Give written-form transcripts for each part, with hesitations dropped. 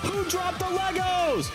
Who dropped the Legos?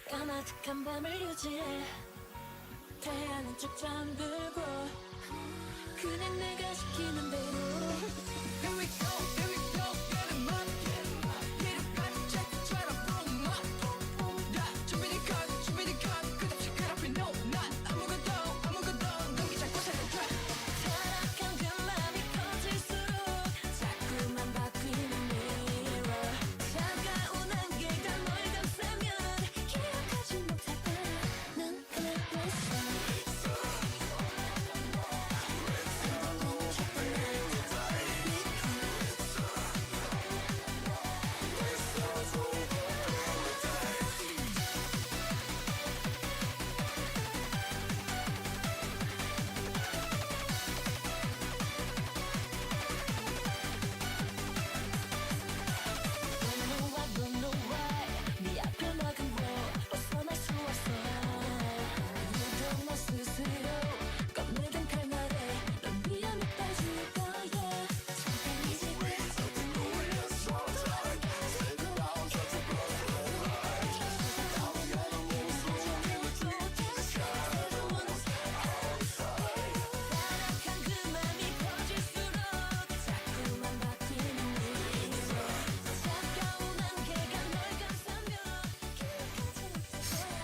까마득한 밤을 유지해 태양은 쭉 잠들고 그냥 내가 시키는 대로 Here we go, here we go, get 'em up 피로까지 체크처럼 boom up 야 준비된 컷 끝없이 그렇게 no 난 아무것도 넘기지 않고 살려줘 타락한 그 맘이 커질수록 자꾸만 바뀌는 mirror 차가운 안개가 널 감싸면 기억하지 못할 거야 난 그랬어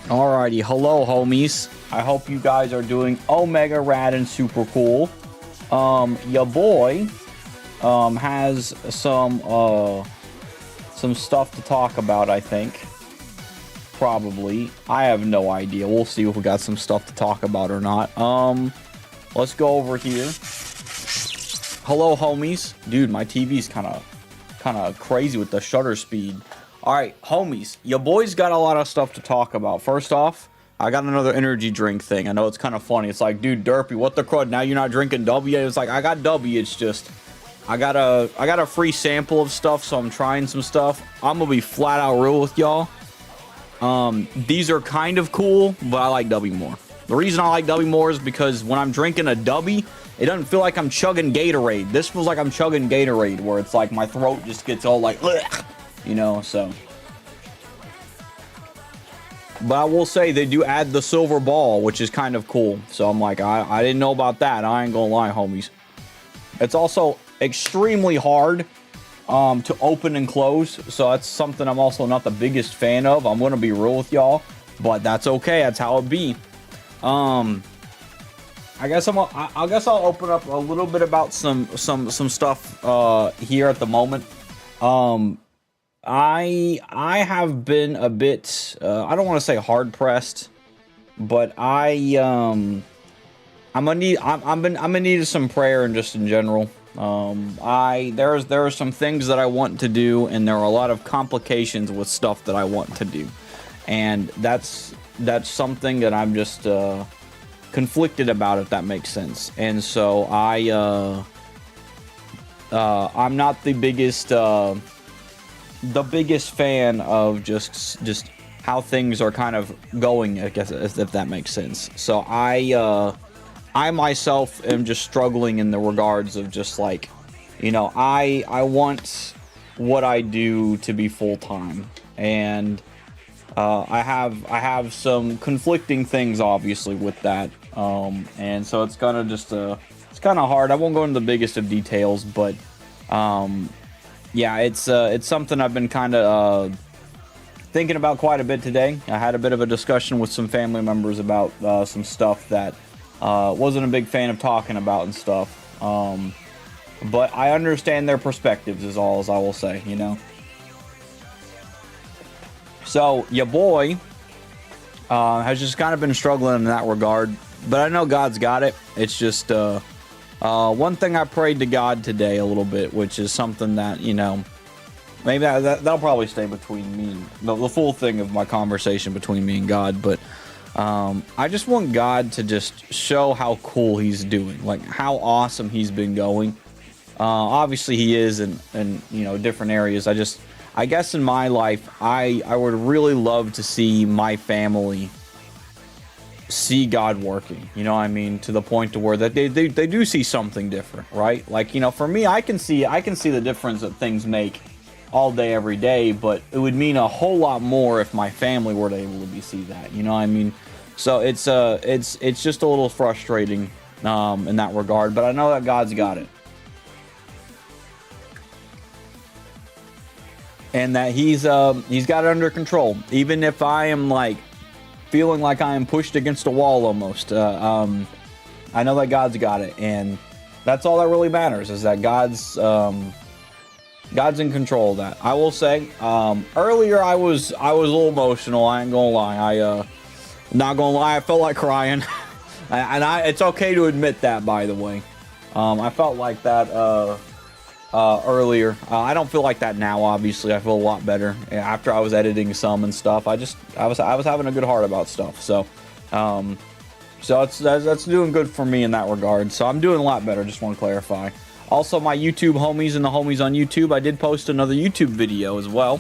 Alrighty, hello homies. I hope you guys are doing omega rad and super cool. Your boy has some stuff to talk about, I think. Probably. I have no idea. We'll see if we got some stuff to talk about or not. Let's go over here. Hello homies. Dude, my TV's kind of crazy with the shutter speed. Alright, homies, your boy's got a lot of stuff to talk about. First off, I got another energy drink thing. I know it's kind of funny. It's like, dude, Derpy, what the crud? Now you're not drinking W? It's like, I got W. It's just, I got a free sample of stuff, so I'm trying some stuff. I'm gonna be flat out real with y'all. These are kind of cool, but I like W more. The reason I like W more is because when I'm drinking a W, it doesn't feel like I'm chugging Gatorade. This feels like I'm chugging Gatorade, where it's like my throat just gets all like, ugh. You know, so. But I will say they do add the silver ball, which is kind of cool. So I'm like, I didn't know about that. I ain't gonna lie, homies. It's also extremely hard to open and close. So that's something I'm also not the biggest fan of. I'm gonna be real with y'all, but that's okay. That's how it be. I guess I'll open up a little bit about some stuff here at the moment. I have been a bit I don't want to say hard pressed, but I'm gonna need some prayer and just in general. There are some things that I want to do, and there are a lot of complications with stuff that I want to do, and that's something that I'm just conflicted about, if that makes sense. And so I'm not the biggest fan of just how things are kind of going, I guess, if that makes sense. So I myself am just struggling in the regards of just like, you know, I want what I do to be full-time, and I have some conflicting things obviously with that, and so it's gonna just it's kind of hard. I won't go into the biggest of details, but yeah, it's something I've been kind of thinking about quite a bit today. I had a bit of a discussion with some family members about some stuff that wasn't a big fan of talking about and stuff. But I understand their perspectives is all as I will say, you know. So your boy has just kind of been struggling in that regard, but I know God's got it. It's just one thing I prayed to God today a little bit, which is something that, you know, maybe that'll probably stay between me and the full thing of my conversation between me and God. But I just want God to just show how cool he's doing, like how awesome he's been going. Obviously he is in you know, different areas. I guess in my life, I would really love to see my family see God working, you know what I mean, to the point to where that they do see something different, right? Like, you know, for me, I can see the difference that things make all day, every day, but it would mean a whole lot more if my family were able to see that, you know what I mean? So it's just a little frustrating in that regard, but I know that God's got it. And that he's got it under control, even if I am like feeling like I am pushed against a wall almost. I know that God's got it, and that's all that really matters, is that God's in control of that. I will say, earlier I was a little emotional. I ain't gonna lie. Not gonna lie, I felt like crying, and it's okay to admit that, by the way. I felt like that earlier. I don't feel like that now. Obviously, I feel a lot better after I was editing some and stuff. I was having a good heart about stuff. So, so that's doing good for me in that regard. So I'm doing a lot better. Just want to clarify. Also, my YouTube homies and the homies on YouTube, I did post another YouTube video as well.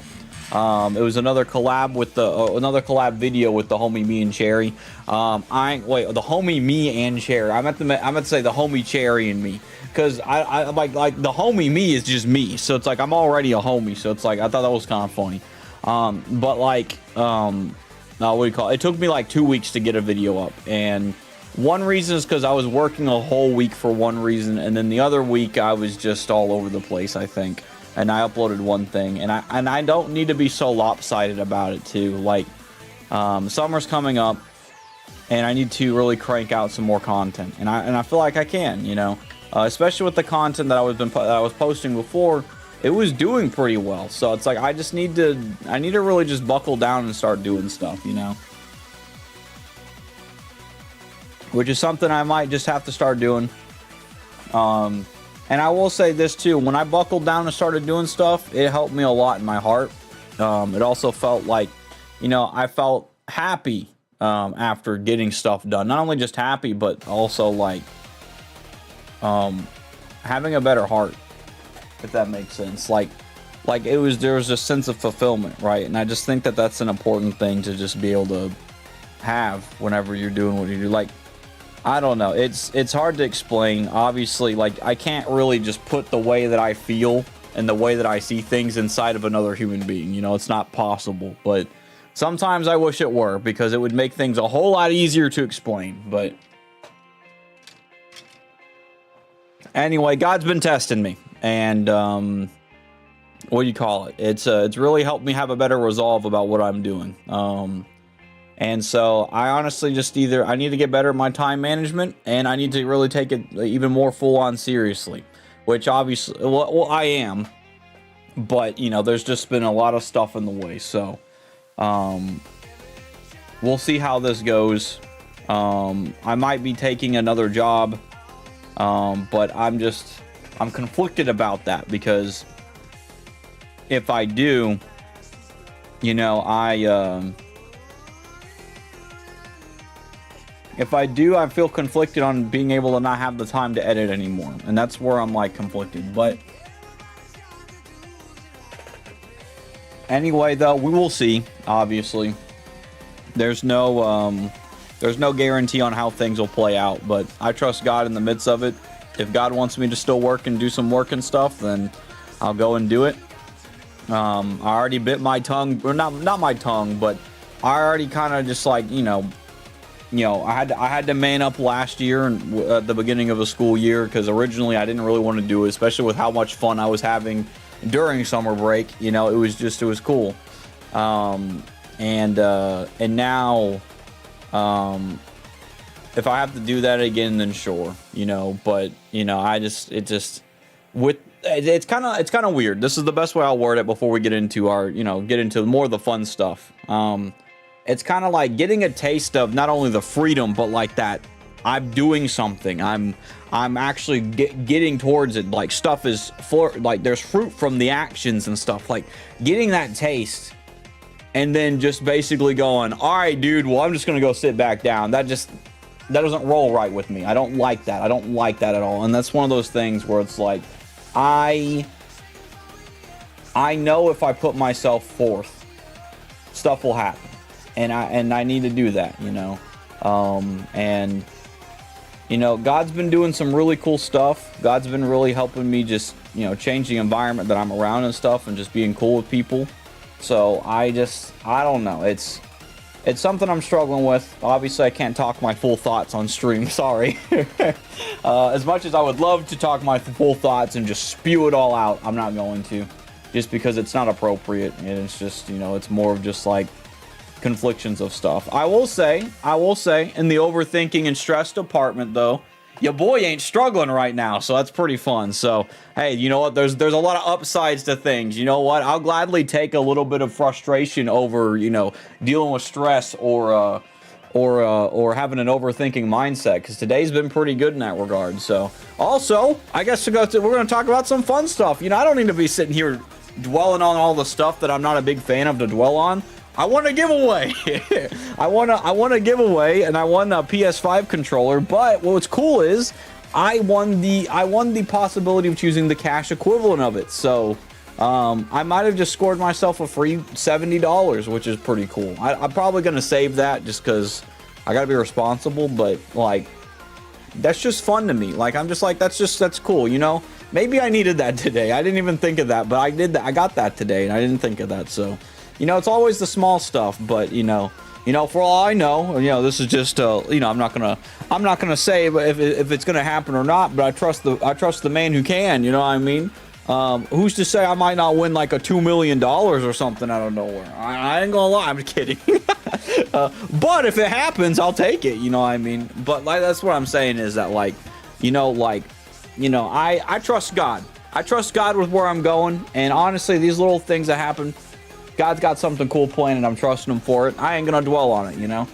It was another collab with another collab video with the homie me and Cherry. The homie me and Cherry. I meant to say the homie Cherry and me, because I like the homie me is just me. So it's like I'm already a homie. So it's like I thought that was kind of funny. But like what do you call it? It took me like 2 weeks to get a video up, and one reason is because I was working a whole week for one reason, and then the other week I was just all over the place, I think. And I uploaded one thing, and I don't need to be so lopsided about it too. Like, Summer's coming up, and I need to really crank out some more content, and I feel like I can, you know, especially with the content that I was posting before. It was doing pretty well, so it's like I need to really just buckle down and start doing stuff, you know, which is something I might just have to start doing. And I will say this too: when I buckled down and started doing stuff, it helped me a lot in my heart. It also felt like, you know, I felt happy after getting stuff done. Not only just happy, but also like having a better heart, if that makes sense. Like there was a sense of fulfillment, right? And I just think that that's an important thing to just be able to have whenever you're doing what you do. Like, I don't know, it's hard to explain. Obviously, like, I can't really just put the way that I feel and the way that I see things inside of another human being, you know, it's not possible. But sometimes I wish it were, because it would make things a whole lot easier to explain. But anyway, God's been testing me, and what do you call it? It's really helped me have a better resolve about what I'm doing. And so I honestly just I need to get better at my time management, and I need to really take it even more full on seriously, which obviously, well, I am, but you know, there's just been a lot of stuff in the way. So we'll see how this goes. I might be taking another job, but I'm conflicted about that, because if I do, you know, if I do, I feel conflicted on being able to not have the time to edit anymore. And that's where I'm like conflicted. But anyway, though, we will see. Obviously, there's no guarantee on how things will play out, but I trust God in the midst of it. If God wants me to still work and do some work and stuff, then I'll go and do it. I already bit my tongue, or not my tongue, but I already kind of just like, you know, I had to man up last year and at the beginning of the school year, because originally I didn't really want to do it, especially with how much fun I was having during summer break. You know, it was cool. And now, if I have to do that again, then sure, you know. But you know, it's kind of weird. This is the best way I'll word it before we get into more of the fun stuff. It's kind of like getting a taste of not only the freedom, but like that I'm doing something. I'm actually getting towards it. Like stuff is like there's fruit from the actions and stuff. Like getting that taste, and then just basically going, all right, dude. Well, I'm just gonna go sit back down. That doesn't roll right with me. I don't like that. I don't like that at all. And that's one of those things where it's like, I know if I put myself forth, stuff will happen. And I need to do that, you know. And you know, God's been doing some really cool stuff. God's been really helping me just, you know, change the environment that I'm around and stuff, and just being cool with people. So I don't know. It's something I'm struggling with. Obviously, I can't talk my full thoughts on stream. Sorry. As much as I would love to talk my full thoughts and just spew it all out, I'm not going to, just because it's not appropriate. And it's just, you know, it's more of just like conflictions of stuff. I will say, in the overthinking and stress department, though, your boy ain't struggling right now, so that's pretty fun. So, hey, you know what? There's a lot of upsides to things. You know what? I'll gladly take a little bit of frustration over, you know, dealing with stress or having an overthinking mindset, because today's been pretty good in that regard. So, also, I guess we're going to talk about some fun stuff. You know, I don't need to be sitting here dwelling on all the stuff that I'm not a big fan of to dwell on. I won a giveaway. I won a giveaway, and I won a PS5 controller. But what's cool is I won the possibility of choosing the cash equivalent of it. So I might have just scored myself a free $70, which is pretty cool. I'm probably gonna save that just because I gotta be responsible. But like, that's just fun to me. Like, I'm just like, that's cool. You know, maybe I needed that today. I didn't even think of that, but I did that. I got that today, and I didn't think of that. So. You know, it's always the small stuff, but you know, for all I know, you know, this is just, you know, I'm not gonna say if it's gonna happen or not, but I trust the man who can. You know what I mean? Who's to say I might not win like a $2 million or something out of nowhere? I ain't gonna lie, I'm kidding. But if it happens, I'll take it. You know what I mean? But like, that's what I'm saying is that like, I trust God. I trust God with where I'm going. And honestly, these little things that happen, God's got something cool planned and I'm trusting him for it. I ain't gonna dwell on it, you know?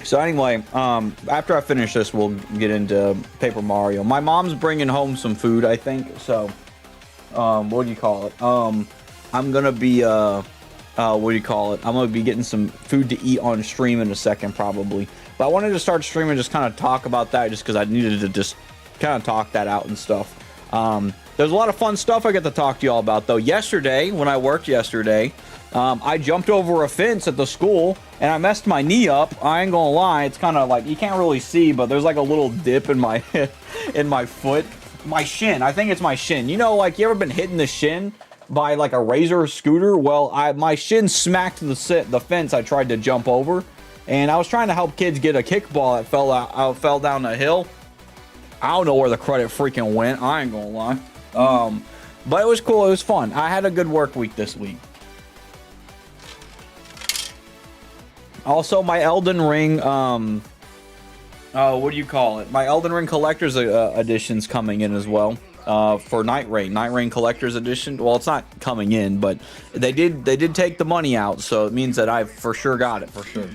So anyway, after I finish this, we'll get into Paper Mario. My mom's bringing home some food, I think. So, what do you call it? I'm gonna be, what do you call it? I'm gonna be getting some food to eat on stream in a second, probably. But I wanted to start streaming, just kind of talk about that, just because I needed to just kind of talk that out and stuff. There's a lot of fun stuff I get to talk to y'all about, though. Yesterday, when I worked yesterday, I jumped over a fence at the school, and I messed my knee up. I ain't gonna lie, it's kind of like, you can't really see, but there's like a little dip in my in my foot. My shin, I think it's my shin. You know, like, you ever been hitting the shin by like a razor scooter? Well, my shin smacked the fence I tried to jump over, and I was trying to help kids get a kickball that fell down the hill. I don't know where the credit freaking went. I ain't gonna lie. But it was cool. It was fun. I had a good work week this week. Also, my Elden Ring, what do you call it? My Elden Ring Collector's Edition's coming in as well. For Night Rain Collector's Edition. Well, it's not coming in, but they did take the money out, so it means that I for sure got it, for sure.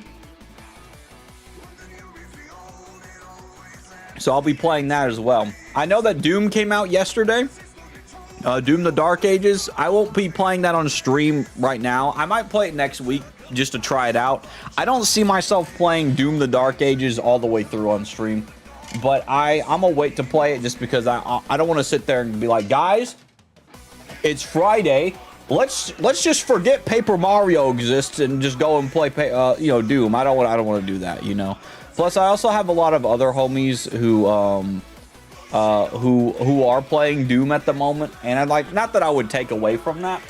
So I'll be playing that as well. I know that Doom came out yesterday. Doom the Dark Ages. I won't be playing that on stream right now. I might play it next week just to try it out. I don't see myself playing Doom the Dark Ages all the way through on stream. But I'm gonna wait to play it just because I don't want to sit there and be like, guys, it's Friday. Let's just forget Paper Mario exists and just go and play Doom. I don't want to do that, you know. Plus, I also have a lot of other homies who are playing Doom at the moment, and I'd like, not that I would take away from that,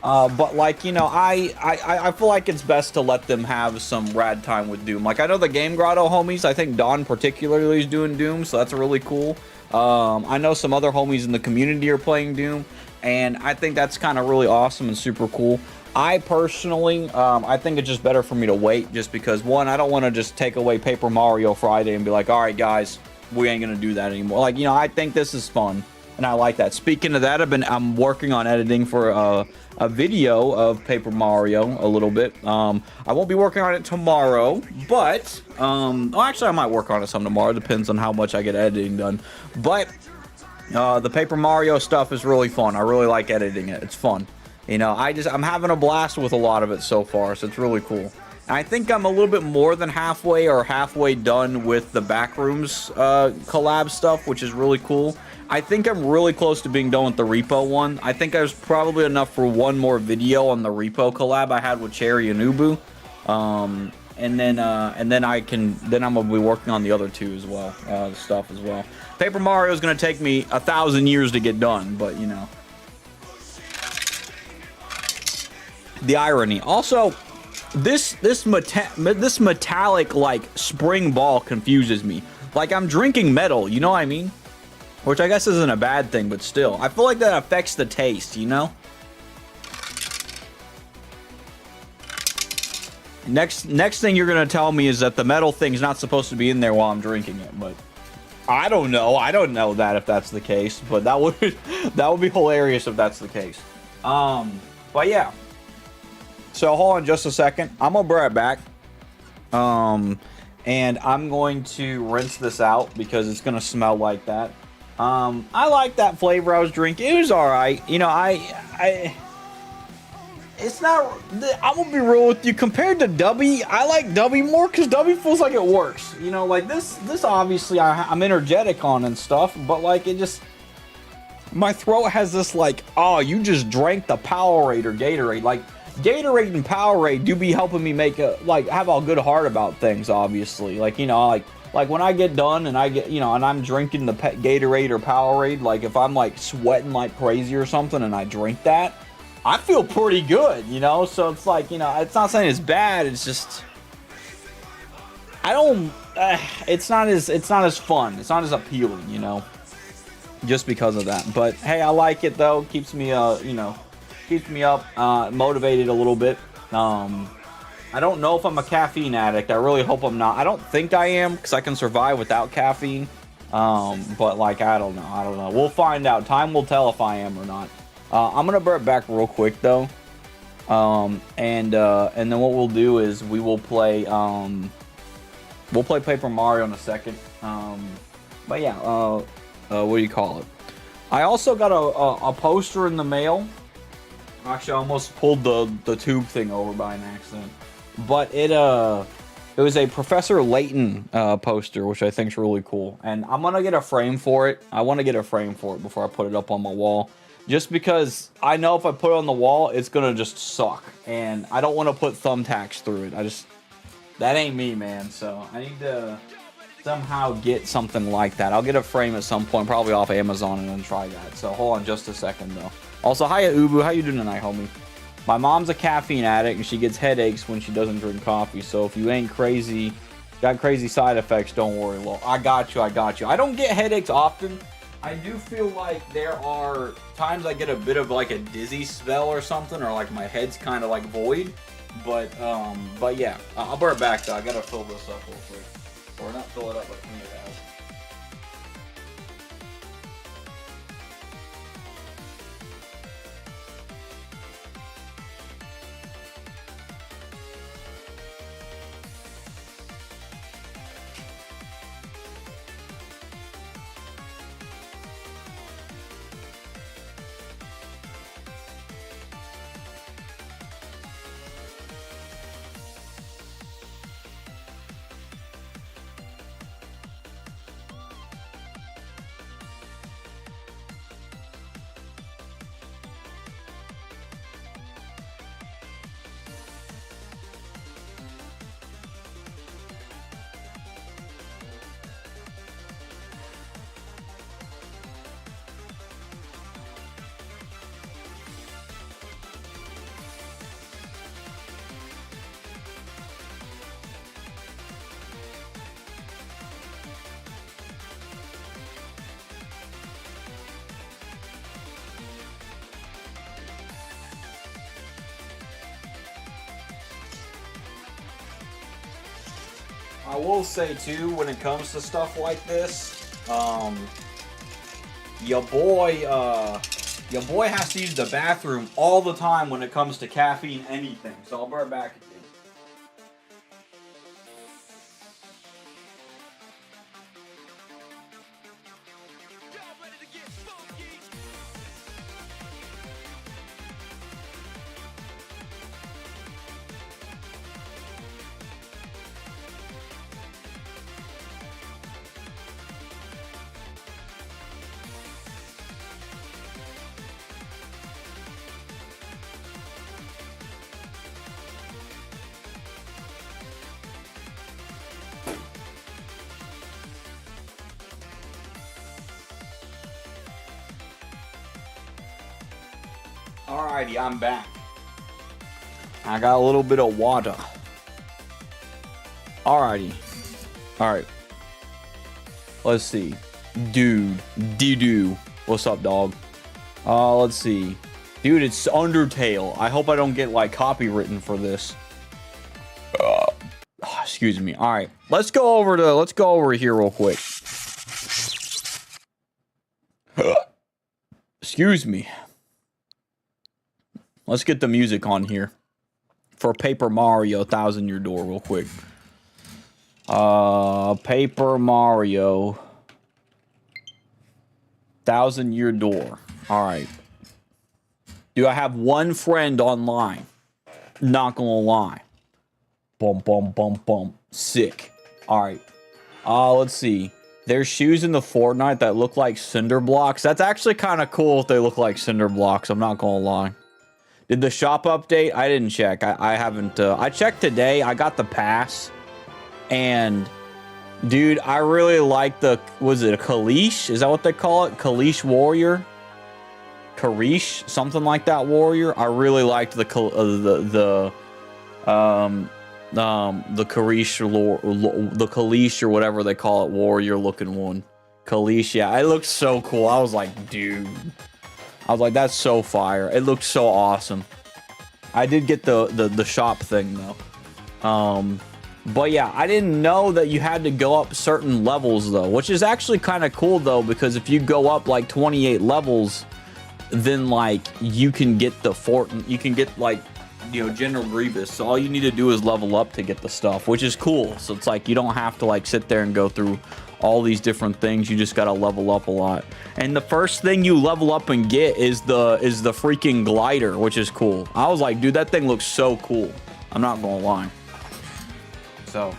but like, you know, I feel like it's best to let them have some rad time with Doom. Like, I know the Game Grotto homies, I think Don particularly is doing Doom, so that's really cool. I know some other homies in the community are playing Doom, and I think that's kind of really awesome and super cool. I personally, I think it's just better for me to wait, just because, one, I don't want to just take away Paper Mario Friday and be like, all right, guys, we ain't gonna do that anymore. Like, you know, I think this is fun, and I like that. Speaking of that, I'm working on editing for a video of Paper Mario a little bit. I won't be working on it tomorrow, but well, actually, I might work on it some tomorrow. Depends on how much I get editing done. But the Paper Mario stuff is really fun. I really like editing it. It's fun. You know, I'm having a blast with a lot of it so far, so it's really cool. And I think I'm a little bit more than halfway done with the Backrooms collab stuff, which is really cool. I think I'm really close to being done with the Repo one. I think there's probably enough for one more video on the Repo collab I had with Cherry and Ubu. And then I'm gonna be working on the other two as well, stuff as well. Paper Mario is gonna take me 1,000 years to get done, but you know. The irony. Also, this metallic like spring ball confuses me. Like, I'm drinking metal, you know what I mean? Which I guess isn't a bad thing, but still, I feel like that affects the taste, you know? Next thing you're gonna tell me is that the metal thing's not supposed to be in there while I'm drinking it, but I don't know. I don't know that if that's the case, but that would be hilarious if that's the case. But yeah. So hold on just a second. I'm gonna be right back. And I'm going to rinse this out because it's gonna smell like that. I like that flavor I was drinking. It was alright. You know, it's not, I'm gonna be real with you. Compared to Dubby, I like Dubby more because Dubby feels like it works. You know, like this obviously I'm energetic on and stuff, but like it just, my throat has this like, oh, you just drank the Powerade or Gatorade. Like, Gatorade and Powerade do be helping me make have a good heart about things, obviously. Like, you know, like when I get done and I get, you know, and I'm drinking the Gatorade or Powerade, like if I'm like sweating like crazy or something and I drink that, I feel pretty good, you know? So it's like, you know, it's not saying it's bad, it's just, it's not as fun. It's not as appealing, you know, just because of that. But hey, I like it though. Keeps me, you know, keeps me up, motivated a little bit. I don't know if I'm a caffeine addict. I really hope I'm not. I don't think I am because I can survive without caffeine. But like, I don't know. We'll find out. Time will tell if I am or not. I'm gonna bring it back real quick though. And then what we'll do is we will play Paper Mario in a second. But yeah, what do you call it? I also got a poster in the mail. Actually, I almost pulled the tube thing over by an accident. But it was a Professor Layton poster, which I think is really cool. And I'm gonna get a frame for it. I want to get a frame for it before I put it up on my wall. Just because I know if I put it on the wall, it's gonna just suck. And I don't want to put thumbtacks through it. That ain't me, man. So I need to somehow get something like that. I'll get a frame at some point, probably off Amazon, and then try that. So hold on just a second though. Also, hiya Ubu, how you doing tonight, homie? My mom's a caffeine addict and she gets headaches when she doesn't drink coffee. So if you ain't crazy, got crazy side effects, don't worry. Well, I got you. I don't get headaches often. I do feel like there are times I get a bit of like a dizzy spell or something, or like my head's kind of like void. But yeah, I'll bring it back though. I gotta fill this up real quick. Or not fill it up, but clean it out. I will say too, when it comes to stuff like this, your boy has to use the bathroom all the time when it comes to caffeine anything. So I'll bear back again. Alrighty, I'm back. I got a little bit of water. Alrighty. Alright. Let's see. Dude. D-do. What's up, dog? Let's see. Dude, it's Undertale. I hope I don't get, like, copywritten for this. Excuse me. Alright. Let's go over here real quick. Excuse me. Let's get the music on here for Paper Mario 1,000 Year Door real quick. Paper Mario 1,000 Year Door. All right. Do I have one friend online? Not gonna lie. Bum bum bum bum. Sick. All right. Let's see. There's shoes in the Fortnite that look like cinder blocks. That's actually kind of cool if they look like cinder blocks. I'm not gonna lie. Did the shop update? I didn't check. I haven't. I checked today. I got the pass. And, dude, I really like the... Was it a Kalish? Is that what they call it? Kalish Warrior? Karish? Something like that warrior? I really liked the Karish... the Kalish or whatever they call it, warrior looking one. Kalish, yeah. It looked so cool. I was like, dude... I was like, that's so fire. It looks so awesome. I did get the shop thing though. But yeah, I didn't know that you had to go up certain levels though, which is actually kind of cool though, because if you go up like 28 levels, then like you can get you can get like, you know, General Grievous. So all you need to do is level up to get the stuff, which is cool. So it's like you don't have to like sit there and go through all these different things. You just got to level up a lot. And the first thing you level up and get is the freaking glider, which is cool. I was like, dude, that thing looks so cool. I'm not gonna lie. So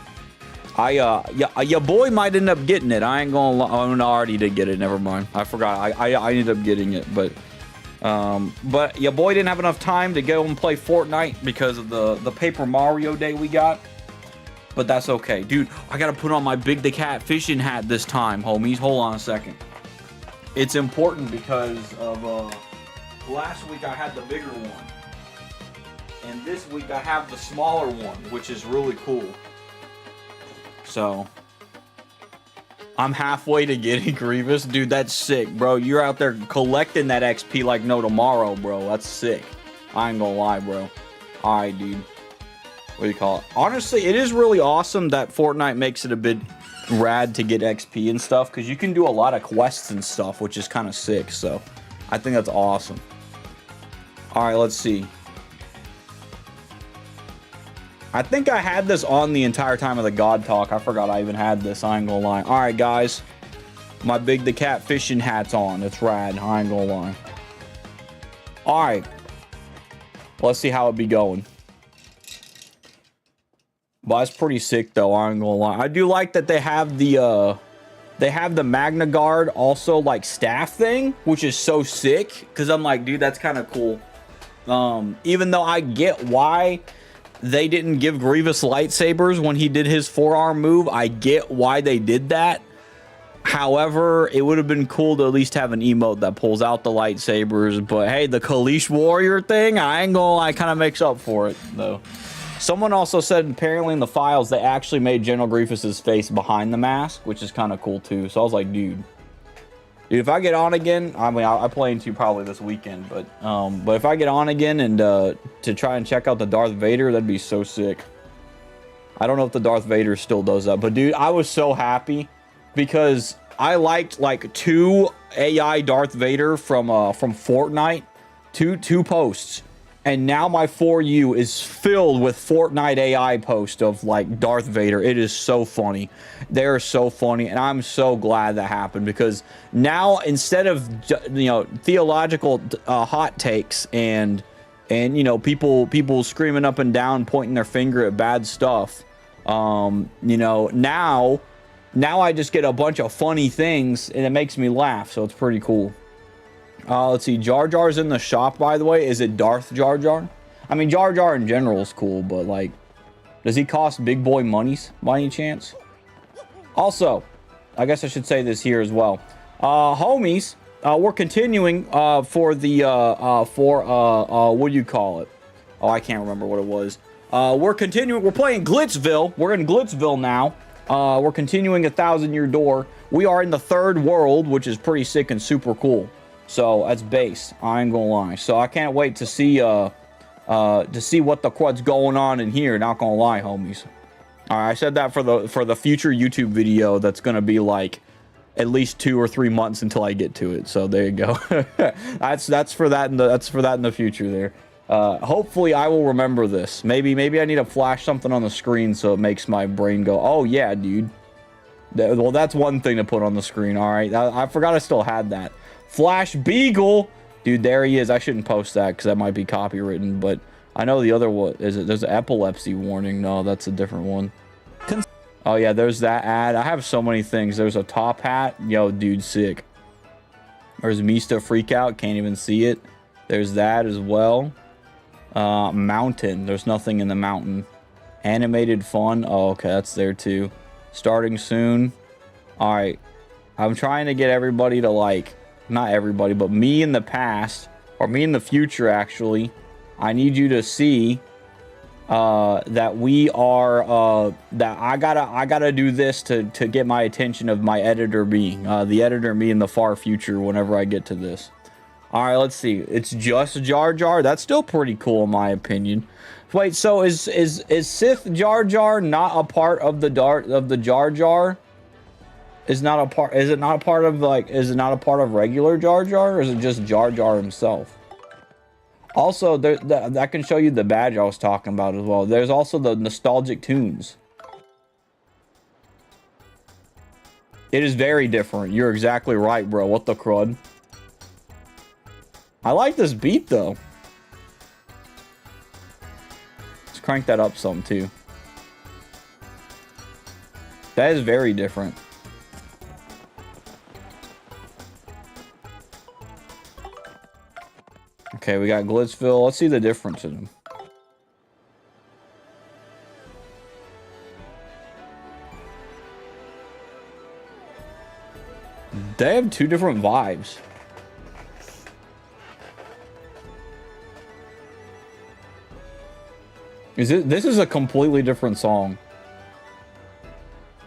yeah, your boy might end up getting it. I ain't gonna lie. Oh, no, I already did get it. Never mind. I forgot. I ended up getting it, but your boy didn't have enough time to go and play Fortnite because of the Paper Mario Day we got. But that's okay. Dude, I gotta put on my Big the Cat fishing hat this time, homies. Hold on a second. It's important because of last week I had the bigger one. And this week I have the smaller one, which is really cool. So I'm halfway to getting Grievous. Dude, that's sick, bro. You're out there collecting that XP like no tomorrow, bro. That's sick. I ain't gonna lie, bro. Alright, dude. What do you call it? Honestly, it is really awesome that Fortnite makes it a bit rad to get XP and stuff, because you can do a lot of quests and stuff, which is kind of sick. So I think that's awesome. Alright, let's see. I think I had this on the entire time of the God Talk. I forgot I even had this. I ain't gonna lie. Alright, guys. My Big the Cat fishing hat's on. It's rad. I ain't gonna lie. Alright. Let's see how it be going. But it's pretty sick, though. I ain't gonna lie. I do like that they have the Magna Guard also, like, staff thing, which is so sick. Because I'm like, dude, that's kind of cool. Even though I get why they didn't give Grievous lightsabers when he did his forearm move. I get why they did that. However, it would have been cool to at least have an emote that pulls out the lightsabers. But hey, the Kalish Warrior thing, I ain't gonna lie, kind of makes up for it, though. Someone also said apparently in the files they actually made General Grievous's face behind the mask, which is kind of cool too. So I was like, dude, if I get on again, I mean, I play into probably this weekend, but if I get on again and to try and check out the Darth Vader, that'd be so sick. I don't know if the Darth Vader still does that, but dude, I was so happy because I liked like 2 AI Darth Vader from Fortnite, two posts. And now my For You is filled with Fortnite AI posts of like Darth Vader. It is so funny. They're so funny. And I'm so glad that happened, because now instead of, you know, theological hot takes and you know, people screaming up and down, pointing their finger at bad stuff, you know, now I just get a bunch of funny things and it makes me laugh. So it's pretty cool. Let's see. Jar Jar's in the shop, by the way. Is it Darth Jar Jar? I mean, Jar Jar in general is cool, but like, does he cost big boy monies by any chance? Also, I guess I should say this here as well. Homies, we're continuing for the what do you call it? Oh, I can't remember what it was. We're continuing. We're playing GLITZVILLE. We're in GLITZVILLE now. We're continuing 1,000 Year Door. We are in the 3rd world, which is pretty sick and super cool. So that's base. I ain't gonna lie. So I can't wait to see what's going on in here. Not gonna lie, homies. All right, I said that for the future YouTube video. That's gonna be like at least 2 or 3 months until I get to it. So there you go. that's for that in the future there. Hopefully I will remember this. Maybe I need to flash something on the screen so it makes my brain go, oh yeah, dude. Well, that's one thing to put on the screen. All right, I forgot I still had that. Flash Beagle, dude, there he is. I shouldn't post that because that might be copywritten, but I know the other one is it. There's an epilepsy warning. No, that's a different one. Oh yeah, there's that ad. I have so many things. There's a top hat. Yo, dude, sick. There's Mista Freakout. Can't even see it. There's that as well. Mountain. There's nothing in the mountain. Animated fun. Oh, okay, that's there too. Starting soon. All right. I'm trying to get everybody to like, not everybody, but me in the past, or me in the future, actually. I need you to see that we are, that I gotta do this to get my attention of my editor being, the editor me in the far future whenever I get to this. All right, let's see. It's just Jar Jar. That's still pretty cool in my opinion. Wait, so is Sith Jar Jar not a part of the Jar Jar? Is it not a part of regular Jar Jar, or is it just Jar Jar himself? Also, that can show you the badge I was talking about as well. There's also the nostalgic tunes. It is very different. You're exactly right, bro. What the crud? I like this beat, though. Let's crank that up some, too. That is very different. Okay, we got GLITZVILLE. Let's see the difference in them. They have two different vibes. This is a completely different song.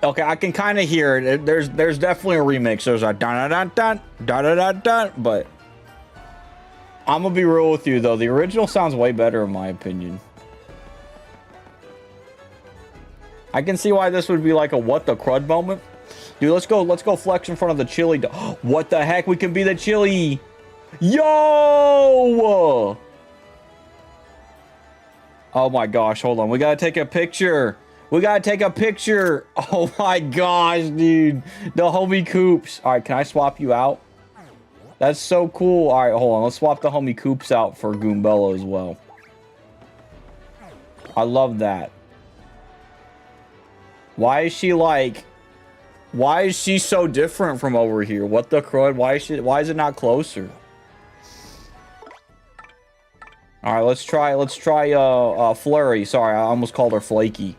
Okay, I can kind of hear it. There's definitely a remix. There's a dun dun dun dun dun dun dun, but I'm gonna be real with you though. The original sounds way better in my opinion. I can see why this would be like a what the crud moment. Dude, let's go flex in front of the chili. What the heck? We can be the chili. Yo! Oh my gosh, hold on. We gotta take a picture. We gotta take a picture. Oh my gosh, dude. The homie Coops. All right, can I swap you out? That's so cool. All right, hold on. Let's swap the homie Coops out for Goombella as well. I love that. Why is she so different from over here? What the crud? Why is it not closer? All right, let's try Flurry. Sorry, I almost called her Flaky.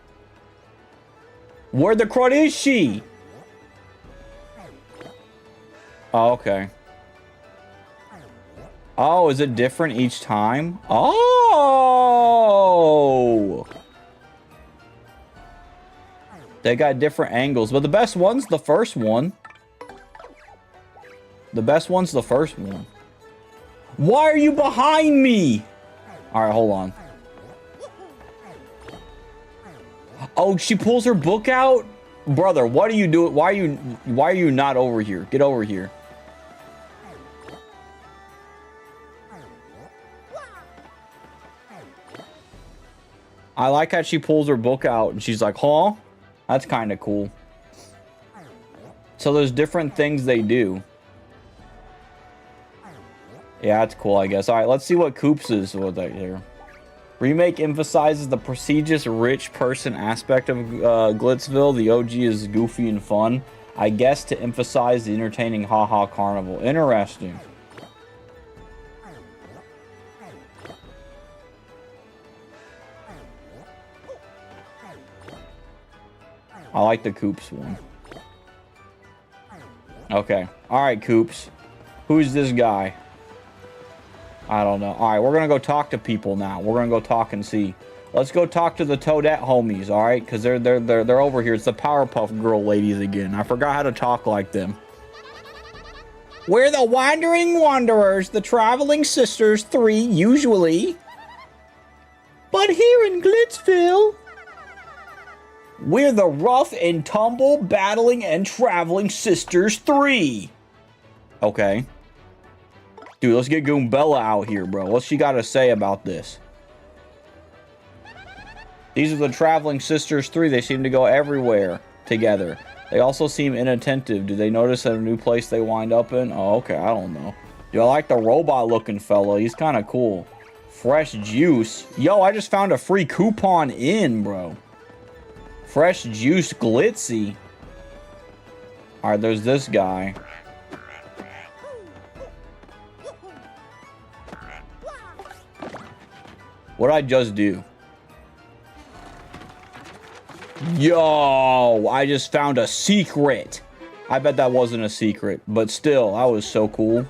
Where the crud is she? Oh, okay. Oh, is it different each time? Oh! They got different angles, but the best one's the first one. The best one's the first one. Why are you behind me? All right, hold on. Oh, she pulls her book out? Brother, what are you doing? Why are you not over here? Get over here. I like how she pulls her book out and she's like, huh? That's kind of cool. So there's different things they do. Yeah, that's cool, I guess. All right, let's see what Coops is with that here. Remake emphasizes the prestigious rich person aspect of GLITZVILLE. The OG is goofy and fun. I guess to emphasize the entertaining haha carnival. Interesting. I like the Coops one. Okay. All right, Coops. Who's this guy? I don't know. All right, we're going to go talk to people now. We're going to go talk and see. Let's go talk to the Toadette homies, all right? Because they're over here. It's the Powerpuff Girl ladies again. I forgot how to talk like them. We're the Wandering Wanderers, the Traveling Sisters 3, usually. But here in GLITZVILLE, we're the Rough and Tumble Battling and Traveling Sisters 3. Okay. Dude, let's get Goombella out here, bro. What's she got to say about this? These are the Traveling Sisters 3. They seem to go everywhere together. They also seem inattentive. Do they notice at a new place they wind up in? Oh, okay. I don't know. Dude, I like the robot-looking fella. He's kind of cool. Fresh juice. Yo, I just found a free coupon in, bro. Fresh juice glitzy. All right, there's this guy. What'd I just do? Yo, I just found a secret. I bet that wasn't a secret, but still, that was so cool.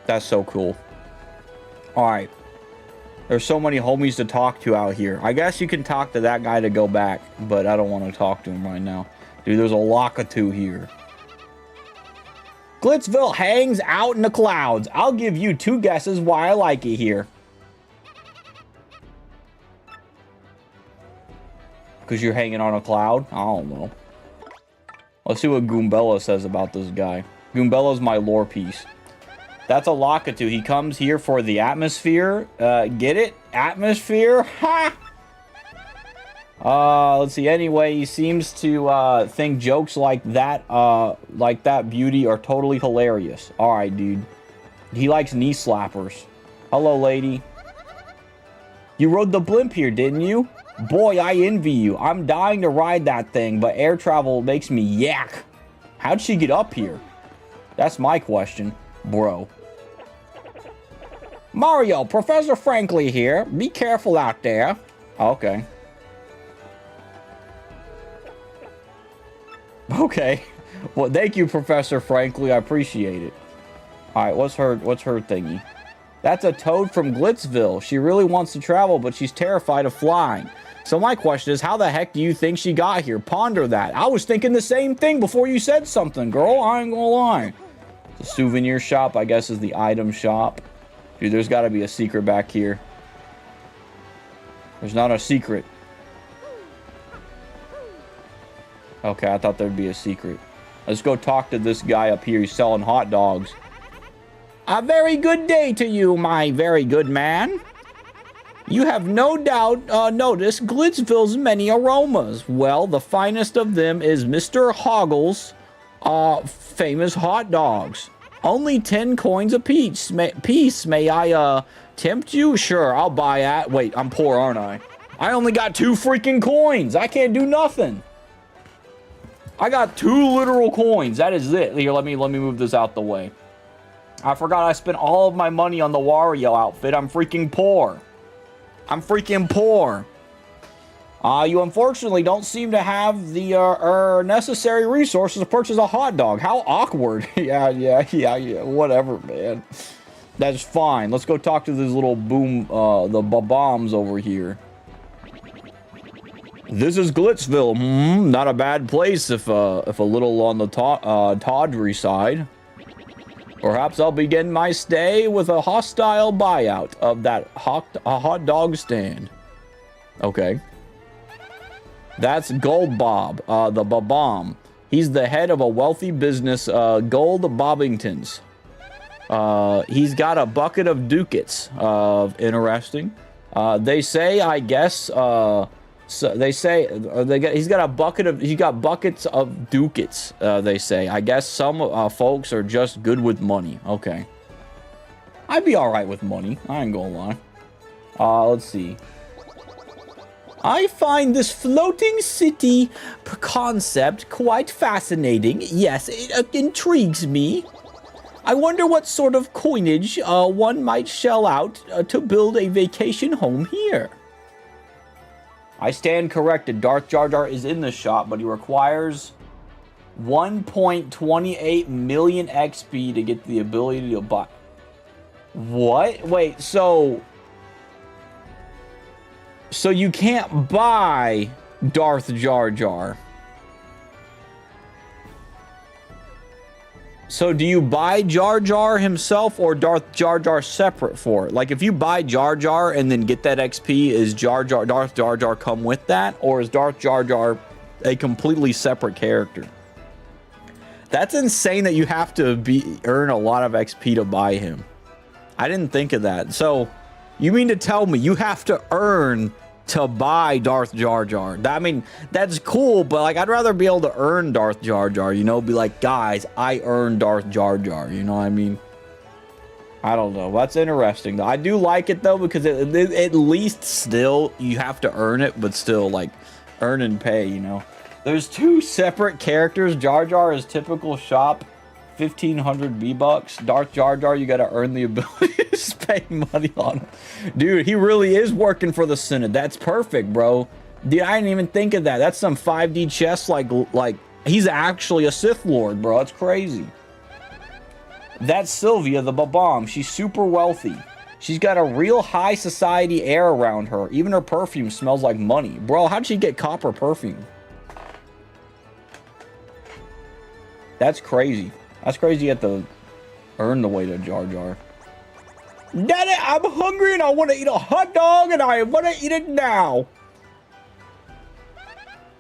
That's so cool. All right. There's so many homies to talk to out here. I guess you can talk to that guy to go back, but I don't want to talk to him right now. Dude, there's a Lockatoo here. Glitzville hangs out in the clouds. I'll give you 2 guesses why I like it here. Because you're hanging on a cloud? I don't know. Let's see what Goombella says about this guy. Goombella's my lore piece. That's a Lakitu. He comes here for the atmosphere. Get it? Atmosphere? Ha! Let's see. Anyway, he seems to think jokes like that beauty are totally hilarious. Alright, dude. He likes knee slappers. Hello, lady. You rode the blimp here, didn't you? Boy, I envy you. I'm dying to ride that thing, but air travel makes me yak. How'd she get up here? That's my question, bro. Mario, Professor Frankly here. Be careful out there. Okay. Okay. Well, thank you, Professor Frankly. I appreciate it. Alright, what's her thingy? That's a toad from Glitzville. She really wants to travel, but she's terrified of flying. So my question is, how the heck do you think she got here? Ponder that. I was thinking the same thing before you said something, girl. I ain't gonna lie. The souvenir shop, I guess, is the item shop. Dude, there's got to be a secret back here. There's not a secret. Okay, I thought there'd be a secret. Let's go talk to this guy up here. He's selling hot dogs. A very good day to you, my very good man. You have no doubt noticed Glitzville's many aromas. Well, the finest of them is Mr. Hoggle's famous hot dogs. Only 10 coins a piece. May I tempt you? Sure, I'll buy at. Wait, I'm poor, aren't I? I only got 2 freaking coins. I can't do nothing. I got 2 literal coins. That is it. Here, let me move this out the way. I forgot I spent all of my money on the Wario outfit. I'm freaking poor. I'm freaking poor. You unfortunately don't seem to have the necessary resources to purchase a hot dog. How awkward. Yeah. Whatever, man. That's fine. Let's go talk to this little the bombs over here. This is Glitzville. Not a bad place if a little on the tawdry side. Perhaps I'll begin my stay with a hostile buyout of that hot dog stand. Okay. That's Gold Bob, the Babam. He's the head of a wealthy business, Gold Bobbingtons. He's got a bucket of ducats. Interesting. They say, I guess, so they say he's got buckets of ducats. They say, I guess some folks are just good with money. Okay, I'd be all right with money. I ain't gonna lie. Let's see. I find this floating city concept quite fascinating. Yes, it intrigues me. I wonder what sort of coinage one might shell out to build a vacation home here. I stand corrected. Darth Jar Jar is in the shop, but he requires 1.28 million XP to get the ability to buy. What? Wait, so you can't buy Darth Jar Jar. So do you buy Jar Jar himself or Darth Jar Jar separate for it? Like if you buy Jar Jar and then get that XP, is Darth Jar Jar come with that? Or is Darth Jar Jar a completely separate character? That's insane that you have to earn a lot of XP to buy him. I didn't think of that. So you mean to tell me you have to earn to buy Darth Jar Jar? I mean, that's cool, but like I'd rather be able to earn Darth Jar Jar, you know, be like, guys, I earned Darth Jar Jar, you know what I mean? I don't know. That's interesting though. I do like it though, because at least still you have to earn it, but still like earn and pay, you know. There's 2 separate characters. Jar Jar is typical shop, 1,500 V-Bucks. Darth Jar Jar, you gotta earn the ability to spend money on him. Dude, he really is working for the Senate. That's perfect, bro. Dude, I didn't even think of that. That's some 5D chess, like he's actually a Sith Lord, bro. That's crazy. That's Sylvia, the Babam. She's super wealthy. She's got a real high society air around her. Even her perfume smells like money. Bro, how'd she get copper perfume? That's crazy. That's crazy you have to earn the way to Jar Jar. Daddy, I'm hungry and I want to eat a hot dog and I want to eat it now.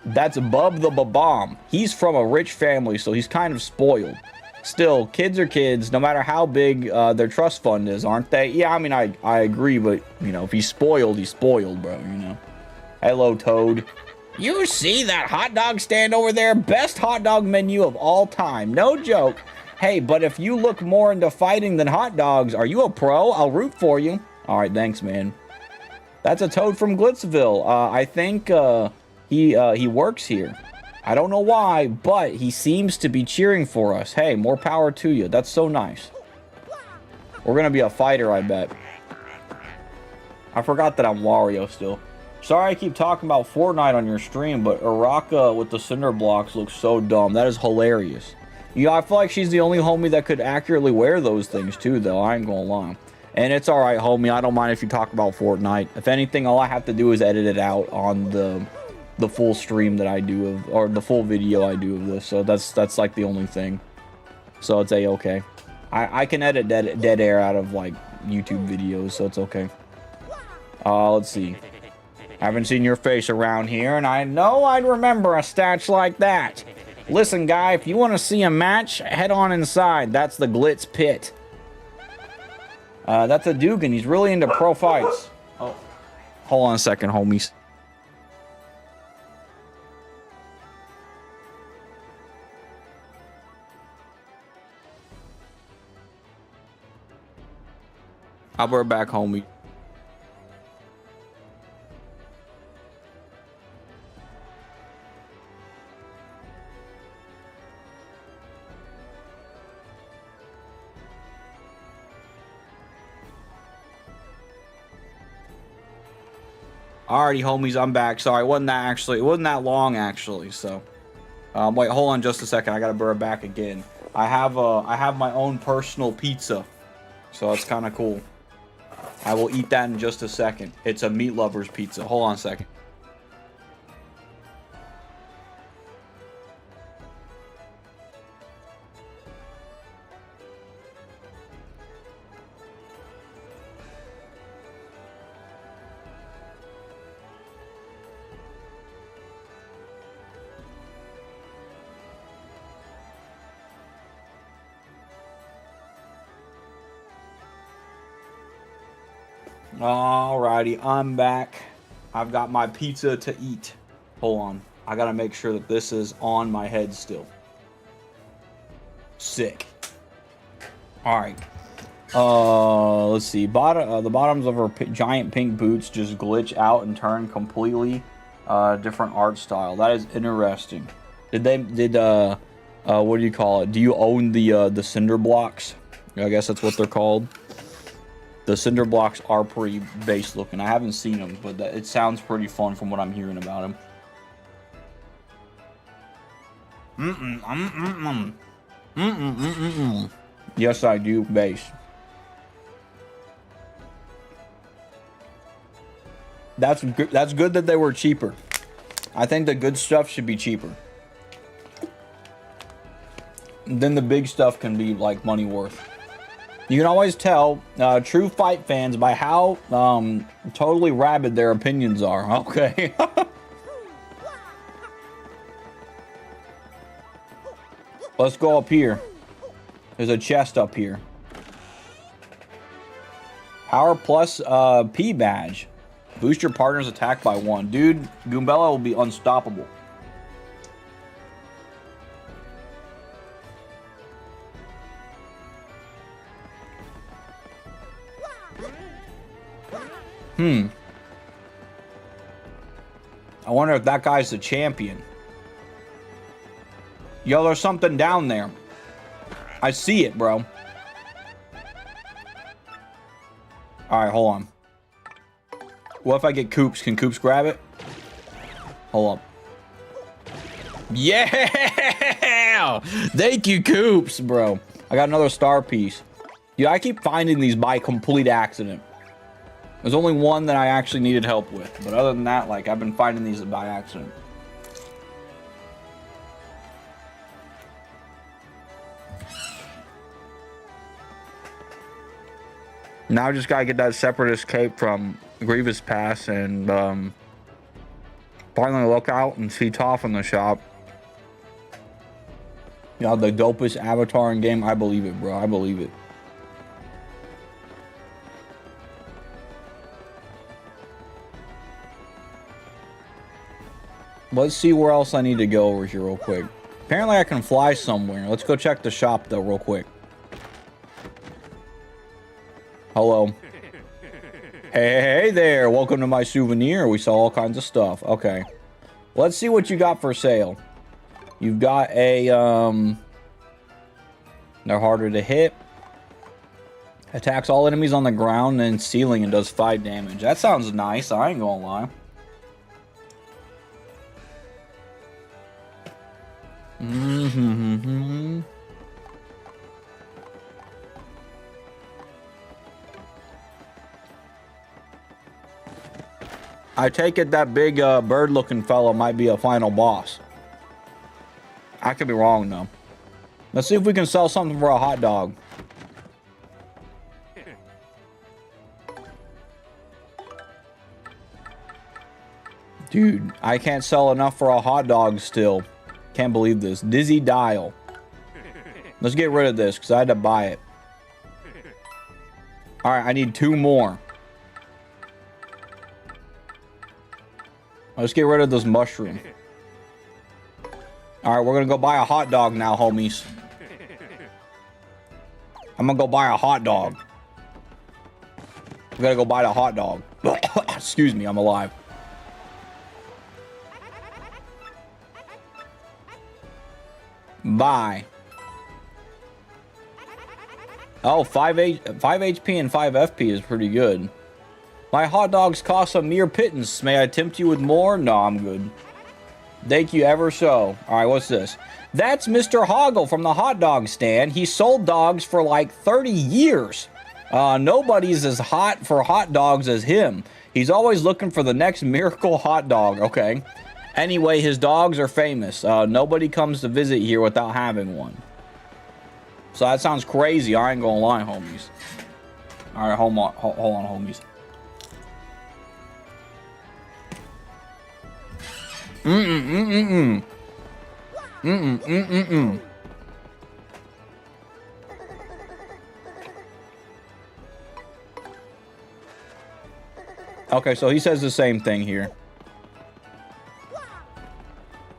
That's Bub the Babomb. He's from a rich family, so he's kind of spoiled. Still, kids are kids, no matter how big their trust fund is, aren't they? Yeah, I mean, I agree, but, you know, if he's spoiled, bro, you know. Hello, Toad. You see that hot dog stand over there? Best hot dog menu of all time. No joke. Hey, but if you look more into fighting than hot dogs, are you a pro? I'll root for you. All right, thanks, man. That's a Toad from GLITZVILLE. I think he works here. I don't know why, but he seems to be cheering for us. Hey, more power to you. That's so nice. We're going to be a fighter, I bet. I forgot that I'm Wario still. Sorry I keep talking about Fortnite on your stream, but Uraka with the cinder blocks looks so dumb. That is hilarious. You know, I feel like she's the only homie that could accurately wear those things too, though. I ain't gonna lie. And it's alright, homie. I don't mind if you talk about Fortnite. If anything, all I have to do is edit it out on the full stream that I do of, or the full video I do of this. So that's like the only thing. So it's a-okay. I can edit dead air out of like YouTube videos, so it's okay. Let's see. I haven't seen your face around here, and I know I'd remember a statue like that. Listen, guy, if you want to see a match, head on inside. That's the Glitz Pit. That's a Dugan. He's really into pro fights. Oh, hold on a second, homies. I'll be right back, homie. Alrighty, homies, I'm back. Sorry, it wasn't that long actually. So, wait, hold on just a second. I gotta bring it back again. I have my own personal pizza, so it's kind of cool. I will eat that in just a second. It's a meat lover's pizza. Hold on a second. Alrighty, I'm back. I've got my pizza to eat. Hold on. I gotta make sure that this is on my head still. Sick. Alright. Let's see. The bottoms of her giant pink boots just glitch out and turn completely different art style. That is interesting. What do you call it? Do you own the cinder blocks? I guess that's what they're called. The cinder blocks are pretty base looking. I haven't seen them, but it sounds pretty fun from what I'm hearing about them. Yes, I do, base. That's good. That's good that they were cheaper. I think the good stuff should be cheaper. Then the big stuff can be like money worth. You can always tell true fight fans by how totally rabid their opinions are. Okay. Let's go up here. There's a chest up here. Power plus P badge. Boost your partner's attack by 1. Dude, Goombella will be unstoppable. I wonder if that guy's the champion. Yo, there's something down there. I see it, bro. Alright, hold on. What if I get Koops? Can Koops grab it? Hold up. Yeah! Thank you, Koops, bro. I got another star piece. Yeah, I keep finding these by complete accident. There's only one that I actually needed help with. But other than that, like, I've been finding these by accident. Now I just gotta get that Separatist cape from Grievous Pass and finally look out and see Toph in the shop. You know, the dopest avatar in game. I believe it, bro. I believe it. Let's see where else I need to go over here real quick. Apparently I can fly somewhere. Let's go check the shop though real quick. Hello. Hey there. Welcome to my souvenir. We sell all kinds of stuff. Okay. Let's see what you got for sale. You've got a, they're harder to hit. Attacks all enemies on the ground and ceiling and does 5 damage. That sounds nice. I ain't gonna lie. I take it that big bird-looking fella might be a final boss. I could be wrong though. Let's see if we can sell something for a hot dog. Dude, I can't sell enough for a hot dog still. Can't believe this. Dizzy Dial. Let's get rid of this because I had to buy it. Alright, I need 2 more. Let's get rid of this mushroom. Alright, we're gonna go buy a hot dog now, homies. I'm gonna go buy a hot dog. We gotta go buy the hot dog. Excuse me, I'm alive. Buy. Oh, 5 HP and 5 FP is pretty good. My hot dogs cost a mere pittance. May I tempt you with more? No, I'm good. Thank you ever so. Alright, what's this? That's Mr. Hoggle from the hot dog stand. He sold dogs for like 30 years. Nobody's as hot for hot dogs as him. He's always looking for the next miracle hot dog. Okay. Anyway, his dogs are famous. Nobody comes to visit here without having one. So that sounds crazy. I ain't gonna lie, homies. Alright, hold on, homies. Okay, so he says the same thing here.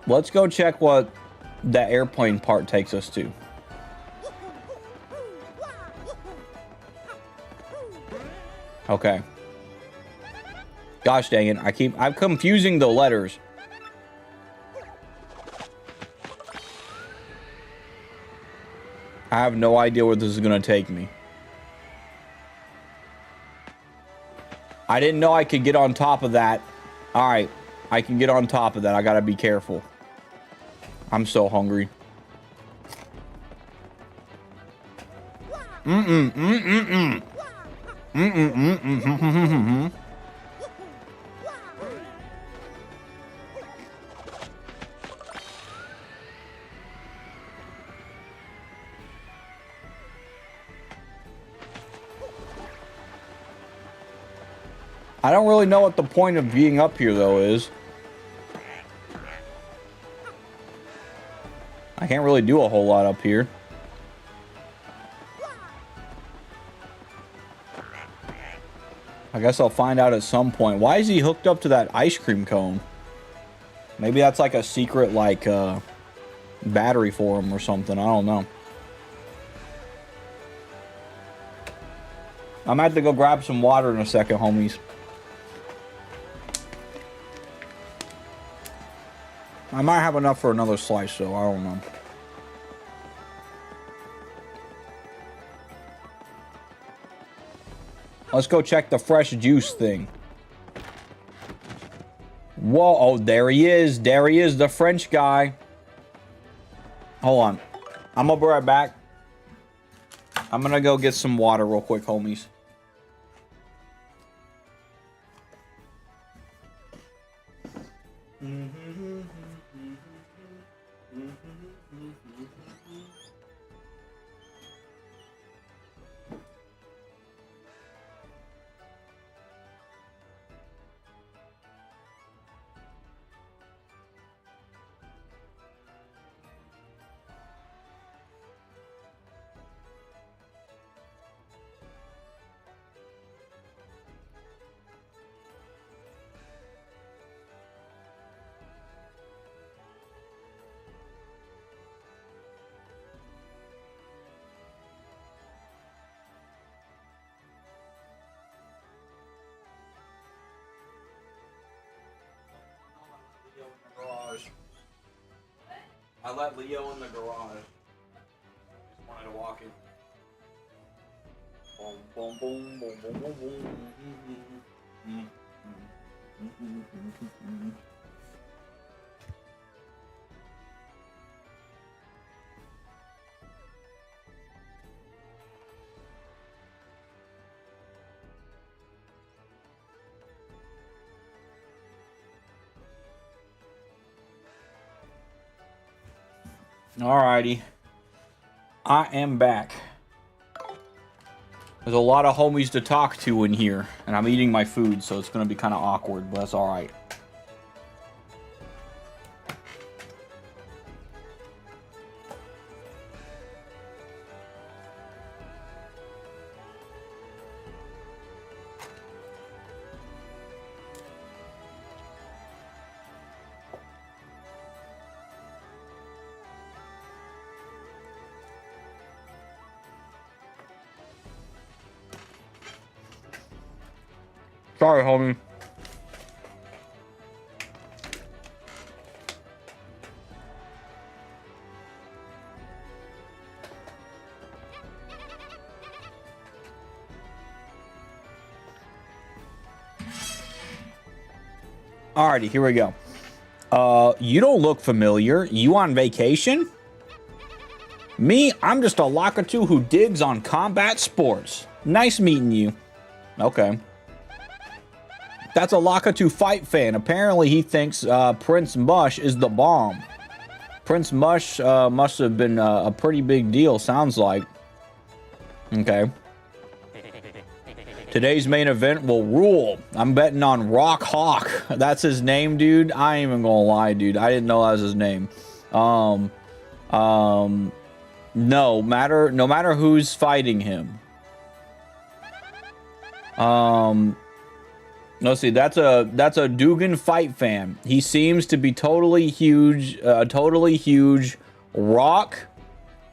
Let's go check what that airplane part takes us to. Okay. Gosh dang it. I'm confusing the letters. I have no idea where this is going to take me. I didn't know I could get on top of that. Alright. I can get on top of that. I gotta be careful. I'm so hungry. I don't really know what the point of being up here, though, is. I can't really do a whole lot up here. I guess I'll find out at some point. Why is he hooked up to that ice cream cone? Maybe that's like a secret, like, battery for him or something. I don't know. I'm gonna have to go grab some water in a second, homies. I might have enough for another slice, though. I don't know. Let's go check the fresh juice thing. Whoa. Oh, there he is. There he is, the French guy. Hold on. I'm gonna be right back. I'm gonna go get some water real quick, homies. I let Leo in the garage. Just wanted to walk in. Boom, boom, boom, boom, boom, boom, boom. Alrighty. I am back. There's a lot of homies to talk to in here, and I'm eating my food, so it's going to be kind of awkward, but that's alright. Sorry, homie. Alrighty, here we go. You don't look familiar. You on vacation? Me, I'm just a Lakatu who digs on combat sports. Nice meeting you. Okay. That's a Lakatu fight fan. Apparently, he thinks Prince Mush is the bomb. Prince Mush must have been a pretty big deal, sounds like. Okay. Today's main event will rule. I'm betting on Rock Hawk. That's his name, dude. I ain't even gonna lie, dude. I didn't know that was his name. No matter who's fighting him. Let's see. That's a Dugan fight fan. He seems to be totally huge Rock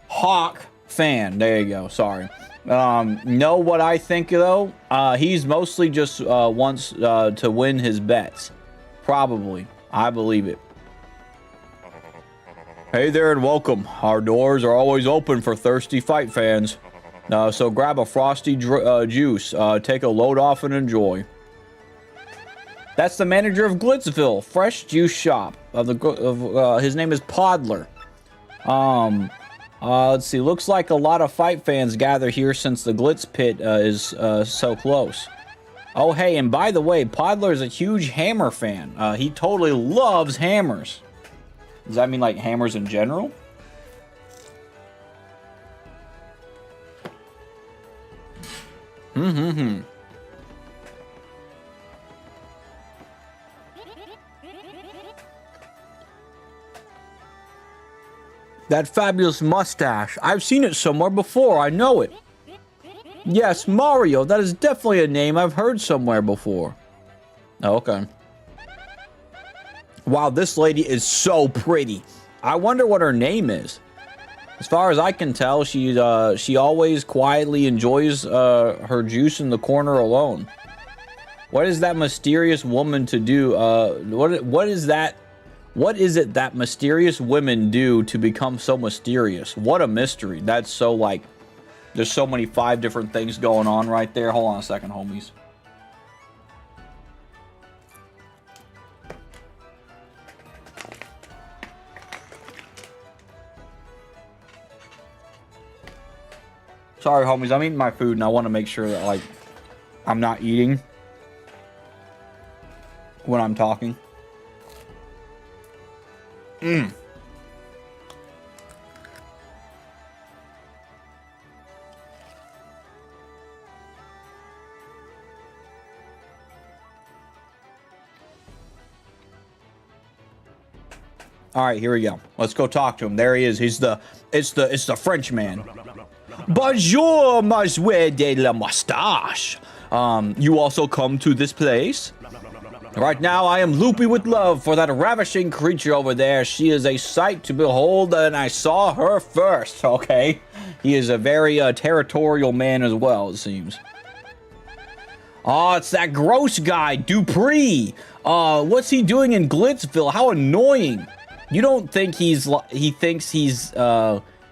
Hawk fan. There you go. Sorry. Know what I think though? He's mostly just wants to win his bets. Probably. I believe it. Hey there and welcome. Our doors are always open for thirsty fight fans. So grab a frosty juice, take a load off and enjoy. That's the manager of GLITZVILLE, fresh juice shop. His name is Podler. Let's see. Looks like a lot of fight fans gather here since the Glitz pit is so close. Oh, hey, and by the way, Podler is a huge hammer fan. He totally loves hammers. Does that mean like hammers in general? That fabulous mustache. I've seen it somewhere before. I know it. Yes, Mario. That is definitely a name I've heard somewhere before. Oh, okay. Wow, this lady is so pretty. I wonder what her name is. As far as I can tell, she always quietly enjoys her juice in the corner alone. What is that mysterious woman to do? What is that? What is it that mysterious women do to become so mysterious? What a mystery. That's so like, there's so many 5 different things going on right there. Hold on a second, homies. Sorry, homies. I'm eating my food and I want to make sure that like, I'm not eating when I'm talking. All right, here we go. Let's go talk to him. There he is. It's the French man. Bonjour, monsieur de la moustache. You also come to this place? Right now, I am loopy with love for that ravishing creature over there. She is a sight to behold, and I saw her first, okay? He is a very territorial man as well, it seems. Oh, it's that gross guy, Dupree. What's he doing in GLITZVILLE? How annoying. You don't think he thinks he's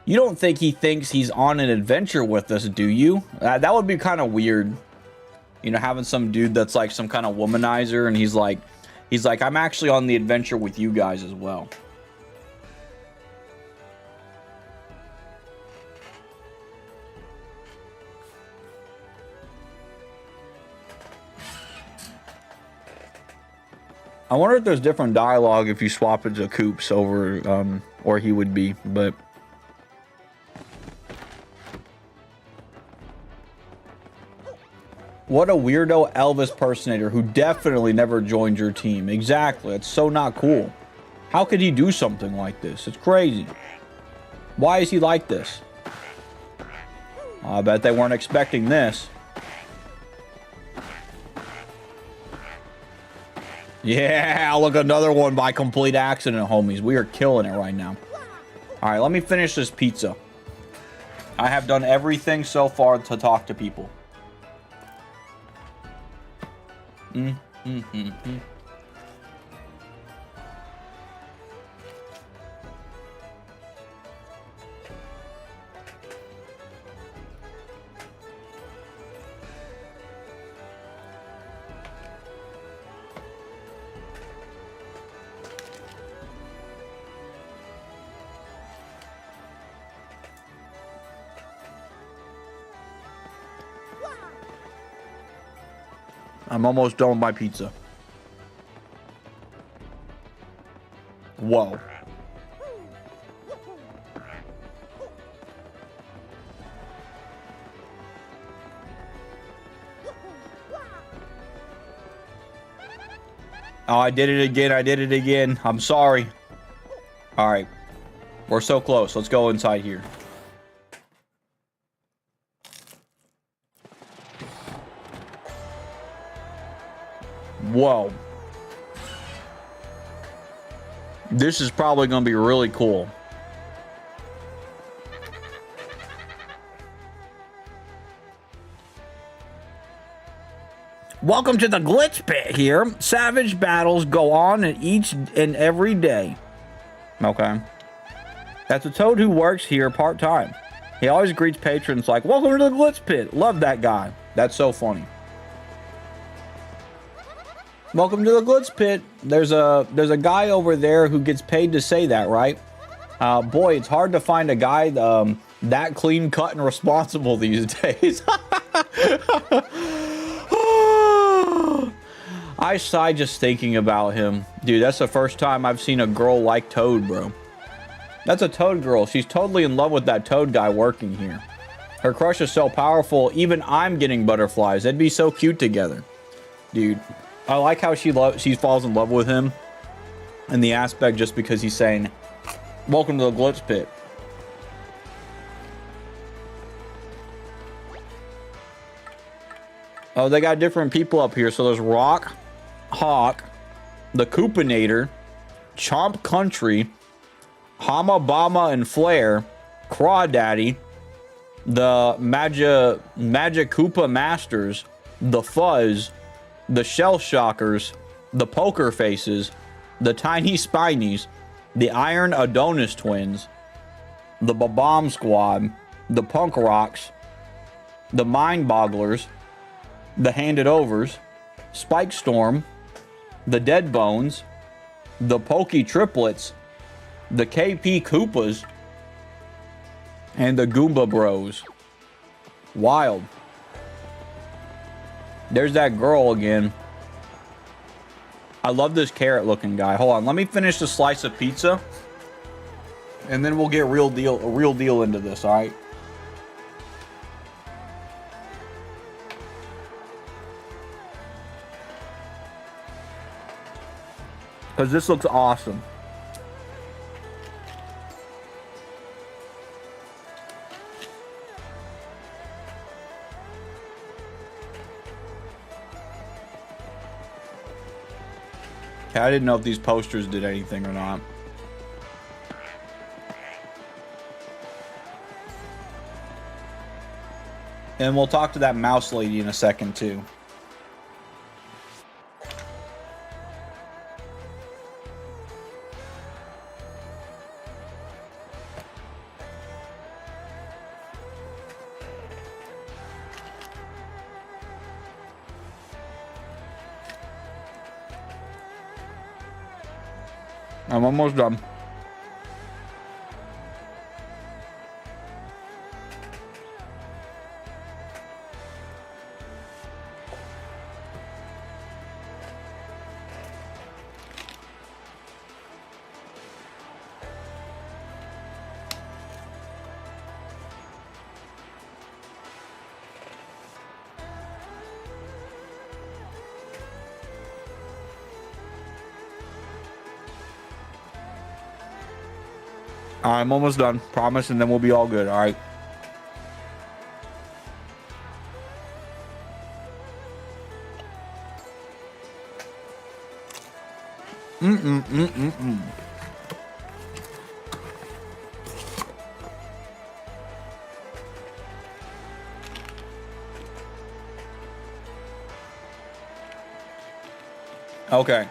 you don't think he thinks he's on an adventure with us, do you? That would be kind of weird. You know, having some dude that's like some kind of womanizer and he's like I'm actually on the adventure with you guys as well. I wonder if there's different dialogue if you swap it to Coops over, or he would be, but... What a weirdo Elvis personator who definitely never joined your team. Exactly, it's so not cool. How could he do something like this? It's crazy. Why is he like this? I bet they weren't expecting this. Yeah, look, another one by complete accident, homies. We are killing it right now. All right, let me finish this pizza. I have done everything so far to talk to people. I'm almost done with my pizza. Whoa. Oh, I did it again. I did it again. I'm sorry. All right. We're so close. Let's go inside here. Whoa. This is probably going to be really cool. Welcome to the Glitz Pit here. Savage battles go on each and every day. Okay. That's a toad who works here part-time. He always greets patrons like, welcome to the Glitz Pit. Love that guy. That's so funny. Welcome to the Glitz Pit. There's a guy over there who gets paid to say that, right? Boy, it's hard to find a guy that clean cut and responsible these days. I sigh just thinking about him. Dude, that's the first time I've seen a girl like Toad, bro. That's a Toad girl. She's totally in love with that Toad guy working here. Her crush is so powerful, even I'm getting butterflies. They'd be so cute together. Dude. I like how she falls in love with him in the aspect just because he's saying, welcome to the Glitz Pit. Oh, they got different people up here. So there's Rock, Hawk, the Koopinator, Chomp Country, Hama Bama and Flair, Crawdaddy, the Magikoopa Masters, the Fuzz, the Shell Shockers, the Poker Faces, the Tiny Spinies, the Iron Adonis Twins, the Babomb Squad, the Punk Rocks, the Mind Bogglers, the Handed Overs, Spike Storm, the Dead Bones, the Pokey Triplets, the KP Koopas, and the Goomba Bros. Wild. There's that girl again. I love this carrot looking guy. Hold on, let me finish the slice of pizza. And then we'll get a real deal into this, alright? Because this looks awesome. I didn't know if these posters did anything or not. And we'll talk to that mouse lady in a second too. I'm almost done. I'm almost done. Promise, and then we'll be all good. All right. Okay.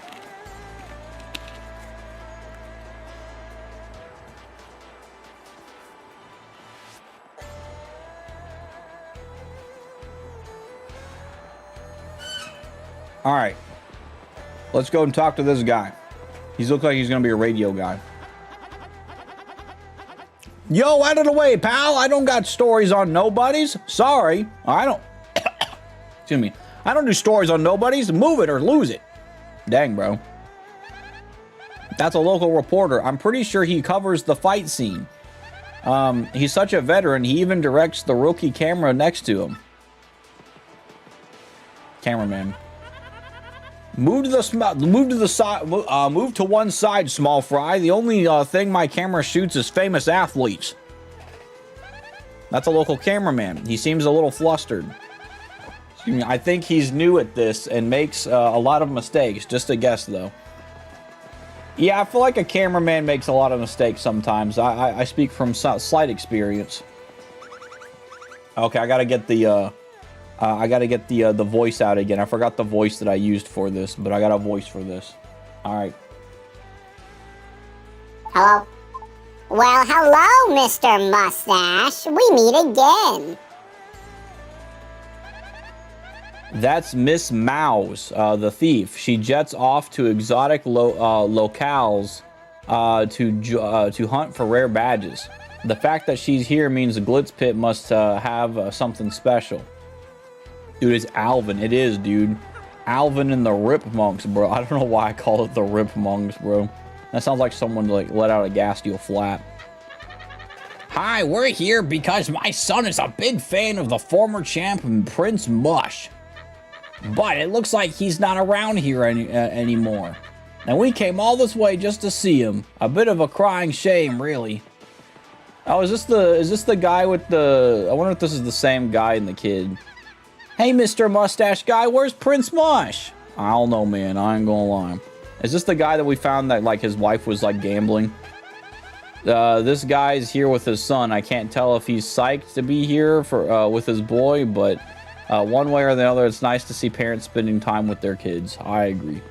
All right. Let's go and talk to this guy. He looks like he's going to be a radio guy. Yo, out of the way, pal. I don't got stories on nobodies. Sorry. I don't... Excuse me. I don't do stories on nobodies. Move it or lose it. Dang, bro. That's a local reporter. I'm pretty sure he covers the fight scene. He's such a veteran. He even directs the rookie camera next to him. Cameraman. Move to one side, small fry. The only thing my camera shoots is famous athletes. That's a local cameraman. He seems a little flustered. Excuse me, I think he's new at this and makes a lot of mistakes. Just a guess, though. Yeah, I feel like a cameraman makes a lot of mistakes sometimes. I speak from slight experience. Okay, I gotta get the the voice out again. I forgot the voice that I used for this, but I got a voice for this. All right. Hello? Well, hello, Mr. Mustache. We meet again. That's Miss Mouse, the thief. She jets off to exotic locales to hunt for rare badges. The fact that she's here means the Glitz Pit must have something special. Dude, it's Alvin. It is, dude. Alvin and the Rip Monks, bro. I don't know why I call it the Rip Monks, bro. That sounds like someone like let out a gas steel flat. Hi, we're here because my son is a big fan of the former champ Prince Mush. But it looks like he's not around here anymore. And we came all this way just to see him. A bit of a crying shame, really. Oh, is this the guy with the... I wonder if this is the same guy and the kid. Hey, Mr. Mustache Guy, where's Prince Mush? I don't know, man. I ain't gonna lie. Is this the guy that we found that, like, his wife was, like, gambling? This guy's here with his son. I can't tell if he's psyched to be here for with his boy, but one way or the other, it's nice to see parents spending time with their kids. I agree.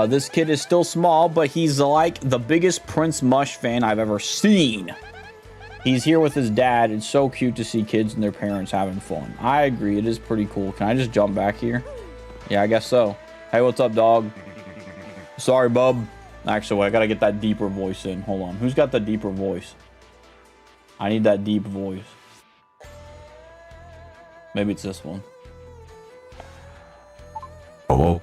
This kid is still small, but he's, like, the biggest Prince Mush fan I've ever seen. He's here with his dad. It's so cute to see kids and their parents having fun. I agree. It is pretty cool. Can I just jump back here? Yeah, I guess so. Hey, what's up, dog? Sorry, bub. Actually, I gotta get that deeper voice in. Hold on. Who's got the deeper voice? I need that deep voice. Maybe it's this one. Hello?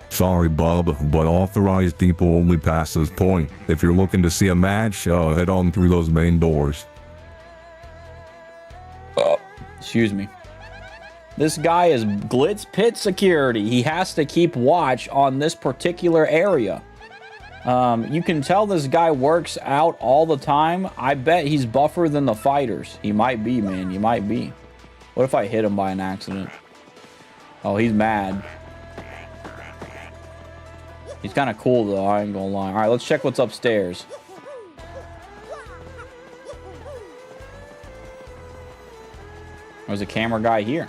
Sorry, bub, but authorized people only pass this point. If you're looking to see a match, head on through those main doors. Excuse me. This guy is Glitz Pit security. He has to keep watch on this particular area. You can tell this guy works out all the time. I bet he's buffer than the fighters. He might be, man. He might be. What if I hit him by an accident? Oh, he's mad. He's kind of cool, though. I ain't gonna lie. All right, let's check what's upstairs. There's a camera guy here.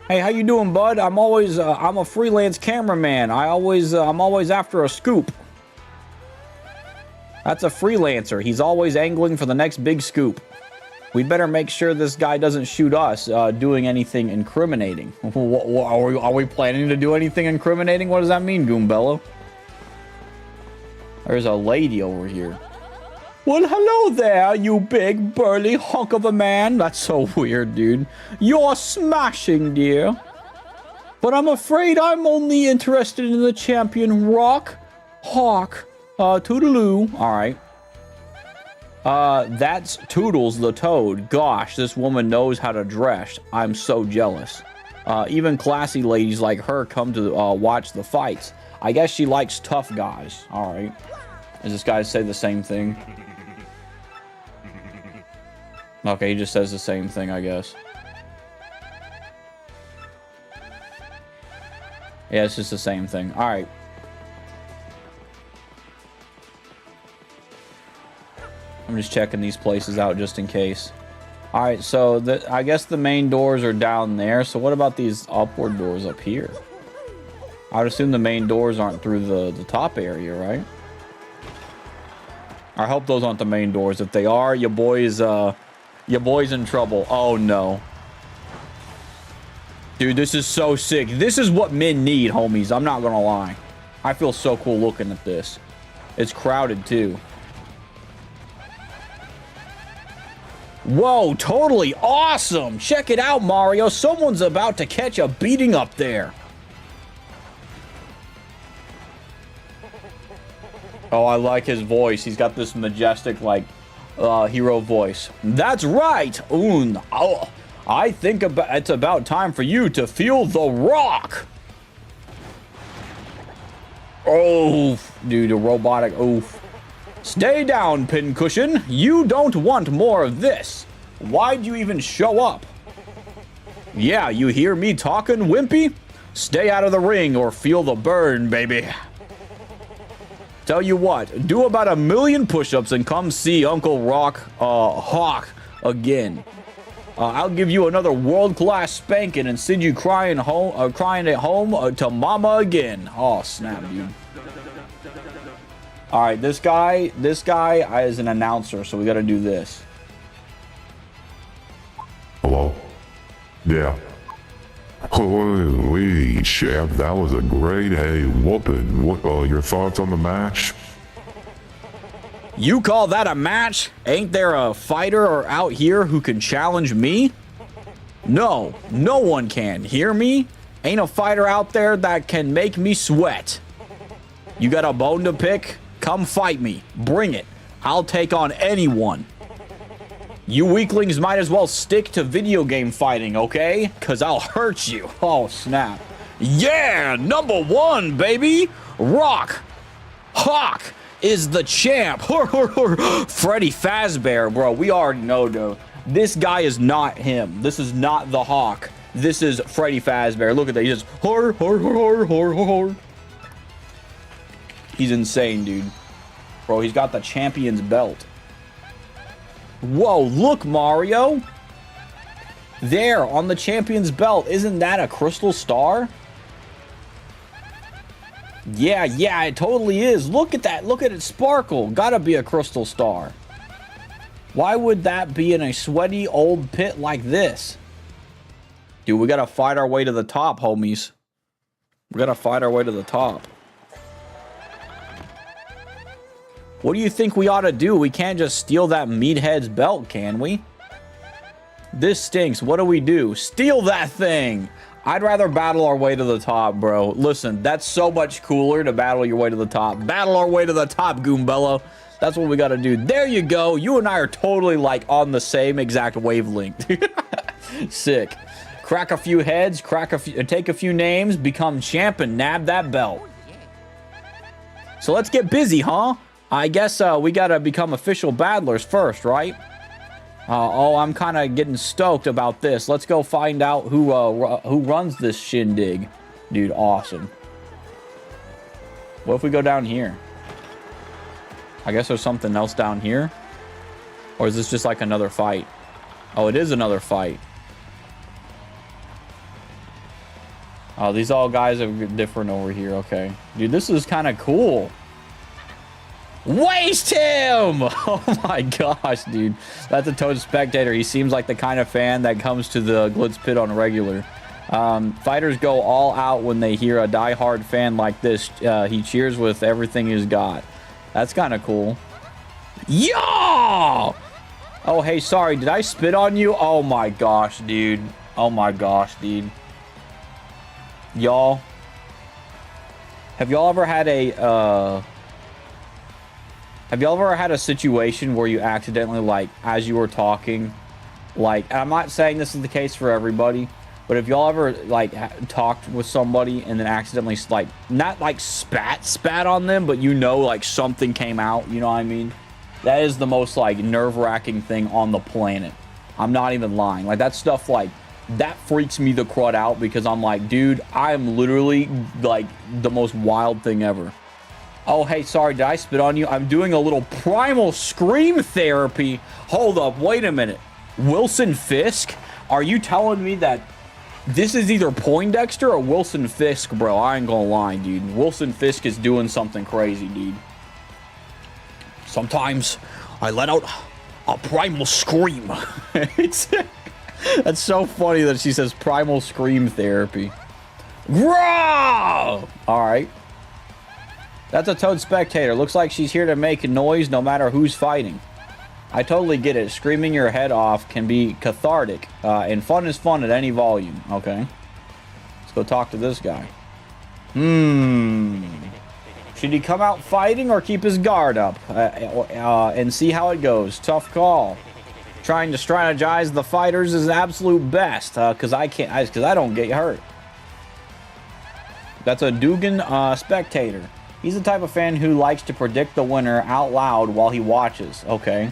Hey, how you doing, bud? I'm a freelance cameraman. I'm always after a scoop. That's a freelancer. He's always angling for the next big scoop. We'd better make sure this guy doesn't shoot us doing anything incriminating. Are we planning to do anything incriminating? What does that mean, Goombello? There's a lady over here. Well, hello there, you big burly hunk of a man. That's so weird, dude. You're smashing, dear. But I'm afraid I'm only interested in the champion Rock Hawk. Toodaloo. All right. That's Toodles the Toad. Gosh, this woman knows how to dress. I'm so jealous. Even classy ladies like her come to watch the fights. I guess she likes tough guys. All right. Does this guy say the same thing? Okay, he just says the same thing, I guess. Yeah, it's just the same thing. All right. I'm just checking these places out just in case. All right, so I guess the main doors are down there. So what about these upward doors up here? I would assume the main doors aren't through the top area, right? I hope those aren't the main doors. If they are, your boy's in trouble. Oh no. Dude, this is so sick. This is what men need, homies. I'm not gonna lie. I feel so cool looking at this. It's crowded too. Whoa, totally awesome. Check it out, Mario. Someone's about to catch a beating up there. Oh, I like his voice. He's got this majestic, like, hero voice. That's right. Oh, I think it's about time for you to feel the rock. Oh, dude, a robotic oof. Stay down, Pincushion. You don't want more of this. Why'd you even show up? Yeah, you hear me talking, Wimpy? Stay out of the ring or feel the burn, baby. Tell you what, do about 1,000,000 push-ups and come see Uncle Rock Hawk again. I'll give you another world-class spanking and send you crying at home to mama again. Oh, snap, dude. All right, this guy is an announcer, so we got to do this. Hello? Yeah. Holy champ, that was a great whooping. What your thoughts on the match? You call that a match? Ain't there a fighter out here who can challenge me? No, no one can. Hear me? Ain't a fighter out there that can make me sweat. You got a bone to pick? Come fight me. Bring it. I'll take on anyone. You weaklings might as well stick to video game fighting, okay? Cause I'll hurt you. Oh, snap. Yeah, #1, baby. Rock Hawk is the champ. Freddy Fazbear, bro. We already know, though. This guy is not him. This is not the Hawk. This is Freddy Fazbear. Look at that. He just He's insane, dude. Bro, he's got the champion's belt. Whoa, look, Mario. There, on the champion's belt. Isn't that a crystal star? Yeah, it totally is. Look at that. Look at it sparkle. Gotta be a crystal star. Why would that be in a sweaty old pit like this? Dude, we gotta fight our way to the top, homies. We gotta fight our way to the top. What do you think we ought to do? We can't just steal that meathead's belt, can we? This stinks. What do we do? Steal that thing! I'd rather battle our way to the top, bro. Listen, that's so much cooler to battle your way to the top. Battle our way to the top, Goombello. That's what we gotta do. There you go. You and I are totally, like, on the same exact wavelength. Sick. Crack a few heads, take a few names, become champ, and nab that belt. So let's get busy, huh? I guess we gotta become official battlers first, right? Oh, I'm kind of getting stoked about this. Let's go find out who runs this shindig. Dude, awesome. What if we go down here? I guess there's something else down here. Or is this just like another fight? Oh, it is another fight. Oh, these all guys are different over here. Okay. Dude, this is kind of cool. Waste him! Oh my gosh, dude. That's a Toad Spectator. He seems like the kind of fan that comes to the Glitz Pit on regular. Fighters go all out when they hear a die-hard fan like this. He cheers with everything he's got. That's kind of cool. Yeah! Oh, hey, sorry. Did I spit on you? Oh my gosh, dude. Oh my gosh, dude. Y'all. Have y'all ever had a, have y'all ever had a situation where you accidentally, like, as you were talking, like, I'm not saying this is the case for everybody, but if y'all ever, like, talked with somebody and then accidentally, like, not, like, spat on them, but you know, like, something came out, you know what I mean? That is the most, like, nerve-wracking thing on the planet. I'm not even lying. Like, that stuff, like, that freaks me the crud out because I'm like, dude, I am literally, like, the most wild thing ever. Oh, hey, sorry, did I spit on you? I'm doing a little primal scream therapy. Hold up, wait a minute. Wilson Fisk? Are you telling me that this is either Poindexter or Wilson Fisk, bro? I ain't gonna lie, dude. Wilson Fisk is doing something crazy, dude. Sometimes I let out a primal scream. That's so funny that she says primal scream therapy. Growl! All right. That's a Toad Spectator. Looks like she's here to make a noise no matter who's fighting. I totally get it. Screaming your head off can be cathartic, and fun is fun at any volume. Okay. Let's go talk to this guy. Should he come out fighting or keep his guard up and see how it goes? Tough call. Trying to strategize the fighters is the absolute best because I don't get hurt. That's a Dugan Spectator. He's the type of fan who likes to predict the winner out loud while he watches. Okay.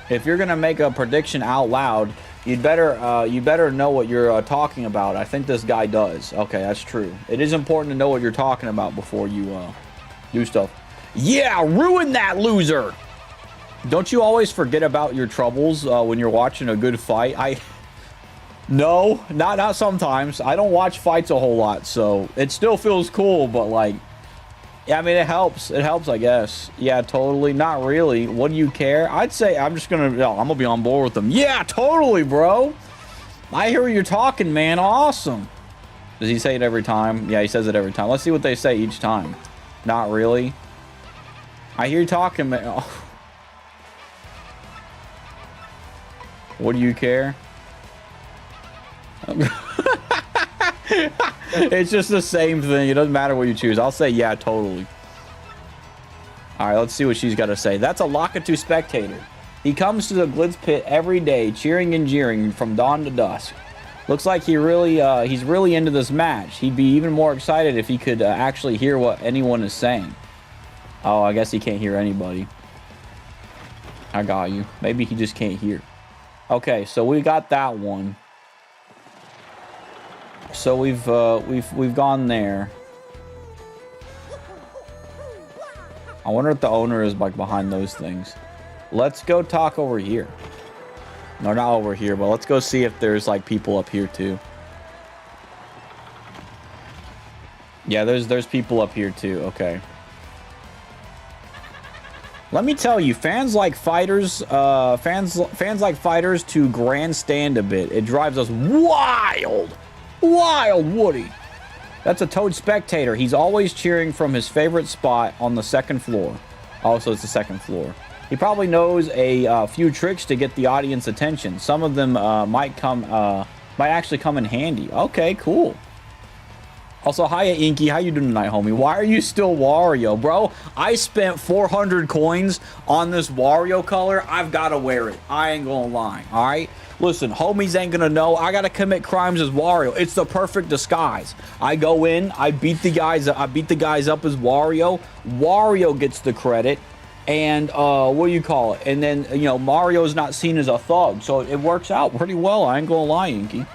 If you're gonna make a prediction out loud, you better know what you're talking about. I think this guy does. Okay, that's true. It is important to know what you're talking about before you do stuff. Yeah, ruin that loser. Don't you always forget about your troubles when you're watching a good fight? No, not sometimes. I don't watch fights a whole lot, so it still feels cool, but like, yeah, I mean, it helps. It helps, I guess. Yeah, totally. Not really. What do you care? I'd say I'm gonna be on board with them. Yeah, totally, bro. I hear you're talking, man. Awesome. Does he say it every time? Yeah, he says it every time. Let's see what they say each time. Not really. I hear you talking, man. Oh. What do you care? It's just the same thing. It doesn't matter what you choose. I'll say yeah, totally. All right, let's see what she's got to say. That's a Lockatu Spectator. He comes to the Glitz Pit every day, cheering and jeering from dawn to dusk. Looks like he's really into this match. He'd be even more excited if he could actually hear what anyone is saying. Oh, I guess he can't hear anybody. I got you. Maybe he just can't hear. Okay, so we got that one. So we've gone there. I wonder if the owner is like behind those things. Let's go talk over here. No, not over here, but let's go see if there's like people up here too. Yeah, there's people up here too. Okay. Let me tell you, fans like fighters like fighters to grandstand a bit. It drives us wild. Wild, Woody. That's a Toad Spectator. He's always cheering from his favorite spot on the second floor. Oh, so it's the second floor. He probably knows a few tricks to get the audience attention. Some of them might actually come in handy. Okay, cool. Also, hiya, Inky. How you doing tonight, homie? Why are you still Wario, bro? I spent 400 coins on this Wario color. I've got to wear it. I ain't gonna lie, all right? Listen, homies ain't gonna know. I gotta commit crimes as Wario. It's the perfect disguise. I go in, I beat the guys up as Wario. Wario gets the credit, and what do you call it? And then, you know, Mario's not seen as a thug, so it works out pretty well. I ain't gonna lie, Inky.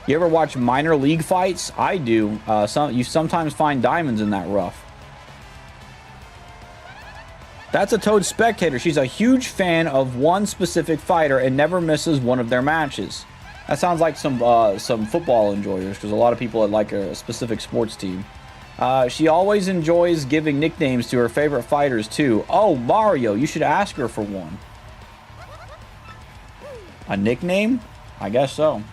You ever watch minor league fights? I do. You sometimes find diamonds in that rough. That's a Toad Spectator. She's a huge fan of one specific fighter and never misses one of their matches. That sounds like some football enjoyers, because a lot of people like a specific sports team. She always enjoys giving nicknames to her favorite fighters, too. Oh, Mario, you should ask her for one. A nickname? I guess so.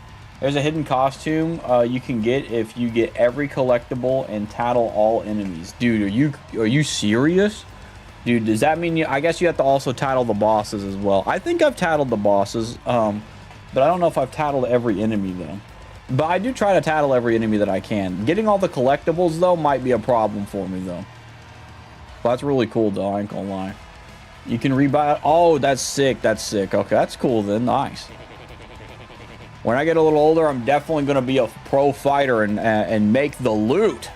There's a hidden costume you can get if you get every collectible and tattle all enemies. Dude, are you serious? Dude, does that mean I guess you have to also tattle the bosses as well. I think I've tattled the bosses, but I don't know if I've tattled every enemy, though. But I do try to tattle every enemy that I can. Getting all the collectibles, though, might be a problem for me, though. But that's really cool, though. I ain't gonna lie. You can rebuy it. Oh, that's sick. That's sick. Okay, that's cool, then. Nice. When I get a little older, I'm definitely going to be a pro fighter and make the loot.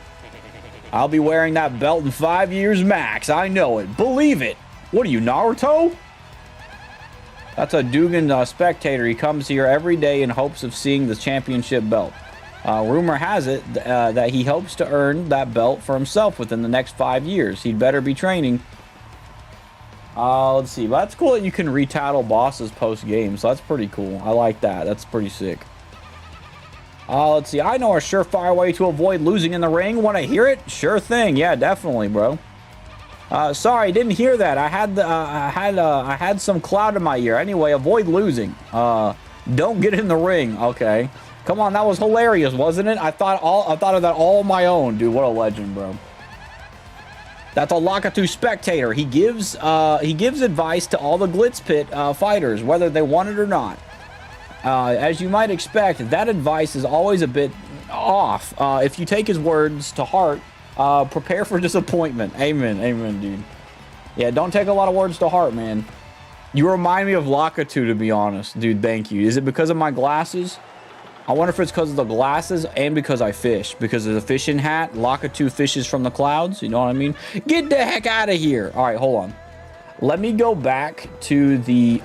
I'll be wearing that belt in 5 years max. I know it. Believe it. What are you, Naruto? That's a Dugan spectator. He comes here every day in hopes of seeing the championship belt. Rumor has it that he hopes to earn that belt for himself within the next 5 years. He'd better be training. Let's see. But that's cool that you can retattle bosses post-game. So that's pretty cool. I like that. That's pretty sick. Let's see. I know a surefire way to avoid losing in the ring. Want to hear it? Sure thing. Yeah, definitely, bro. Sorry, didn't hear that. I had some cloud in my ear. Anyway, avoid losing. Don't get in the ring. Okay. Come on, that was hilarious, wasn't it? I thought of that all on my own, dude. What a legend, bro. That's a Lakitu spectator. He gives advice to all the Glitz Pit fighters, whether they want it or not. As you might expect, that advice is always a bit off. If you take his words to heart, prepare for disappointment. Amen. Amen, dude. Yeah, don't take a lot of words to heart, man. You remind me of Lakitu, to be honest. Dude, thank you. Is it because of my glasses? I wonder if it's because of the glasses and because I fish. Because of the fishing hat. Lakitu fishes from the clouds. You know what I mean? Get the heck out of here. All right, hold on. Let me go back to the,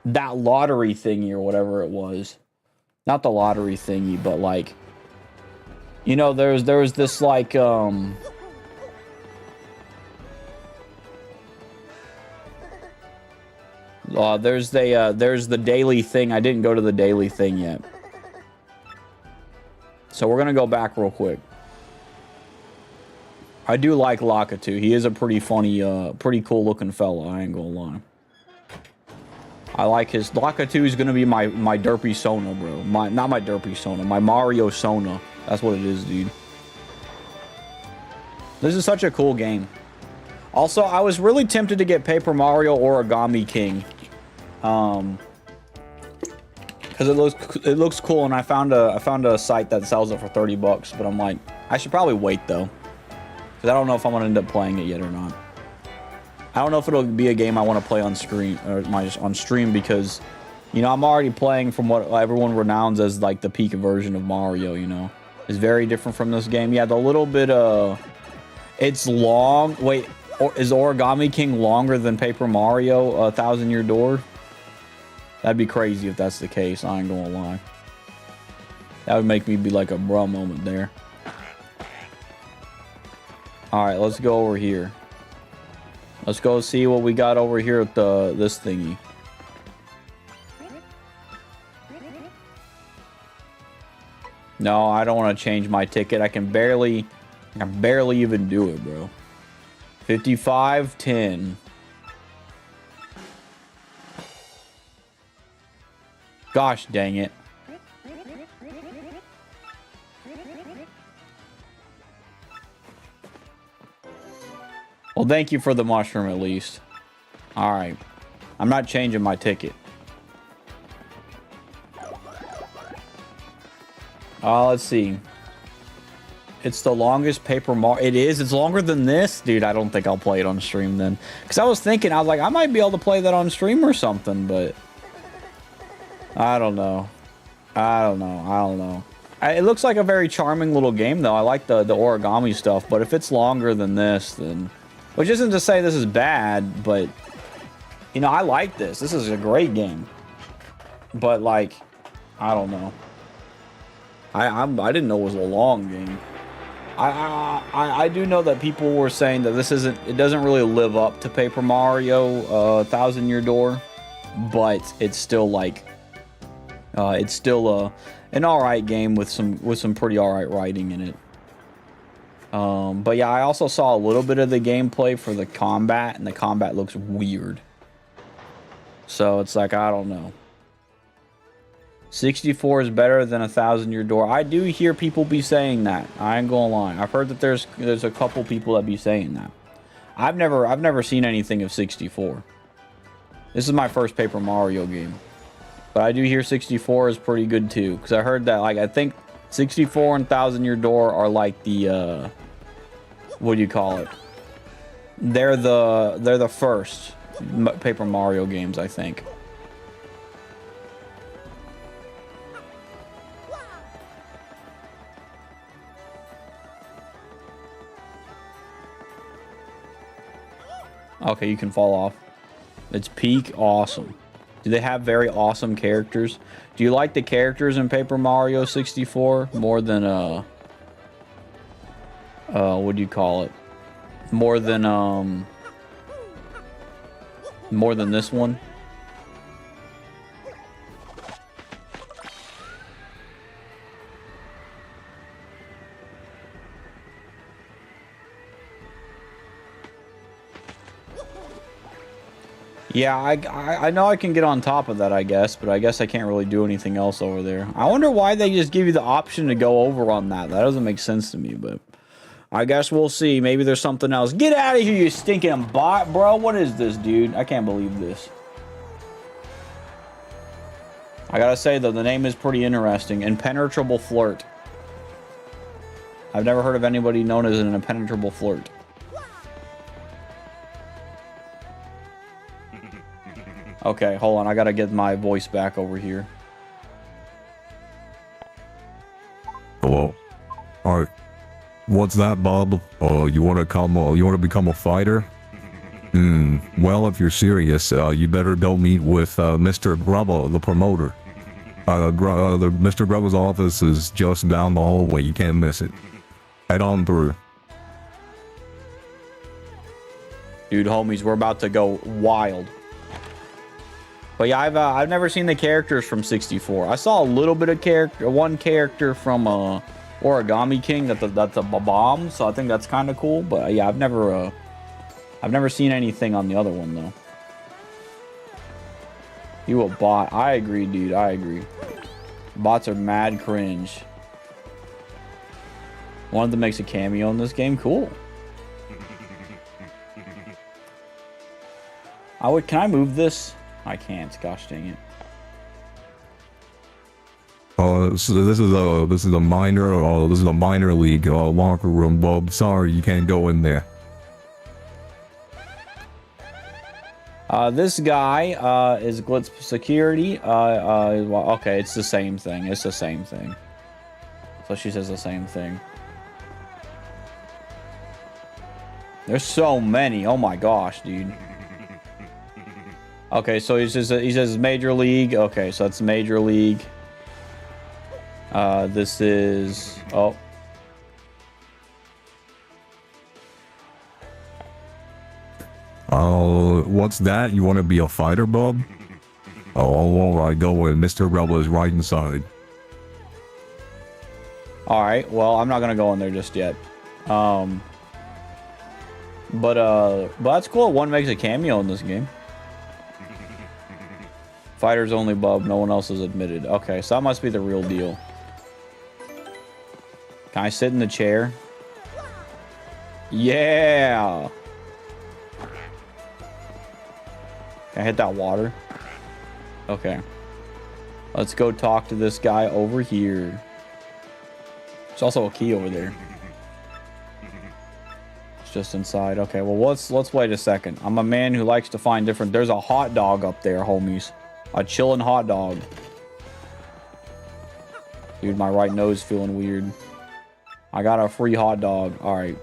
that lottery thingy or whatever it was. Not the lottery thingy, but like, you know, there was this like, there's the daily thing. I didn't go to the daily thing yet. So we're going to go back real quick. I do like Lakitu. He is a pretty funny, pretty cool looking fella. I ain't going to lie. I like his... Lakitu is going to be my derpy Sona, bro. Not my derpy Sona. My Mario Sona. That's what it is, dude. This is such a cool game. Also, I was really tempted to get Paper Mario Origami King. Because it looks cool, and I found a site that sells it for 30 bucks, but I'm like, I should probably wait though, because I don't know if I'm gonna end up playing it yet or not. I don't know if it'll be a game I want to play on screen on stream, because, you know, I'm already playing from what everyone renounces as like the peak version of Mario. You know, it's very different from this game. Yeah, the little bit it's long. Wait, is Origami King longer than Paper Mario 1,000 Year Door? That'd be crazy if that's the case. I ain't gonna lie. That would make me be like a bruh moment there. Alright, let's go over here. Let's go see what we got over here with this thingy. No, I don't want to change my ticket. I can barely even do it, bro. 55.10. Gosh dang it. Well, thank you for the mushroom at least. Alright. I'm not changing my ticket. Let's see. It's the longest Paper Mario. It is. It's longer than this. Dude, I don't think I'll play it on stream then. Because I was like, I might be able to play that on stream or something, but... I don't know. It looks like a very charming little game, though. I like the origami stuff, but if it's longer than this, then... Which isn't to say this is bad, but... You know, I like this. This is a great game. But, like... I don't know. I didn't know it was a long game. I do know that people were saying that this isn't... It doesn't really live up to Paper Mario 1,000 Year Door. But it's still, like... It's still an alright game with some pretty alright writing in it. But yeah, I also saw a little bit of the gameplay for the combat, and the combat looks weird. So it's like, I don't know. 64 is better than 1,000 Year Door. I do hear people be saying that. I ain't gonna lie. I've heard that there's a couple people that be saying that. I've never seen anything of 64. This is my first Paper Mario game. But I do hear 64 is pretty good too. Because I heard that, like, I think 64 and 1,000 Year Door are like the, what do you call it? They're the first Paper Mario games, I think. Okay, you can fall off. It's peak awesome. Do they have very awesome characters? Do you like the characters in Paper Mario 64 more than what do you call it? More than this one? Yeah, I know I can get on top of that, I guess, but I guess I can't really do anything else over there. I wonder why they just give you the option to go over on that. That doesn't make sense to me, but I guess we'll see. Maybe there's something else. Get out of here, you stinking bot, bro. What is this, dude? I can't believe this. I gotta say, though, the name is pretty interesting. Impenetrable Flirt. I've never heard of anybody known as an impenetrable flirt. Okay, hold on. I gotta get my voice back over here. Hello. Alright. What's that, Bob? You wanna become a fighter? Well, if you're serious, you better go meet with, Mr. Grubba, the promoter. Mr. Grubba's office is just down the hallway. You can't miss it. Head on through. Dude, homies, we're about to go wild. But yeah, I've never seen the characters from 64. I saw a little bit of one character from Origami King that's a bomb, so I think that's kind of cool. But yeah, I've never seen anything on the other one though. You a bot? I agree, dude. I agree. Bots are mad cringe. One of them makes a cameo in this game. Cool. Can I move this? I can't. Gosh dang it. So this is a minor league locker room, Bob. Sorry, you can't go in there. This guy is Glitz Security. Okay, it's the same thing. It's the same thing. So she says the same thing. There's so many. Oh my gosh, dude. Okay, so he says Major League. Okay, so it's Major League. This is what's that? You want to be a fighter, Bob? Oh, alright, go in. Mr. Rebel is right inside. Alright, well, I'm not gonna go in there just yet. But that's cool. One makes a cameo in this game. Fighters only, Bub. No one else is admitted. Okay, so that must be the real deal. Can I sit in the chair? Yeah! Can I hit that water? Okay. Let's go talk to this guy over here. There's also a key over there. It's just inside. Okay, well, let's wait a second. I'm a man who likes to find different... There's a hot dog up there, homies. A chillin' hot dog. Dude, my right nose feeling weird. I got a free hot dog. Alright.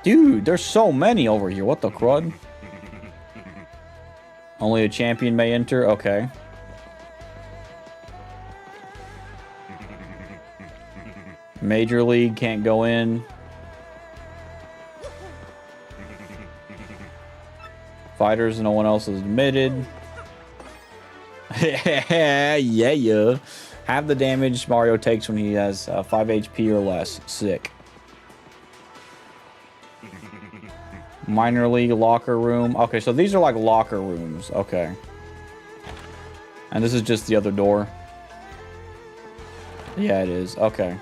Dude, there's so many over here. What the crud? Only a champion may enter? Okay. Major League can't go in. Fighters, no one else is admitted. Yeah. Have the damage Mario takes when he has 5 HP or less. Sick. Minor league locker room. Okay, so these are like locker rooms. Okay. And this is just the other door. Yeah, it is. Okay.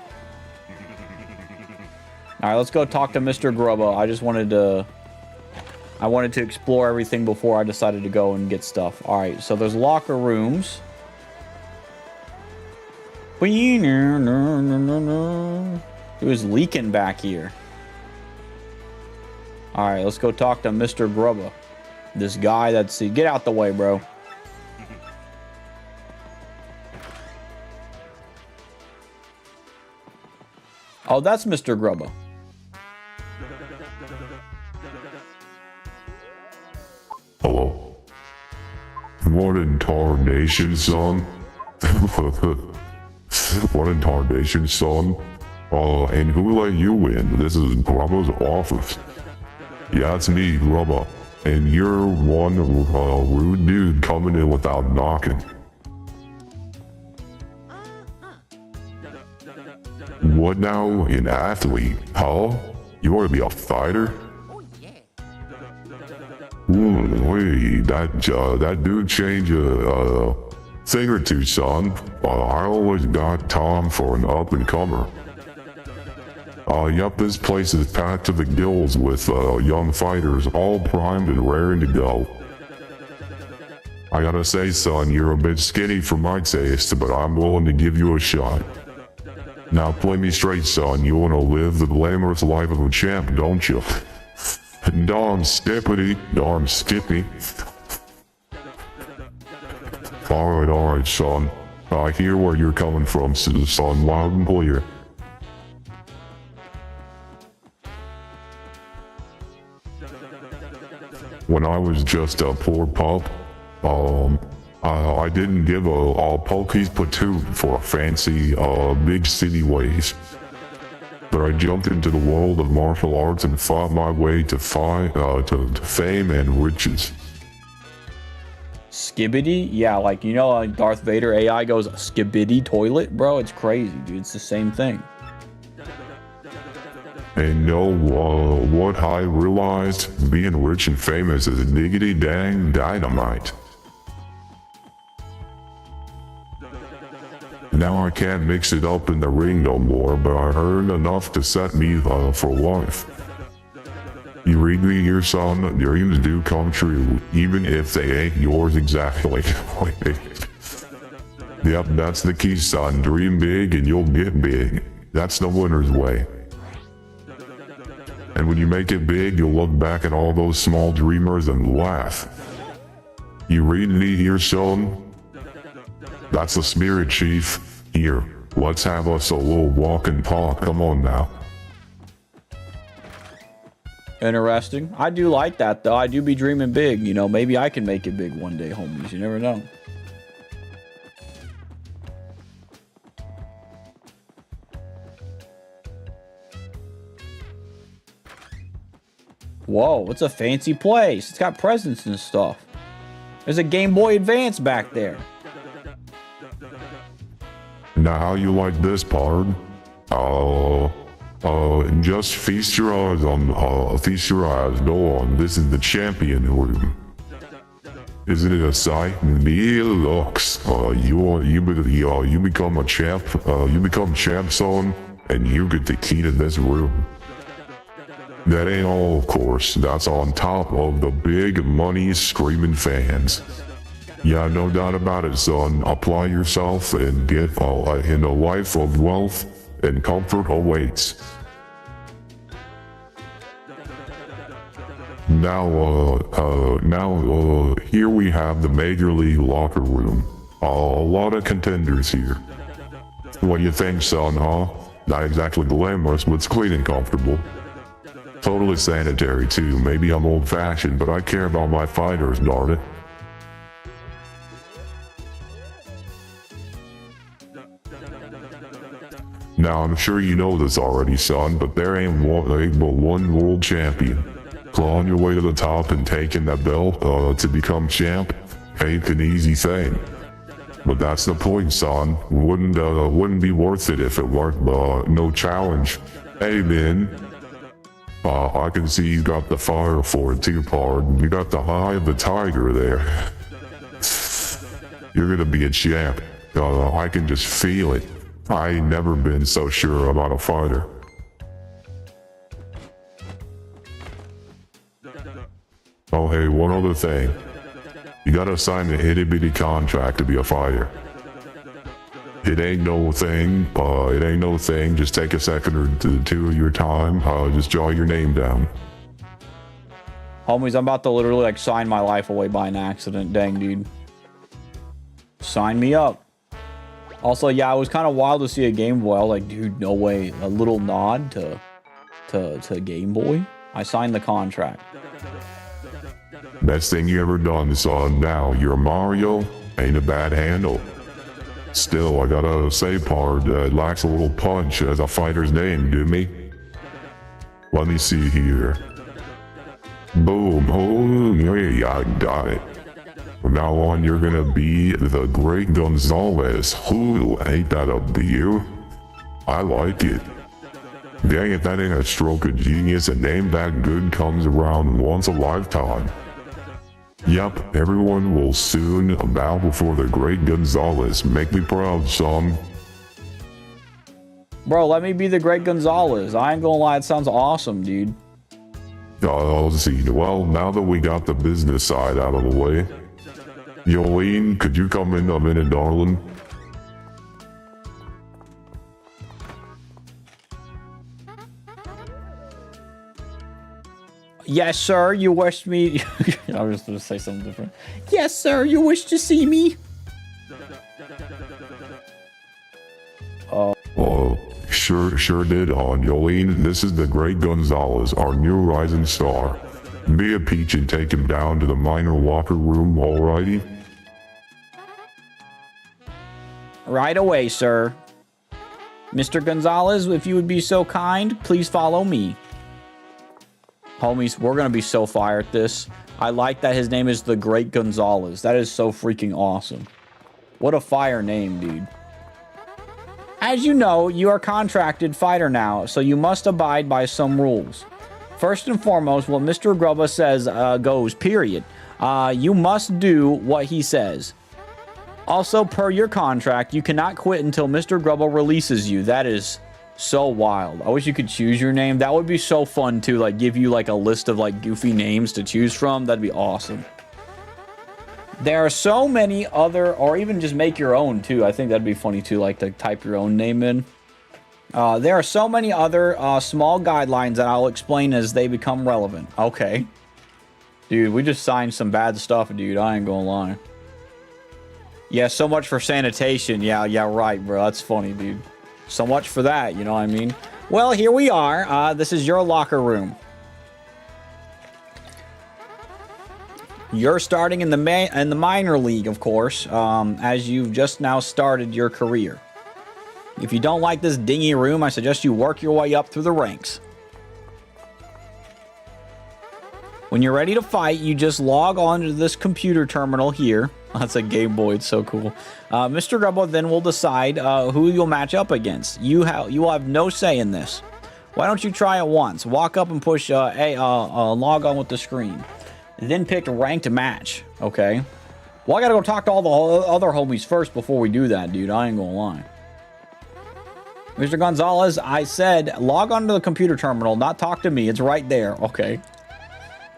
Alright, let's go talk to Mr. Grubba. I wanted to explore everything before I decided to go and get stuff. Alright, so there's locker rooms. It was leaking back here. Alright, let's go talk to Mr. Grubba. This guy that's... Get out the way, bro. Oh, that's Mr. Grubba. Hello. What in tarnation, son? What in tarnation, son? And who let you in? This is Grubba's office. Yeah, it's me, Grubba. And you're one rude dude coming in without knocking. What now? An athlete? Huh? You want to be a fighter? Wait, that dude changed a thing or two, son. I always got time for an up-and-comer. Yup, this place is packed to the gills with young fighters, all primed and raring to go. I gotta say, son, you're a bit skinny for my taste, but I'm willing to give you a shot. Now play me straight, son. You wanna live the glamorous life of a champ, don't you? Darn skippity, darn skippy. Alright, son. I hear where you're coming from, son, loud and clear. When I was just a poor pup, I didn't give a pokies platoon for a fancy, big city ways. But I jumped into the world of martial arts and fought my way to fame and riches. Skibbity? Yeah, like, you know, like Darth Vader AI goes, skibbity toilet? Bro, it's crazy, dude. It's the same thing. And what I realized, being rich and famous is diggity dang dynamite. Now I can't mix it up in the ring no more, but I earned enough to set me for life. You read me here, son, dreams do come true, even if they ain't yours exactly. Yep, that's the key, son. Dream big and you'll get big. That's the winner's way. And when you make it big, you'll look back at all those small dreamers and laugh. You read me here, son? That's the spirit, chief. Here, let's have us a little walk and talk. Come on now. Interesting. I do like that, though. I do be dreaming big. You know, maybe I can make it big one day, homies. You never know. Whoa, it's a fancy place. It's got presents and stuff. There's a Game Boy Advance back there. Now how you like this, pard? Just feast your eyes on, feast your eyes, go on. This is the champion room. Isn't it a sight? Me looks. You become a champ, you become champ, son, and you get the key to this room. That ain't all, of course. That's on top of the big money screaming fans. Yeah, no doubt about it, son. Apply yourself and get in a life of wealth and comfort awaits. Now, here we have the Major League locker room. A lot of contenders here. What do you think, son, huh? Not exactly glamorous, but it's clean and comfortable. Totally sanitary, too. Maybe I'm old-fashioned, but I care about my fighters, darn it. Now, I'm sure you know this already, son, but there ain't but one world champion. Clawing your way to the top and taking that belt to become champ ain't an easy thing. But that's the point, son. Wouldn't be worth it if it weren't no challenge. Hey, man. I can see you got the fire for it too, pard. You got the eye of the tiger there. You're gonna be a champ. I can just feel it. I ain't never been so sure about a fighter. Oh hey, one other thing. You gotta sign a itty-bitty contract to be a fighter. It ain't no thing, just take a second or two of your time, just jot your name down. Homies, I'm about to literally like sign my life away by an accident. Dang, dude. Sign me up. Also, yeah, it was kind of wild to see a Game Boy. I was like, dude, no way. A little nod to Game Boy. I signed the contract. Best thing you ever done, son. Now, you're Mario, ain't a bad handle. Still, I gotta say, pard, it lacks a little punch as a fighter's name, do me? Let me see here. Boom, oh, yeah, I got it. From now on, you're gonna be the Great Gonzalez. Who ain't that a beer? I like it. Dang it, that ain't a stroke of genius. A name that good comes around once a lifetime. Yep, everyone will soon bow before the Great Gonzalez. Make me proud, son. Bro, let me be the Great Gonzalez. I ain't gonna lie, it sounds awesome, dude. Let's see. Well, now that we got the business side out of the way, Yolene, could you come in a minute, darling? Yes, sir, you wish me... I was going to say something different. Yes, sir, you wish to see me? Sure did, Yolene. This is the Great Gonzalez, our new rising star. Be a peach and take him down to the minor locker room, alrighty? Right away, sir. Mr. Gonzalez, if you would be so kind, please follow me. Homies, we're going to be so fire at this. I like that his name is the Great Gonzalez. That is so freaking awesome. What a fire name, dude. As you know, you are contracted fighter now, so you must abide by some rules. First and foremost, what Mr. Grubba says goes, period. You must do what he says. Also, per your contract, you cannot quit until Mr. Grubba releases you. That is so wild. I wish you could choose your name. That would be so fun to like give you like a list of like goofy names to choose from. That'd be awesome. There are so many other, or even just make your own too. I think that'd be funny too, like to type your own name in. There are so many other small guidelines that I'll explain as they become relevant. Okay. Dude, we just signed some bad stuff, dude. I ain't gonna lie. Yeah, so much for sanitation. Yeah, right, bro. That's funny, dude. So much for that, you know what I mean? Well, here we are. This is your locker room. You're starting in the minor league, of course, as you've just now started your career. If you don't like this dingy room, I suggest you work your way up through the ranks. When you're ready to fight, you just log on to this computer terminal here. That's a Game Boy. It's so cool. Mr. Grubba then will decide who you'll match up against. You will have no say in this. Why don't you try it once? Walk up and push log on with the screen. Then pick ranked match. Okay. Well, I gotta go talk to all the other homies first before we do that, dude. I ain't gonna lie. Mr. Gonzalez, I said log on to the computer terminal, not talk to me. It's right there. Okay.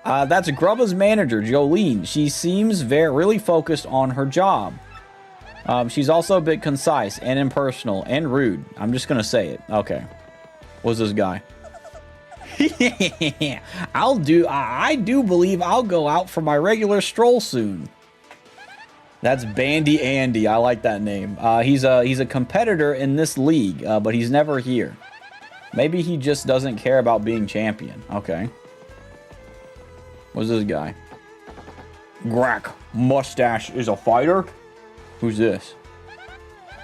That's Grubba's manager, Jolene. She seems really focused on her job. She's also a bit concise and impersonal and rude. I'm just gonna say it. Okay. What's this guy? I do believe I'll go out for my regular stroll soon. That's Bandy Andy. I like that name. He's a competitor in this league, but he's never here. Maybe he just doesn't care about being champion. Okay. What's this guy? Grack Mustache is a fighter? Who's this?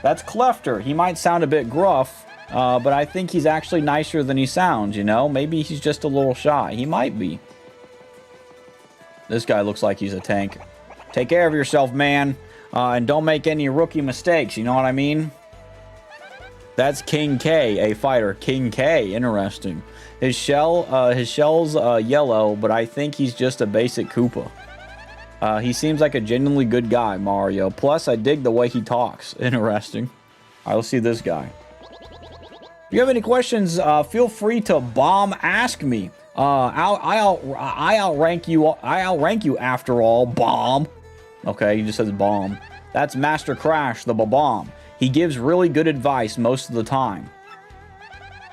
That's Clefter. He might sound a bit gruff, but I think he's actually nicer than he sounds, you know? Maybe he's just a little shy. He might be. This guy looks like he's a tank. Take care of yourself, man. And don't make any rookie mistakes, you know what I mean? That's King K, a fighter. King K, interesting. His shell's yellow, but I think he's just a basic Koopa. He seems like a genuinely good guy, Mario. Plus, I dig the way he talks. Interesting. All right, let's see this guy. If you have any questions, feel free to bomb ask me. I outrank you after all, bomb. Okay, he just says bomb. That's Master Crash, the bomb. He gives really good advice most of the time.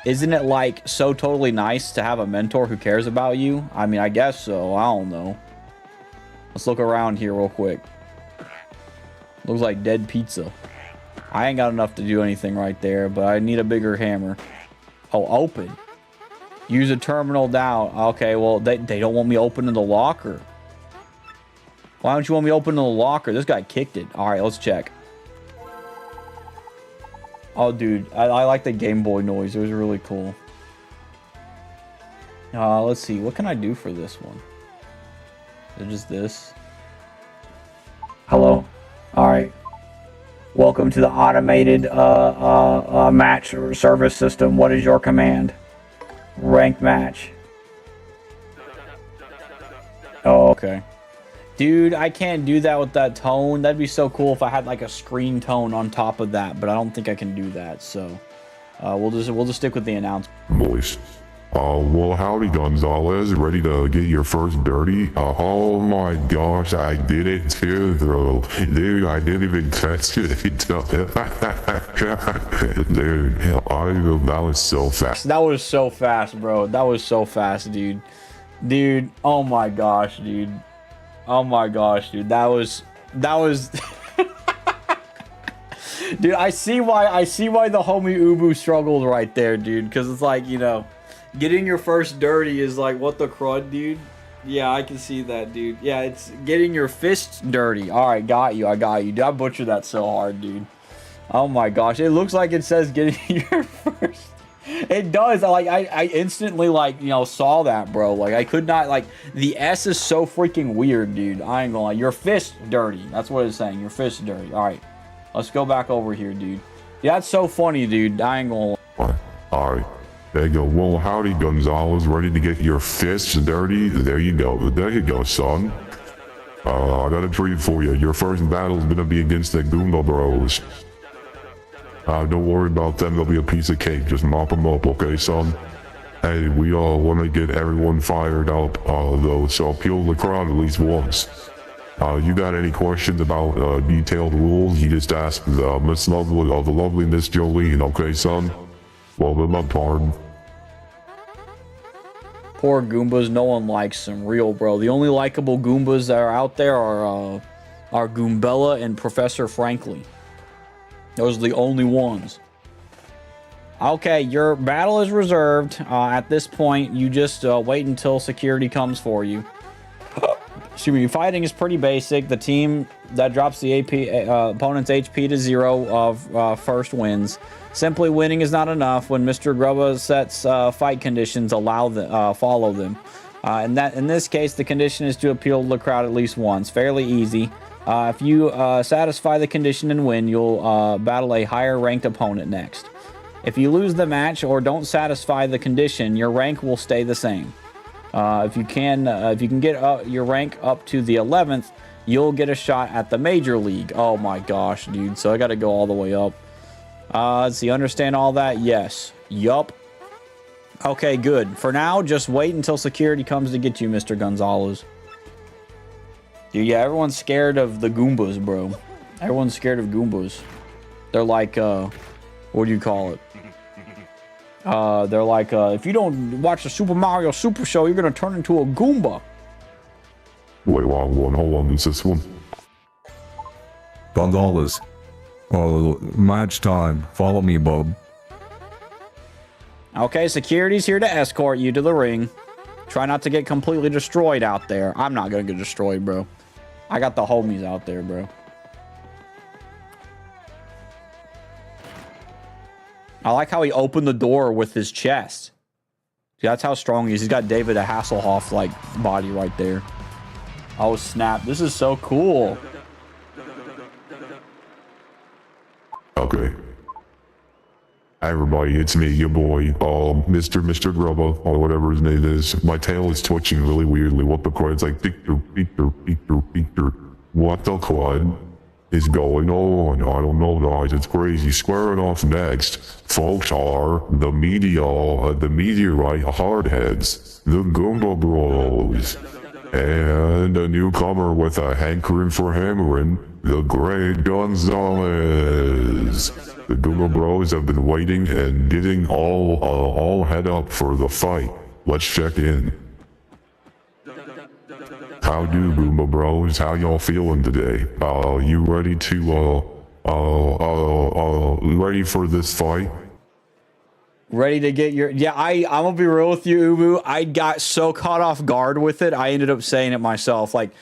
Isn't it like so totally nice to have a mentor who cares about you? I mean, I guess so. I don't know. Let's look around here real quick. Looks like dead pizza. I ain't got enough to do anything right there, but I need a bigger hammer. Oh, open. Use a terminal down. Okay, well, they don't want me opening the locker. Why don't you want me opening the locker? This guy kicked it. All right, let's check. Oh, dude, I like the Game Boy noise. It was really cool. Let's see. What can I do for this one? Is it just this? Hello? All right. Welcome to the automated match service system. What is your command? Ranked match. Oh, okay. Dude, I can't do that with that tone. That'd be so cool if I had like a screen tone on top of that, but I don't think I can do that. So we'll just stick with the announcement. Moist. Well, howdy, Gonzalez. Ready to get your first dirty? Oh my gosh, I did it too, bro. Dude, I didn't even catch it. Dude, that was so fast. That was so fast, bro. That was so fast, dude. Dude, oh my gosh, dude. Oh my gosh, dude. That was dude, I see why the homie Ubu struggled right there, dude, because it's like, you know, getting your first dirty is like, what the crud, dude? Yeah, I can see that, dude. Yeah, it's getting your fists dirty. All right, got you. I got you. Dude, I butchered that so hard, dude. Oh my gosh, it looks like it says getting your first. It does. I instantly, like, you know, saw that, bro. Like, I could not, like, the S is so freaking weird, dude. I ain't gonna lie. Your fist dirty. That's what it's saying. Your fist dirty. All right, let's go back over here, dude. Yeah, that's so funny, dude. I ain't gonna lie. All right. There you go. Well, howdy, Gonzalez. Ready to get your fists dirty? There you go. There you go, son. I got a treat for you. Your first battle is gonna be against the Goomba Bros. Don't worry about them. They'll be a piece of cake. Just mop them up, okay, son? Hey, we all want to get everyone fired up, though, so appeal the crowd at least once. You got any questions about detailed rules? You just ask Miss Lovely, the lovely Miss Jolene, okay, son? Well, then, my pardon. Poor Goombas. No one likes them. Real, bro. The only likable Goombas that are out there are Goombella and Professor Frankly. Those are the only ones. Okay, your battle is reserved. At this point, you just wait until security comes for you. Excuse me. Fighting is pretty basic. The team that drops the opponent's HP to 0 first wins. Simply winning is not enough. When Mr. Grubba sets fight conditions, follow them. In this case, the condition is to appeal to the crowd at least once. Fairly easy. If you satisfy the condition and win, you'll battle a higher ranked opponent next. If you lose the match or don't satisfy the condition, your rank will stay the same. If you can get your rank up to the 11th, you'll get a shot at the Major League. Oh my gosh, dude. So I got to go all the way up. Let's see, understand all that? Yes. Yup. Okay, good. For now, just wait until security comes to get you, Mr. Gonzalez. Dude, yeah, everyone's scared of the Goombas, bro. Everyone's scared of Goombas. They're like, what do you call it? They're like, if you don't watch the Super Mario Super Show, you're gonna turn into a Goomba. Wait, hold on, is this one? Gonzalez. Oh, match time. Follow me, bub. Okay, security's here to escort you to the ring. Try not to get completely destroyed out there. I'm not gonna get destroyed, bro. I got the homies out there, bro. I like how he opened the door with his chest. See, that's how strong he is. He's got David Hasselhoff like body right there. Oh snap! This is so cool. Okay. Hi everybody, it's me, your boy, Mr. Grubba, or whatever his name is. My tail is twitching really weirdly. What the crud? It's like, Peter. What the crud is going on? I don't know, guys. It's crazy. Squaring off next, folks, are the meteorite hardheads, the Goomba Bros, and a newcomer with a hankering for hammering, the Great Gonzalez. The Goomba Bros have been waiting and getting all head up for the fight. Let's check in. How do, Goomba Bros? How y'all feeling today? You ready to ready for this fight? Ready to get your... Yeah, I'm gonna be real with you, Ubu. I got so caught off guard with it, I ended up saying it myself. Like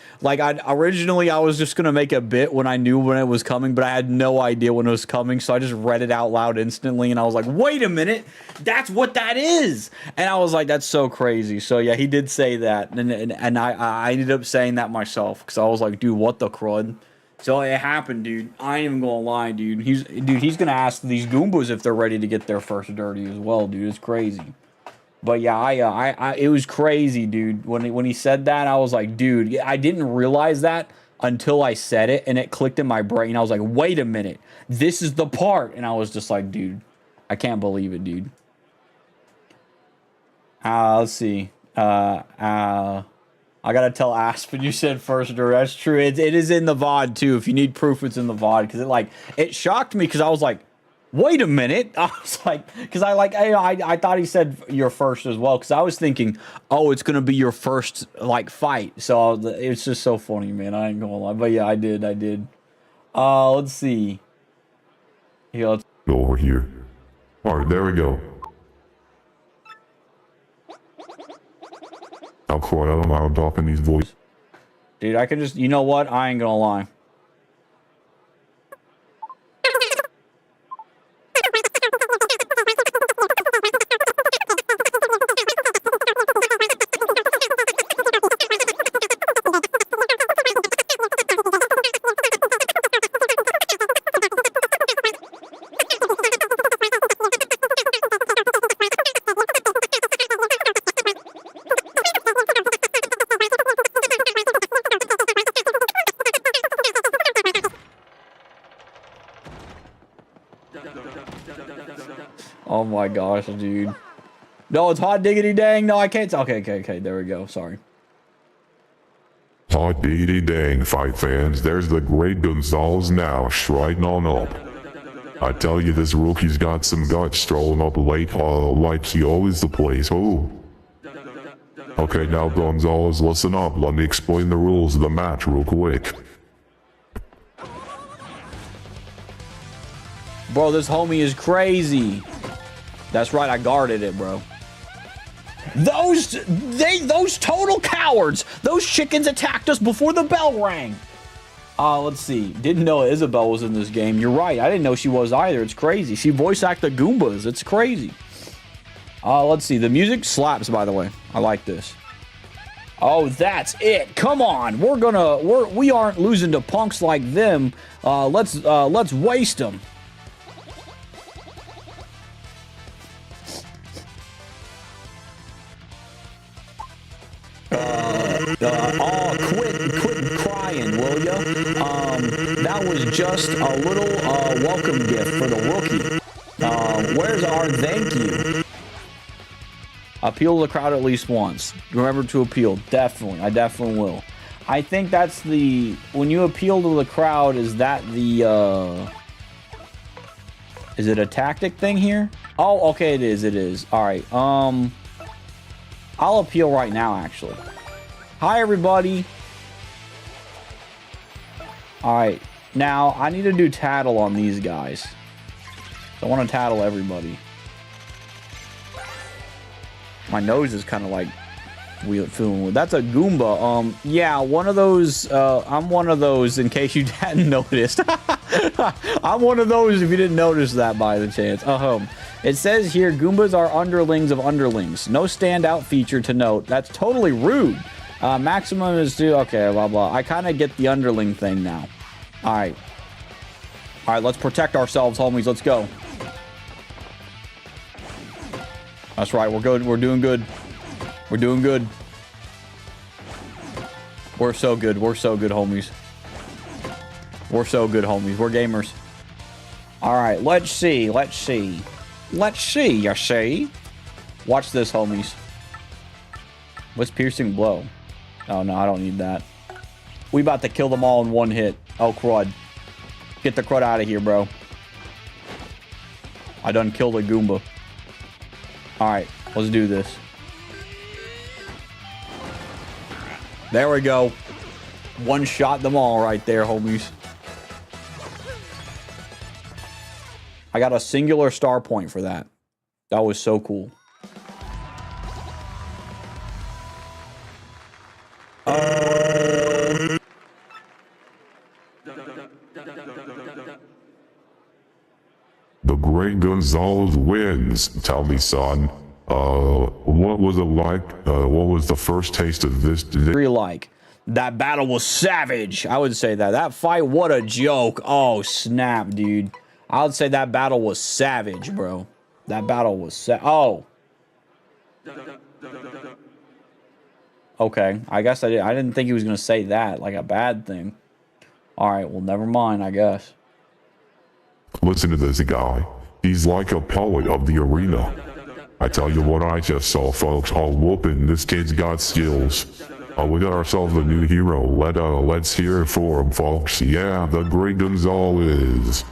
originally I was just gonna make a bit when I knew when it was coming, but I had no idea when it was coming, so I just read it out loud instantly, and I was like, wait a minute, that's what that is! And I was like, that's so crazy. So yeah, he did say that, and I ended up saying that myself, because I was like, dude, what the crud? So it happened, dude. I ain't even gonna lie, dude. He's gonna ask these Goombas if they're ready to get their first dirty as well, dude. It's crazy. But yeah, it was crazy, dude. When he said that, I was like, dude, I didn't realize that until I said it, and it clicked in my brain. I was like, wait a minute, this is the part, and I was just like, dude, I can't believe it, dude. Let's see. I gotta tell Aspen you said first dirty. That's true. It is in the VOD too. If you need proof, it's in the VOD, because it shocked me, because I was like, wait a minute. I was like, because I thought he said your first as well, because I was thinking, oh, it's gonna be your first fight. So it's just so funny, man. I ain't gonna lie, but yeah, I did. Let's see. Here, let's go over here. All right, there we go. How cool, I don't know how I'm talking these voices. Dude, I can just, you know what? I ain't gonna lie. Oh my gosh, dude. No, it's hot diggity dang. No, I can't. Okay. There we go. Sorry. Hot diggity dang, fight fans. There's the Great Gonzalez now, striding on up. I tell you, this rookie's got some guts, strolling up late, like he always the place. Oh. Okay, now Gonzalez, listen up. Let me explain the rules of the match real quick. Bro, this homie is crazy. That's right, I guarded it, bro. Those total cowards. Those chickens attacked us before the bell rang. Let's see. Didn't know Isabel was in this game. You're right. I didn't know she was either. It's crazy. She voice acted Goombas. It's crazy. Let's see. The music slaps, by the way. I like this. Oh, that's it. Come on. We aren't losing to punks like them. Let's waste them. Quit crying, will ya? That was just a little welcome gift for the rookie. Where's our thank you? Appeal to the crowd at least once. Remember to appeal. Definitely. I definitely will. I think that's the... When you appeal to the crowd, is that the... Is it a tactic thing here? Oh, okay, it is. It is. Alright, I'll appeal right now, actually. Hi, everybody. Alright, now I need to do tattle on these guys. I want to tattle everybody. My nose is kind of like feeling weird. That's a Goomba. Yeah, one of those. I'm one of those. In case you hadn't noticed, I'm one of those. If you didn't notice that by the chance. It says here, Goombas are underlings of underlings. No standout feature to note. That's totally rude. Maximum is 2. Okay, blah blah. I kind of get the underling thing now. All right. Let's protect ourselves, homies. Let's go. That's right. We're good. We're doing good. We're doing good. We're so good. We're so good, homies. We're so good, homies. We're gamers. All right. Let's see. Let's see. Let's see, you see. Watch this, homies. What's piercing blow? Oh, no, I don't need that. We about to kill them all in one hit. Oh, crud. Get the crud out of here, bro. I done killed a Goomba. Alright, let's do this. There we go. One shot them all right there, homies. I got a singular star point for that. That was so cool. The great Gonzalez wins. Tell me, son. What was it like? What was the first taste of this? Like, that battle was savage. I would say that. That fight, what a joke. Oh, snap, dude. I would say that battle was savage, bro. That battle was oh. Okay, I guess I didn't think he was going to say that, like a bad thing. All right, well, never mind, I guess. Listen to this guy. He's like a poet of the arena. I tell you what I just saw, folks. Oh, whooping. This kid's got skills. We got ourselves a new hero. Let's hear it for him, folks. Yeah, the great Gonzalez.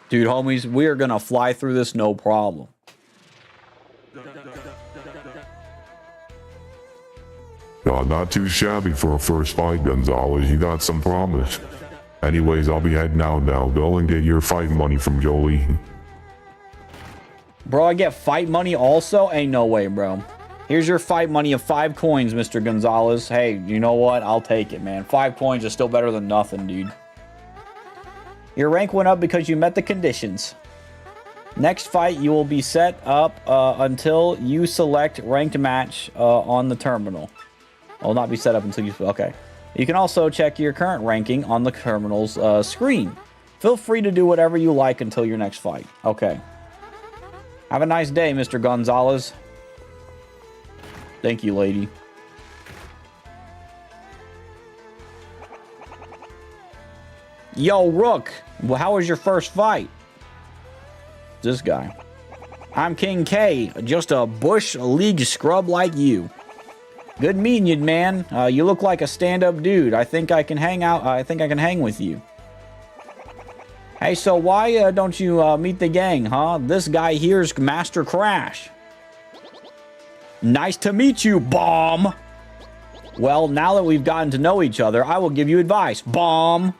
Dude, homies, we are going to fly through this no problem. Not too shabby for a first fight, Gonzalez. You got some promise. Anyways, I'll be heading out now. Go and get your fight money from Jolie. Bro, I get fight money also? Ain't no way, bro. Here's your fight money of 5 coins, Mr. Gonzalez. Hey, you know what? I'll take it, man. 5 coins is still better than nothing, dude. Your rank went up because you met the conditions. Next fight, you will be set up until you select ranked match on the terminal. Will not be set up until you... Okay. You can also check your current ranking on the terminal's screen. Feel free to do whatever you like until your next fight. Okay. Have a nice day, Mr. Gonzalez. Thank you, lady. Yo, Rook. Well, how was your first fight? This guy. I'm King K, just a Bush League scrub like you. Good meeting you, man. You look like a stand-up dude. I think I can hang out. I think I can hang with you. Hey, so why don't you meet the gang, huh? This guy here's Master Crash. Nice to meet you, Bomb. Well, now that we've gotten to know each other, I will give you advice, Bomb.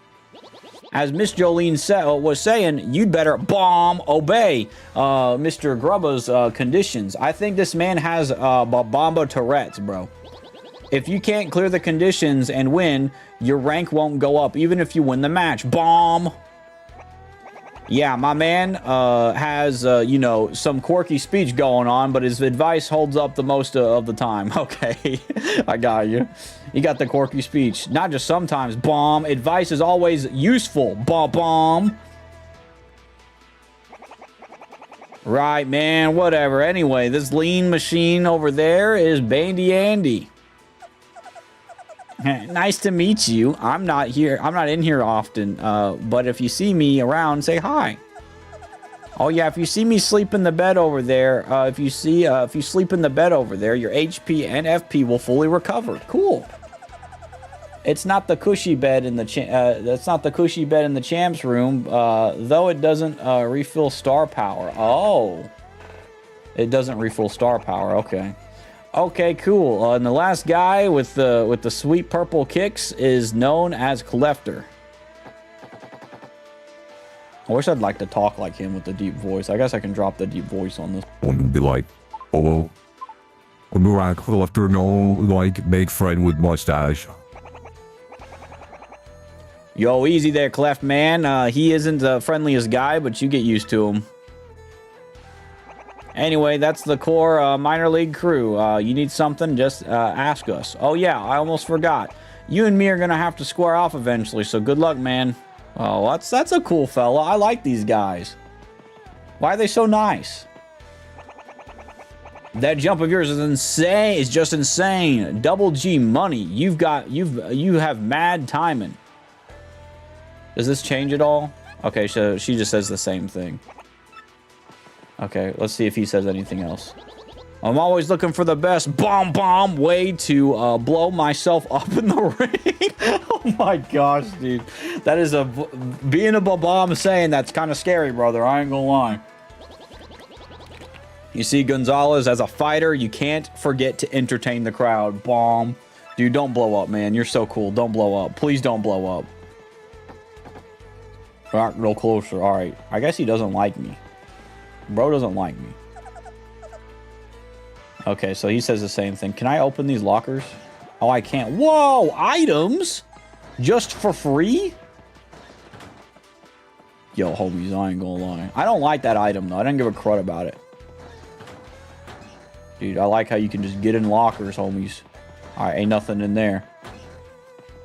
As Miss Jolene was saying, you'd better obey Mr. Grubba's conditions. I think this man has Bomba Tourette's, bro. If you can't clear the conditions and win, your rank won't go up, even if you win the match. Bomb. Yeah, my man has, you know, some quirky speech going on, but his advice holds up the most of the time. Okay, I got you. You got the quirky speech. Not just sometimes. Bomb. Advice is always useful. Bomb. Right, man. Whatever. Anyway, this lean machine over there is Bandy Andy. Nice to meet you. I'm not in here often, but if you see me around, say hi. Oh yeah, if you see me sleep in the bed over there, if you sleep in the bed over there, your HP and FP will fully recover. Cool. It's not the cushy bed in the that's not the cushy bed in the champs room, though it doesn't refill star power. Oh, it doesn't refill star power. Okay. Okay, cool. And the last guy with the sweet purple kicks is known as Clefter. I wish I'd like to talk like him with the deep voice. I guess I can drop the deep voice on this. Wouldn't be like, oh, I'm like Clefter, no, like big friend with mustache. Yo, easy there, Cleft man. He isn't the friendliest guy, but you get used to him. Anyway, that's the core minor league crew. You need something, just ask us. Oh yeah, I almost forgot. You and me are gonna have to square off eventually, so good luck, man. Oh, that's a cool fella. I like these guys. Why are they so nice? That jump of yours is insane. It's just insane. Double G money. You have mad timing. Does this change at all? Okay, so she just says the same thing. Okay, let's see if he says anything else. I'm always looking for the best bomb way to blow myself up in the ring. Oh my gosh, dude. That is being a bomb saying that's kind of scary, brother. I ain't gonna lie. You see, Gonzalez, as a fighter, you can't forget to entertain the crowd. Bomb. Dude, don't blow up, man. You're so cool. Don't blow up. Please don't blow up. All right, real closer. All right. I guess he doesn't like me. Bro doesn't like me. Okay, so he says the same thing. Can I open these lockers? Oh, I can't. Whoa! Items? Just for free? Yo, homies, I ain't gonna lie. I don't like that item, though. I didn't give a crud about it. Dude, I like how you can just get in lockers, homies. Alright, ain't nothing in there.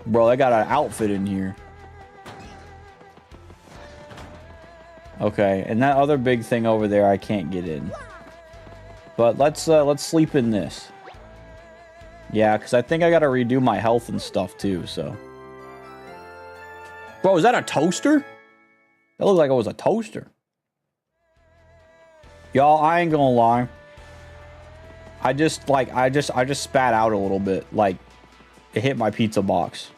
Bro, they got an outfit in here. Okay, and that other big thing over there, I can't get in. But let's sleep in this. Yeah, because I think I gotta redo my health and stuff too, so. Bro, is that a toaster? That looked like it was a toaster. Y'all, I ain't gonna lie. I just spat out a little bit. Like, it hit my pizza box.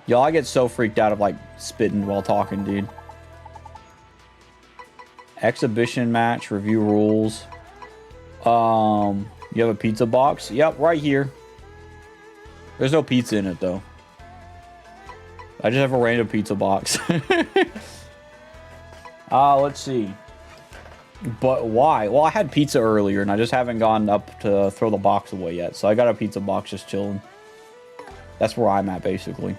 Y'all, I get so freaked out of, like, spitting while talking, dude. Exhibition match, review rules. You have a pizza box? Yep, right here. There's no pizza in it, though. I just have a random pizza box. Let's see. But why? Well, I had pizza earlier, and I just haven't gone up to throw the box away yet. So I got a pizza box just chilling. That's where I'm at, basically.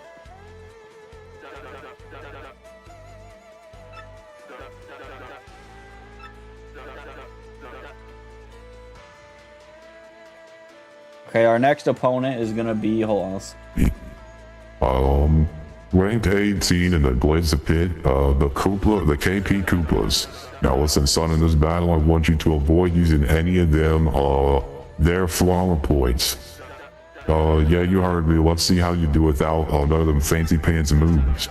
Okay, our next opponent is gonna be, hold on. Ranked 18 in the GLITZVILLE, the KP Koopas. Now listen, son, in this battle, I want you to avoid using any of them, their flower points. Yeah, you heard me. Let's see how you do without none of them fancy pants moves.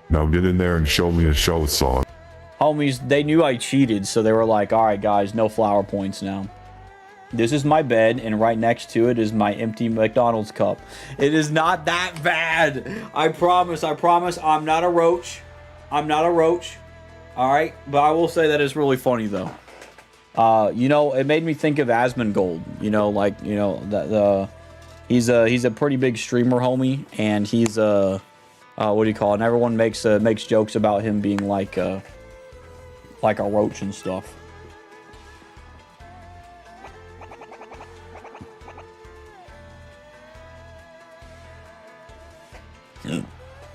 Now get in there and show me a show, son. Homies, they knew I cheated, so they were like, alright guys, no flower points now. This is my bed, and right next to it is my empty McDonald's cup. It is not that bad. I promise, I'm not a roach. I'm not a roach. Alright? But I will say that it's really funny, though. You know, it made me think of Asmongold. You know, like, you know, he's a pretty big streamer, homie, and he's, what do you call it? And everyone makes jokes about him being like a roach and stuff.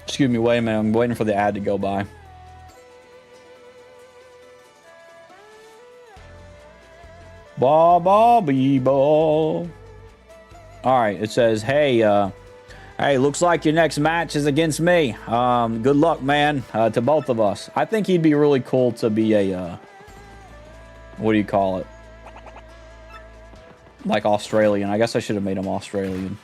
Excuse me, wait a minute. I'm waiting for the ad to go by. All right, it says, hey, looks like your next match is against me. Good luck, man, to both of us. I think he'd be really cool to be a, what do you call it? Like Australian. I guess I should have made him Australian.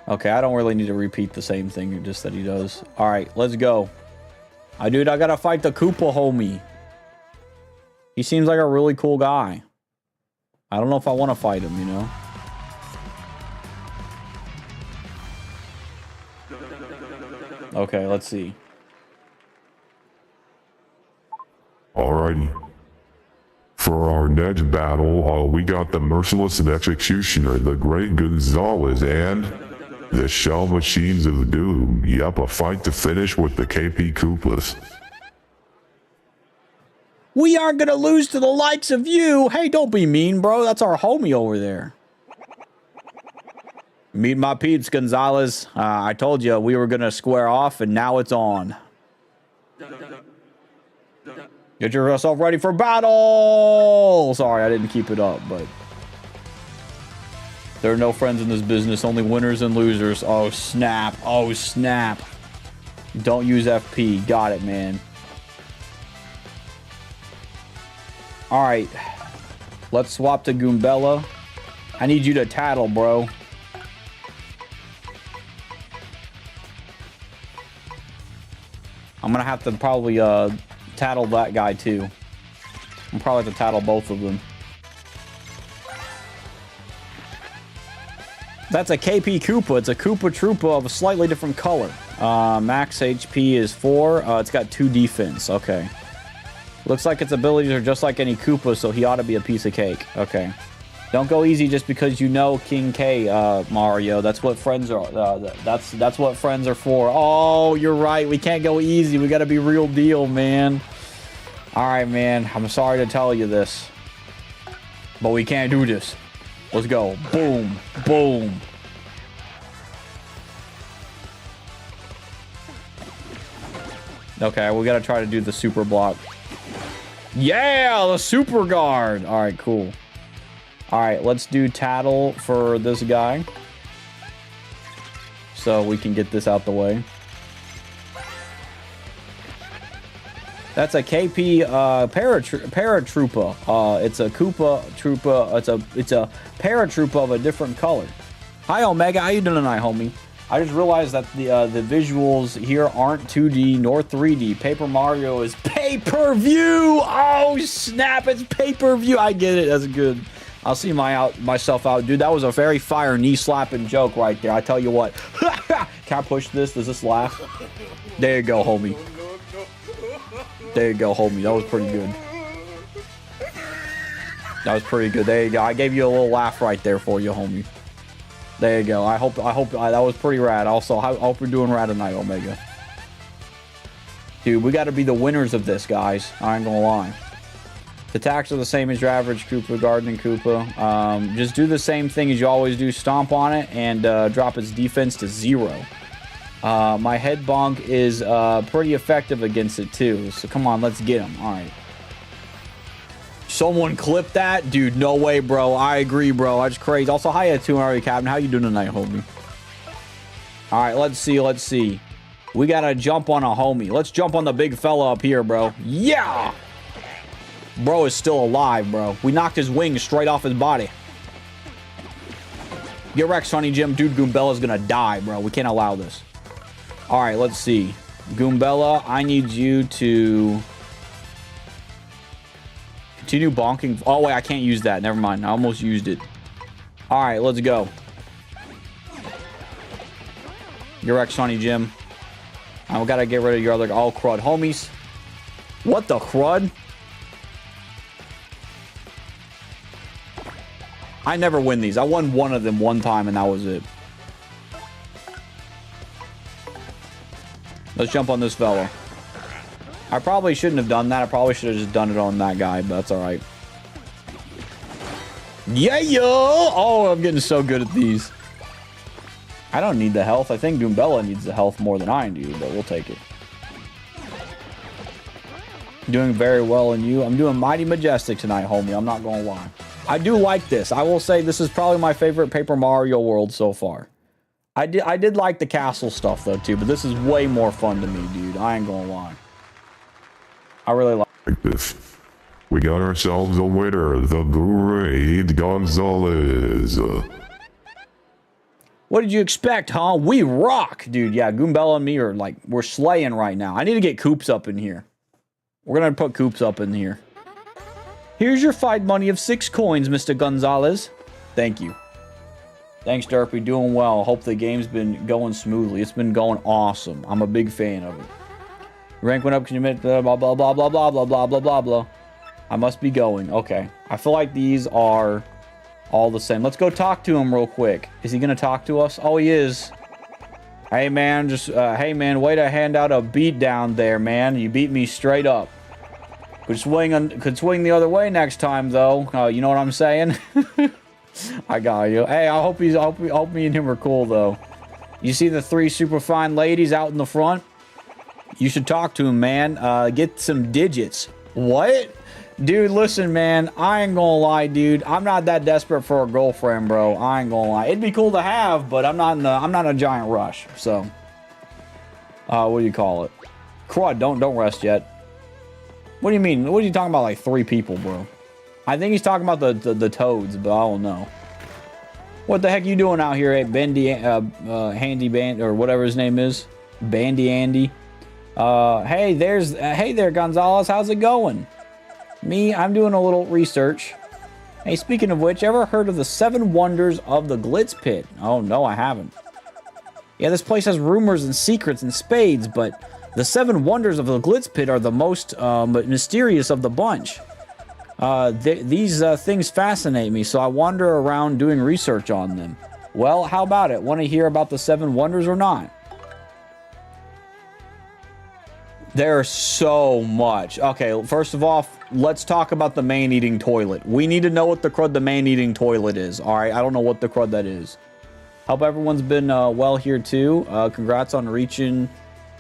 Okay, I don't really need to repeat the same thing, just that he does. Alright, let's go. Dude, I gotta fight the Koopa homie. He seems like a really cool guy. I don't know if I want to fight him, you know? Okay, let's see. Alrighty. For our next battle, we got the Merciless Executioner, the Great Gonzalez, and the Shell Machines of Doom. Yep, a fight to finish with the KP Koopas. We aren't gonna lose to the likes of you. Hey, don't be mean, bro. That's our homie over there. Meet my peeps, Gonzalez. I told you we were gonna square off, and now it's on. Get yourself ready for battle! Sorry, I didn't keep it up, but... There are no friends in this business, only winners and losers. Oh, snap. Oh, snap. Don't use FP. Got it, man. Alright. Let's swap to Goombella. I need you to tattle, bro. I'm gonna have to probably tattle that guy too. I'm probably have to tattle both of them. That's a KP Koopa. It's a Koopa Troopa of a slightly different color. Max HP is 4. It's got 2 defense. Okay. Looks like its abilities are just like any Koopa, so he ought to be a piece of cake. Okay. Don't go easy just because you know King K, Mario. That's what friends are. That's what friends are for. Oh, you're right. We can't go easy. We got to be real deal, man. All right, man. I'm sorry to tell you this, but we can't do this. Let's go. Boom. Boom. Okay, we got to try to do the super block. Yeah, the super guard. All right, cool. All right, let's do tattle for this guy, so we can get this out the way. That's a KP paratroopa. It's a Koopa Troopa. It's a paratroopa of a different color. Hi Omega, how you doing tonight, homie? I just realized that the visuals here aren't 2D nor 3D. Paper Mario is pay-per-view. Oh snap! It's pay-per-view. I get it. That's good. I'll see myself out, dude. That was a very fire knee slapping joke right there. I tell you what. Can I push this? Does this laugh? There you go, homie. There you go, homie. That was pretty good. That was pretty good. There you go. I gave you a little laugh right there for you, homie. There you go. I hope that was pretty rad. Also, I hope you're doing rad tonight, Omega. Dude, we got to be the winners of this, guys. I ain't gonna lie. The attacks are the same as your average Koopa, Gardening Koopa. Just do the same thing as you always do. Stomp on it and drop its defense to 0. My head bonk is pretty effective against it too. So come on, let's get him. All right. Someone clip that? Dude, no way, bro. I agree, bro. That's crazy. Also, hi, Atuari Captain. How you doing tonight, homie? All right, let's see. Let's see. We got to jump on a homie. Let's jump on the big fella up here, bro. Yeah! Bro is still alive, bro. We knocked his wings straight off his body. Get wrecked, Sonny Jim. Dude, Goombella's going to die, bro. We can't allow this. All right, let's see. Goombella, I need you to continue bonking. Oh, wait, I can't use that. Never mind. I almost used it. All right, let's go. You're wrecked, Sonny Jim. I got to get rid of your other all crud homies. What the crud? I never win these. I won one of them one time, and that was it. Let's jump on this fella. I probably shouldn't have done that. I probably should have just done it on that guy, but that's all right. Yeah, yo! Oh, I'm getting so good at these. I don't need the health. I think Goombella needs the health more than I do, but we'll take it. Doing very well, and you? I'm doing mighty majestic tonight, homie. I'm not going to lie. I do like this. I will say this is probably my favorite Paper Mario world so far. I did like the castle stuff though too, but this is way more fun to me, dude. I ain't gonna lie. I really like this. We got ourselves a winner, the great Gonzalez. What did you expect, huh? We rock, dude. Yeah, Goombella and me are like, we're slaying right now. I need to get Koops up in here. We're gonna put Koops up in here. Here's your fight money of 6 coins, Mr. Gonzalez. Thank you. Thanks, Derpy. Doing well. Hope the game's been going smoothly. It's been going awesome. I'm a big fan of it. Rank went up. Can you admit blah, blah, blah, blah, blah, blah, blah, blah, blah, blah, blah. I must be going. Okay. I feel like these are all the same. Let's go talk to him real quick. Is he going to talk to us? Oh, he is. Hey, man. Hey, man. Way to hand out a beat down there, man. You beat me straight up. Could swing the other way next time, though. You know what I'm saying? I got you. Hey, I hope me and him are cool, though. You see the 3 super fine ladies out in the front? You should talk to him, man. Get some digits. What? Dude, listen, man. I ain't gonna lie, dude. I'm not that desperate for a girlfriend, bro. I ain't gonna lie. It'd be cool to have, but I'm not in a giant rush. So, what do you call it? Crud, don't rest yet. What do you mean? What are you talking about? Like 3 people, bro? I think he's talking about the toads, but I don't know. What the heck you doing out here at Bendy, Handy Band, or whatever his name is? Bandy Andy. Hey there, Gonzalez. How's it going? Me, I'm doing a little research. Hey, speaking of which, ever heard of the 7 wonders of the Glitz Pit? Oh, no, I haven't. Yeah, this place has rumors and secrets and spades, but the 7 wonders of the Glitz Pit are the most mysterious of the bunch. These things fascinate me, so I wander around doing research on them. Well, how about it? Want to hear about the 7 wonders or not? There's so much. Okay, first of all, let's talk about the man-eating toilet. We need to know what the crud the man-eating toilet is. All right, I don't know what the crud that is. Hope everyone's been well here too. Congrats on reaching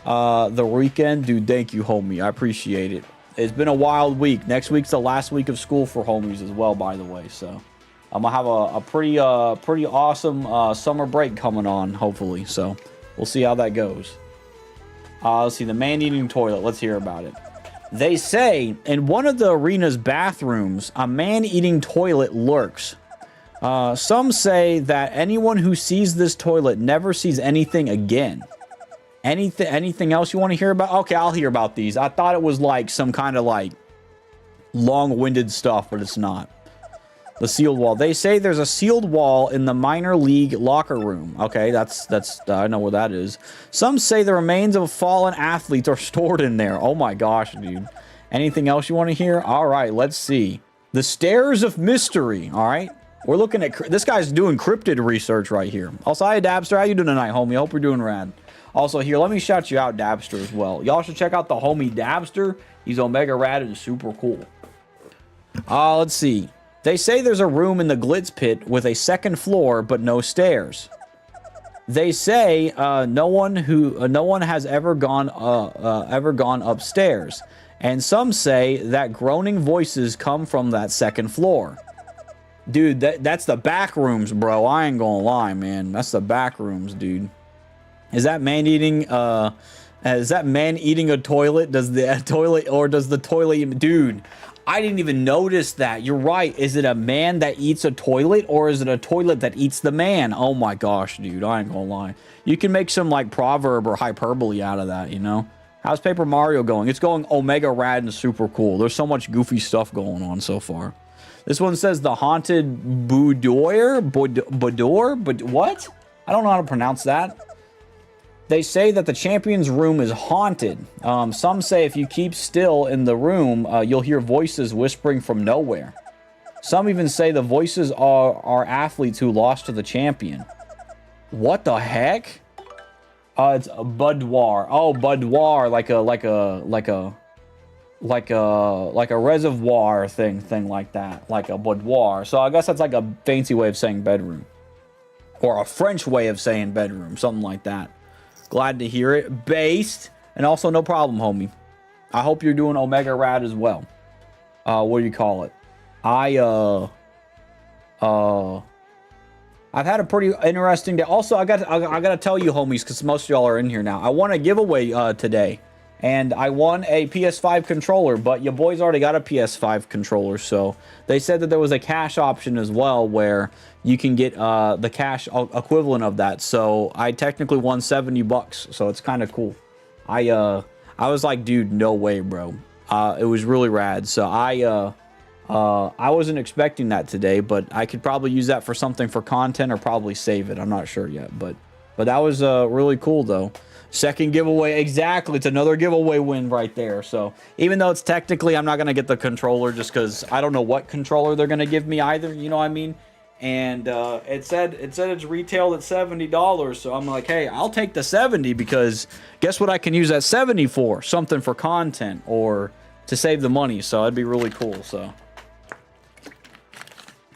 the weekend. Dude, thank you, homie. I appreciate it. It's been a wild week. Next week's the last week of school for homies as well, by the way. So I'm gonna have a pretty awesome summer break coming on, hopefully. So we'll see how that goes. Let's see, the man-eating toilet. Let's hear about it. They say in one of the arena's bathrooms, a man-eating toilet lurks. Some say that anyone who sees this toilet never sees anything again. Anything else you want to hear about? Okay, I'll hear about these. I thought it was like some kind of like long-winded stuff, but it's not. The sealed wall. They say there's a sealed wall in the minor league locker room. Okay, that's I know where that is. Some say the remains of fallen athletes are stored in there. Oh my gosh, dude. Anything else you want to hear? All right, let's see. The Stairs of Mystery. All right. We're looking at... This guy's doing cryptid research right here. Also, hi, Dabster. How you doing tonight, homie? I hope you're doing rad. Also, here, let me shout you out, Dabster, as well. Y'all should check out the homie Dabster. He's Omega Rad and super cool. Let's see. They say there's a room in the Glitz Pit with a second floor, but no stairs. They say no one has ever gone upstairs, and some say that groaning voices come from that second floor. Dude, that's the back rooms, bro. I ain't gonna lie, man. That's the back rooms, dude. Is that man eating? Is that man eating a toilet? Does the toilet or does the toilet? Dude, I didn't even notice that. You're right. Is it a man that eats a toilet, or is it a toilet that eats the man? Oh my gosh, dude. I ain't gonna lie. You can make some like proverb or hyperbole out of that, you know? How's Paper Mario going? It's going Omega Rad and super cool. There's so much goofy stuff going on so far. This one says the haunted boudoir. But what? I don't know how to pronounce that. They say that the champion's room is haunted. Some say if you keep still in the room, you'll hear voices whispering from nowhere. Some even say the voices are athletes who lost to the champion. What the heck? It's a boudoir. Oh, boudoir, like a reservoir thing like that, like a boudoir. So I guess that's like a fancy way of saying bedroom, or a French way of saying bedroom, something like that. Glad to hear it. Based, and also no problem, homie. I hope you're doing Omega Rad as well. What do you call it? I've had a pretty interesting day. Also, I gotta tell you, homies, because most of y'all are in here now. I won a giveaway today, and I won a PS5 controller, but your boy's already got a PS5 controller, so they said that there was a cash option as well where you can get the cash equivalent of that. So I technically won $70, so it's kind of cool. I was like, dude, no way, bro. It was really rad. So I wasn't expecting that today, but I could probably use that for something for content or probably save it. I'm not sure yet, but that was really cool though. Second giveaway, exactly. It's another giveaway win right there. So even though it's technically, I'm not gonna get the controller just because I don't know what controller they're gonna give me either. You know what I mean? And it said it's retailed at $70. So I'm like, hey, I'll take the 70 because guess what I can use that 70 for? Something for content or to save the money. So it'd be really cool. So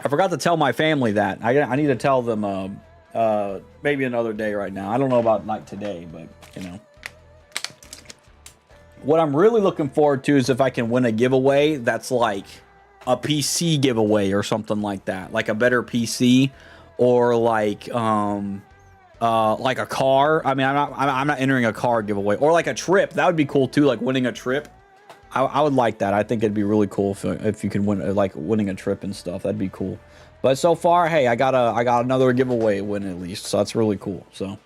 I forgot to tell my family that. I need to tell them maybe another day right now. I don't know about like today, but you know. What I'm really looking forward to is if I can win a giveaway that's like a PC giveaway or something like that. Like a better PC or like a car. I mean, I'm not entering a car giveaway or like a trip. That would be cool too, like winning a trip. I would like that. I think it'd be really cool if you could win, like winning a trip and stuff. That'd be cool. But so far, hey, I got another giveaway win at least, so that's really cool. So,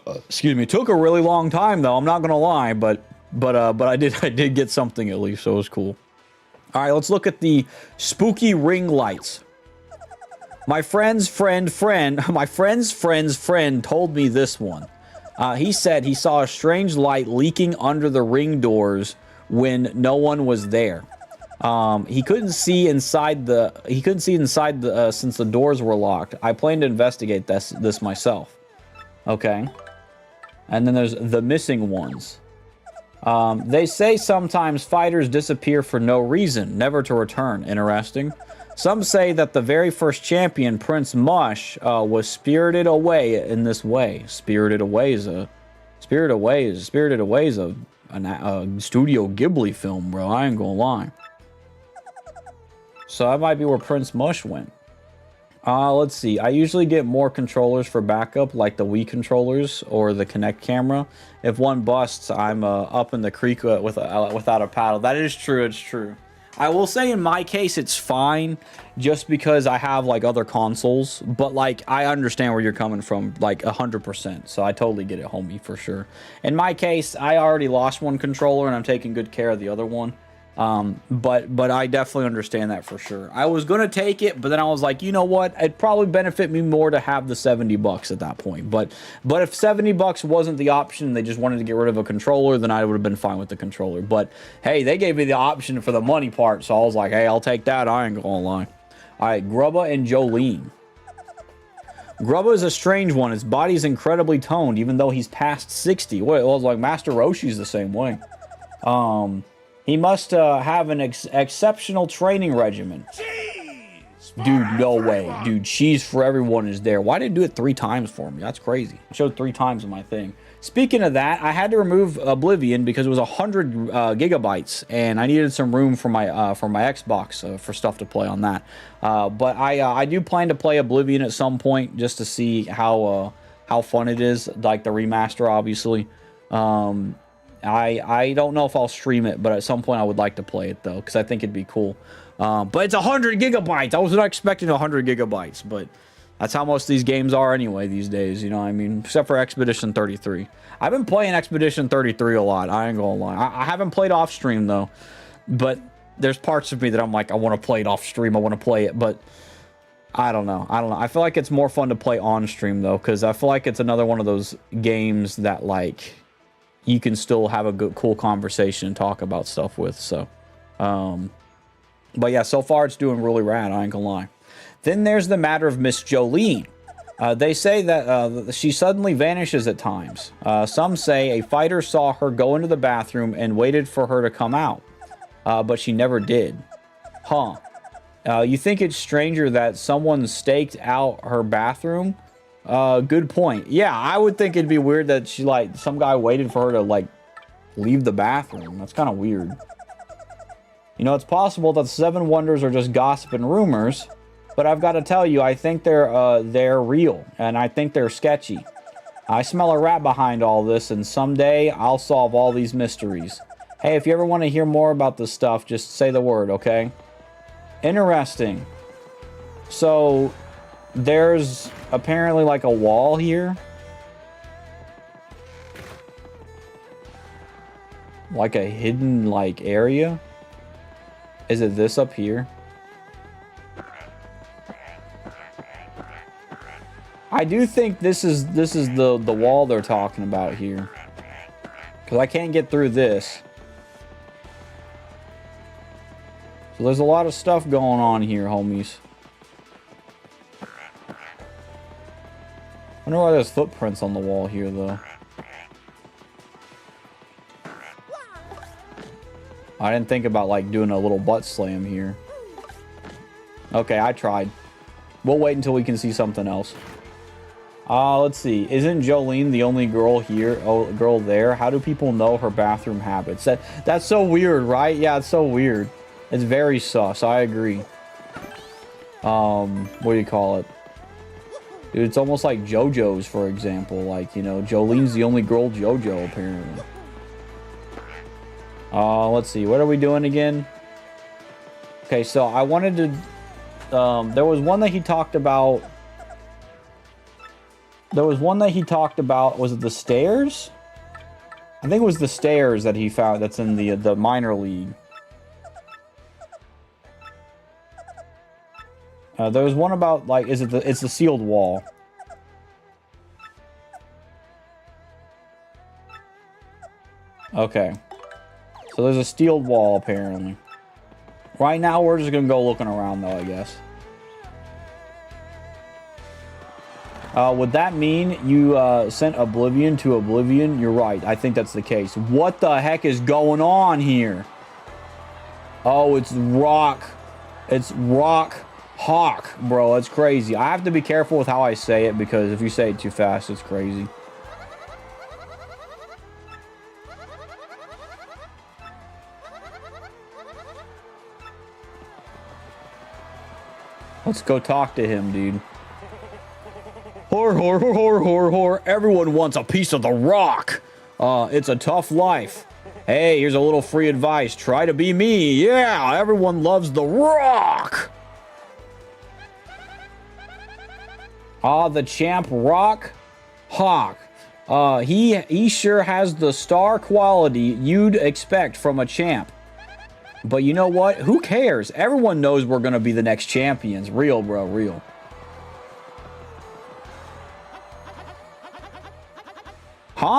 excuse me, took a really long time though. I'm not gonna lie, but I did get something at least, so it was cool. All right, let's look at the spooky ring lights. My friend's friend told me this one. He said he saw a strange light leaking under the ring doors when no one was there. He couldn't see inside since the doors were locked. I plan to investigate this myself. Okay. And then there's the missing ones. They say sometimes fighters disappear for no reason, never to return. Interesting. Some say that the very first champion, Prince Mush, was spirited away in this way. Spirited Away is a Studio Ghibli film, bro. I ain't gonna lie. So that might be where Prince Mush went. Let's see. I usually get more controllers for backup, like the Wii controllers or the Kinect camera. If one busts, I'm up in the creek without a paddle. That is true. It's true. I will say in my case, it's fine just because I have like other consoles. But like, I understand where you're coming from, like 100%. So I totally get it, homie, for sure. In my case, I already lost one controller and I'm taking good care of the other one. But I definitely understand that for sure. I was gonna take it, but then I was like, you know what? It'd probably benefit me more to have the $70 at that point. But if $70 wasn't the option, they just wanted to get rid of a controller, then I would have been fine with the controller. But hey, they gave me the option for the money part, so I was like, hey, I'll take that. I ain't gonna lie. All right, Grubba and Jolene. Grubba is a strange one. His body's incredibly toned, even though he's past 60. Well, it was like Master Roshi's the same way. He must have an exceptional training regimen. Dude, no way. Dude, cheese for everyone is there. Why did it do it 3 times for me? That's crazy. It showed 3 times on my thing. Speaking of that, I had to remove Oblivion because it was 100 gigabytes, and I needed some room for my Xbox for stuff to play on that. But I do plan to play Oblivion at some point just to see how fun it is, like the remaster, obviously. I don't know if I'll stream it, but at some point I would like to play it though, because I think it'd be cool. But it's 100 gigabytes. I was not expecting 100 gigabytes, but that's how most of these games are anyway these days, you know what I mean? Except for Expedition 33. I've been playing Expedition 33 a lot, I ain't gonna lie. I haven't played off stream though, but there's parts of me that I'm like, I want to play it off stream, I want to play it, but I don't know. I feel like it's more fun to play on stream though, because I feel like it's another one of those games that like you can still have a good, cool conversation and talk about stuff with. So, but yeah, so far it's doing really rad. I ain't gonna lie. Then there's the matter of Miss Jolene. They say that she suddenly vanishes at times. Some say a fighter saw her go into the bathroom and waited for her to come out, but she never did. Huh. You think it's stranger that someone staked out her bathroom? Good point. Yeah, I would think it'd be weird that she, like, some guy waited for her to, like, leave the bathroom. That's kind of weird. You know, it's possible that the 7 Wonders are just gossip and rumors, but I've got to tell you, I think they're real, and I think they're sketchy. I smell a rat behind all this, and someday I'll solve all these mysteries. Hey, if you ever want to hear more about this stuff, just say the word, okay? Interesting. So there's apparently like a wall here. Like a hidden like area. Is it this up here? I do think this is the wall they're talking about here. Cause I can't get through this. So there's a lot of stuff going on here, homies. I wonder why there's footprints on the wall here, though. I didn't think about, like, doing a little butt slam here. Okay, I tried. We'll wait until we can see something else. Let's see. Isn't Jolene the only girl here? Oh, girl there? How do people know her bathroom habits? That's so weird, right? Yeah, it's so weird. It's very sus. I agree. What do you call it? Dude, it's almost like JoJo's, for example. Like, you know, Jolene's the only girl JoJo, apparently. Let's see. What are we doing again? Okay, so I wanted to... there was one that he talked about. Was it the stairs? I think it was the stairs that he found that's in the minor league. There was one about, like, it's the sealed wall. Okay. So there's a sealed wall, apparently. Right now, we're just gonna go looking around, though, I guess. Would that mean you sent Oblivion to Oblivion? You're right. I think that's the case. What the heck is going on here? Oh, it's Rock. It's Rock Hawk, bro. That's crazy. I have to be careful with how I say it because if you say it too fast, it's crazy. Let's go talk to him, dude. Hor. Everyone wants a piece of the rock. It's a tough life. Hey, here's a little free advice. Try to be me. Yeah, everyone loves the rock. The champ Rock Hawk. He sure has the star quality you'd expect from a champ. But you know what? Who cares? Everyone knows we're going to be the next champions. Real, bro. Real.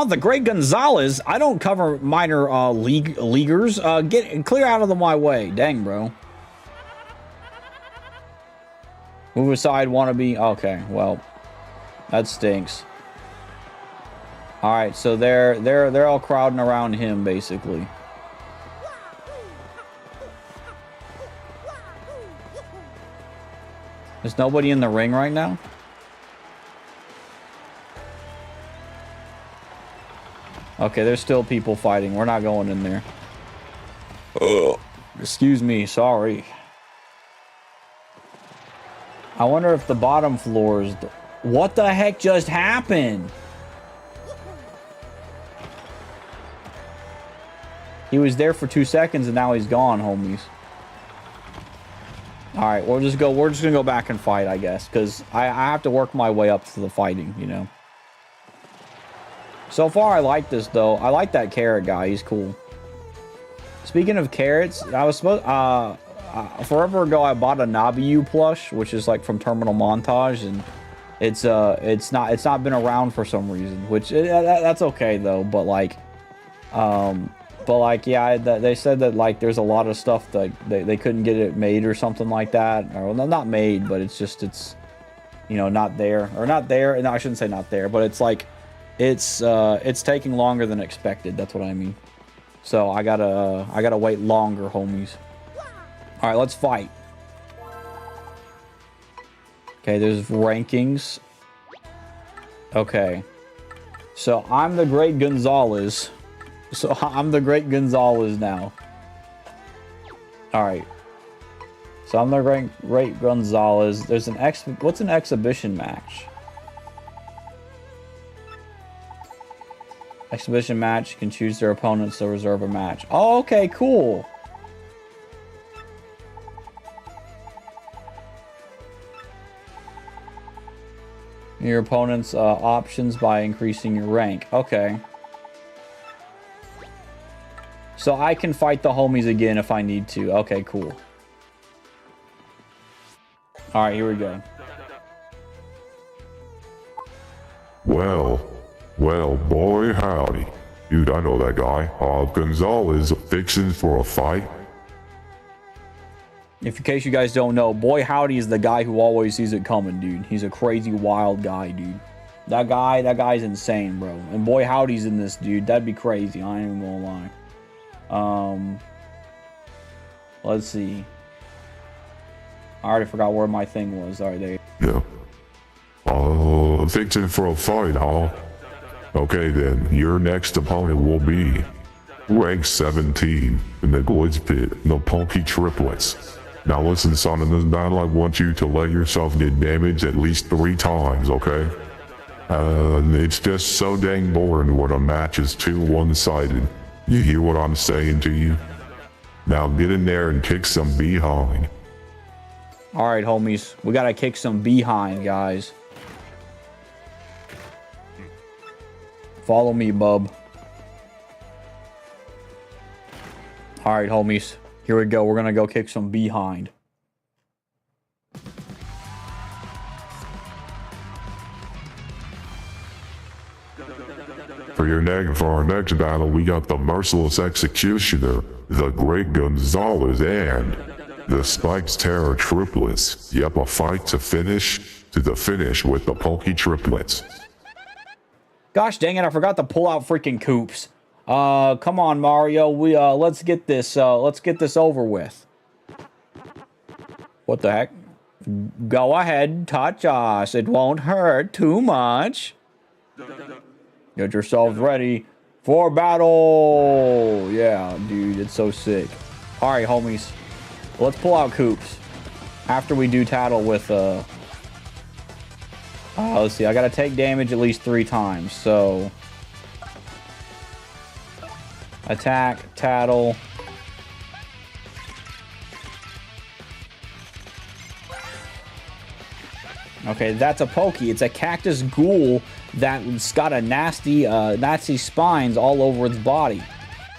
The Great Gonzalez? I don't cover minor leaguers. Get clear out of my way. Dang, bro. Move aside, wannabe. Okay, well, that stinks. All right, so they're all crowding around him, basically. There's nobody in the ring right now? Okay, there's still people fighting. We're not going in there. Excuse me, sorry. I wonder if the bottom floor is... What the heck just happened? He was there for 2 seconds and now he's gone, homies. Alright, we're just gonna go back and fight, I guess. Because I have to work my way up to the fighting, you know. So far, I like this, though. I like that carrot guy. He's cool. Speaking of carrots, I was supposed... forever ago, I bought a Nabiu plush, which is, like, from Terminal Montage, and it's not been around for some reason, which... that's okay, though, but, like... yeah, they said that, like, there's a lot of stuff that they couldn't get it made or something like that. Or, well, not made, but it's, you know, not there. Or not there. No, I shouldn't say not there, but it's, like... It's taking longer than expected. That's what I mean. So I gotta wait longer, homies. All right, let's fight. Okay, there's rankings. Okay, so I'm the Great Gonzalez. So I'm the Great Gonzalez now. All right. So I'm the Great Gonzalez. There's an what's an exhibition match? Exhibition match, you can choose their opponents to reserve a match. Oh, okay, cool. Your opponent's options by increasing your rank. Okay. So I can fight the homies again if I need to. Okay, cool. Alright, here we go. Well, boy howdy. Dude, I know that guy. Gonzalez fixing for a fight. If in case you guys don't know, Boy Howdy is the guy who always sees it coming, dude. He's a crazy, wild guy, dude. That guy's insane, bro. And Boy Howdy's in this, dude. That'd be crazy. I ain't even gonna lie. Let's see. I already forgot where my thing was. Alright, there. Yeah. Fixing for a fight, huh? Okay then, your next opponent will be rank 17 in the GLITZVILLE, the Punky Triplets. Now listen, son, in this battle I want you to let yourself get damaged at least 3 times, okay? It's just so dang boring when a match is too one-sided. You hear what I'm saying to you? Now get in there and kick some behind. All right, homies. We got to kick some behind, guys. Follow me, bub. All right, homies. Here we go. We're going to go kick some behind. For our next battle, we got the Merciless Executioner, the Great Gonzalez, and the Spikes Terror triplets. Yep, a fight to the finish with the Pokey triplets. Gosh dang it, I forgot to pull out freaking Coops. Come on, Mario. Let's get this over with. What the heck? Go ahead, touch us. It won't hurt too much. Get yourselves ready for battle. Yeah, dude, it's so sick. All right, homies. Let's pull out Coops after we do tattle with let's see. I gotta take damage at least 3 times. So attack, tattle. Okay, that's a Pokey. It's a cactus ghoul that's got a nasty spines all over its body.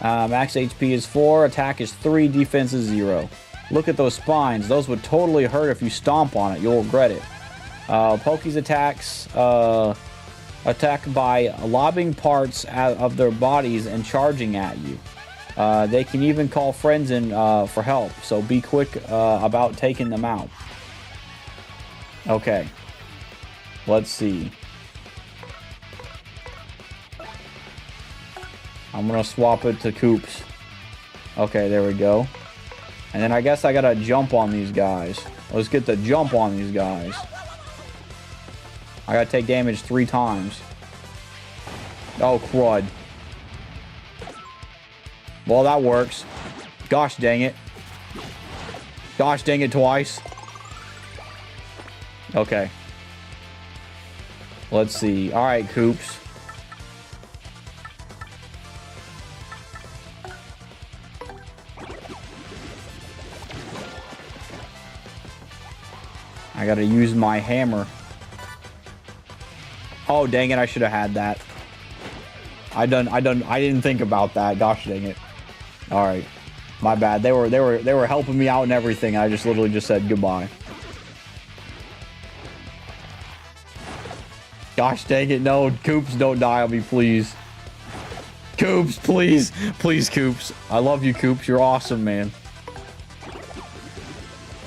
Max HP is 4, attack is 3, defense is 0. Look at those spines. Those would totally hurt if you stomp on it. You'll regret it. Pokey's attacks attack by lobbing parts out of their bodies and charging at you. They can even call friends in for help, so be quick about taking them out. Okay. Let's see. I'm gonna swap it to Coops. Okay, there we go. And then I guess I gotta jump on these guys. Let's get the jump on these guys. I gotta take damage 3 times. Oh, crud. Well, that works. Gosh dang it. Gosh dang it twice. Okay. Let's see. All right, Coops. I gotta use my hammer. Oh, dang it, I should have had that. I didn't think about that. Gosh dang it. All right. My bad. They were helping me out and everything. I just literally just said goodbye. Gosh dang it, no. Coops, don't die on me, please. Coops, please. Please, Coops. I love you, Coops. You're awesome, man.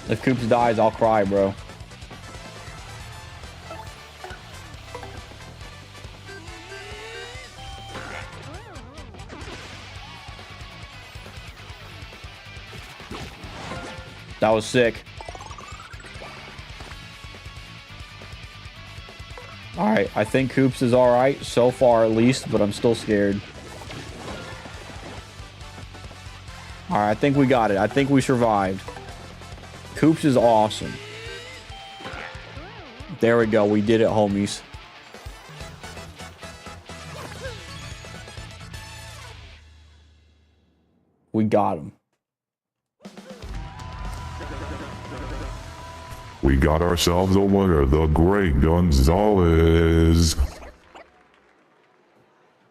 If Coops dies, I'll cry, bro. That was sick. Alright, I think Coops is alright, so far at least, but I'm still scared. Alright, I think we got it. I think we survived. Coops is awesome. There we go. We did it, homies. We got him. We got ourselves a winner, the Great Gonzalez.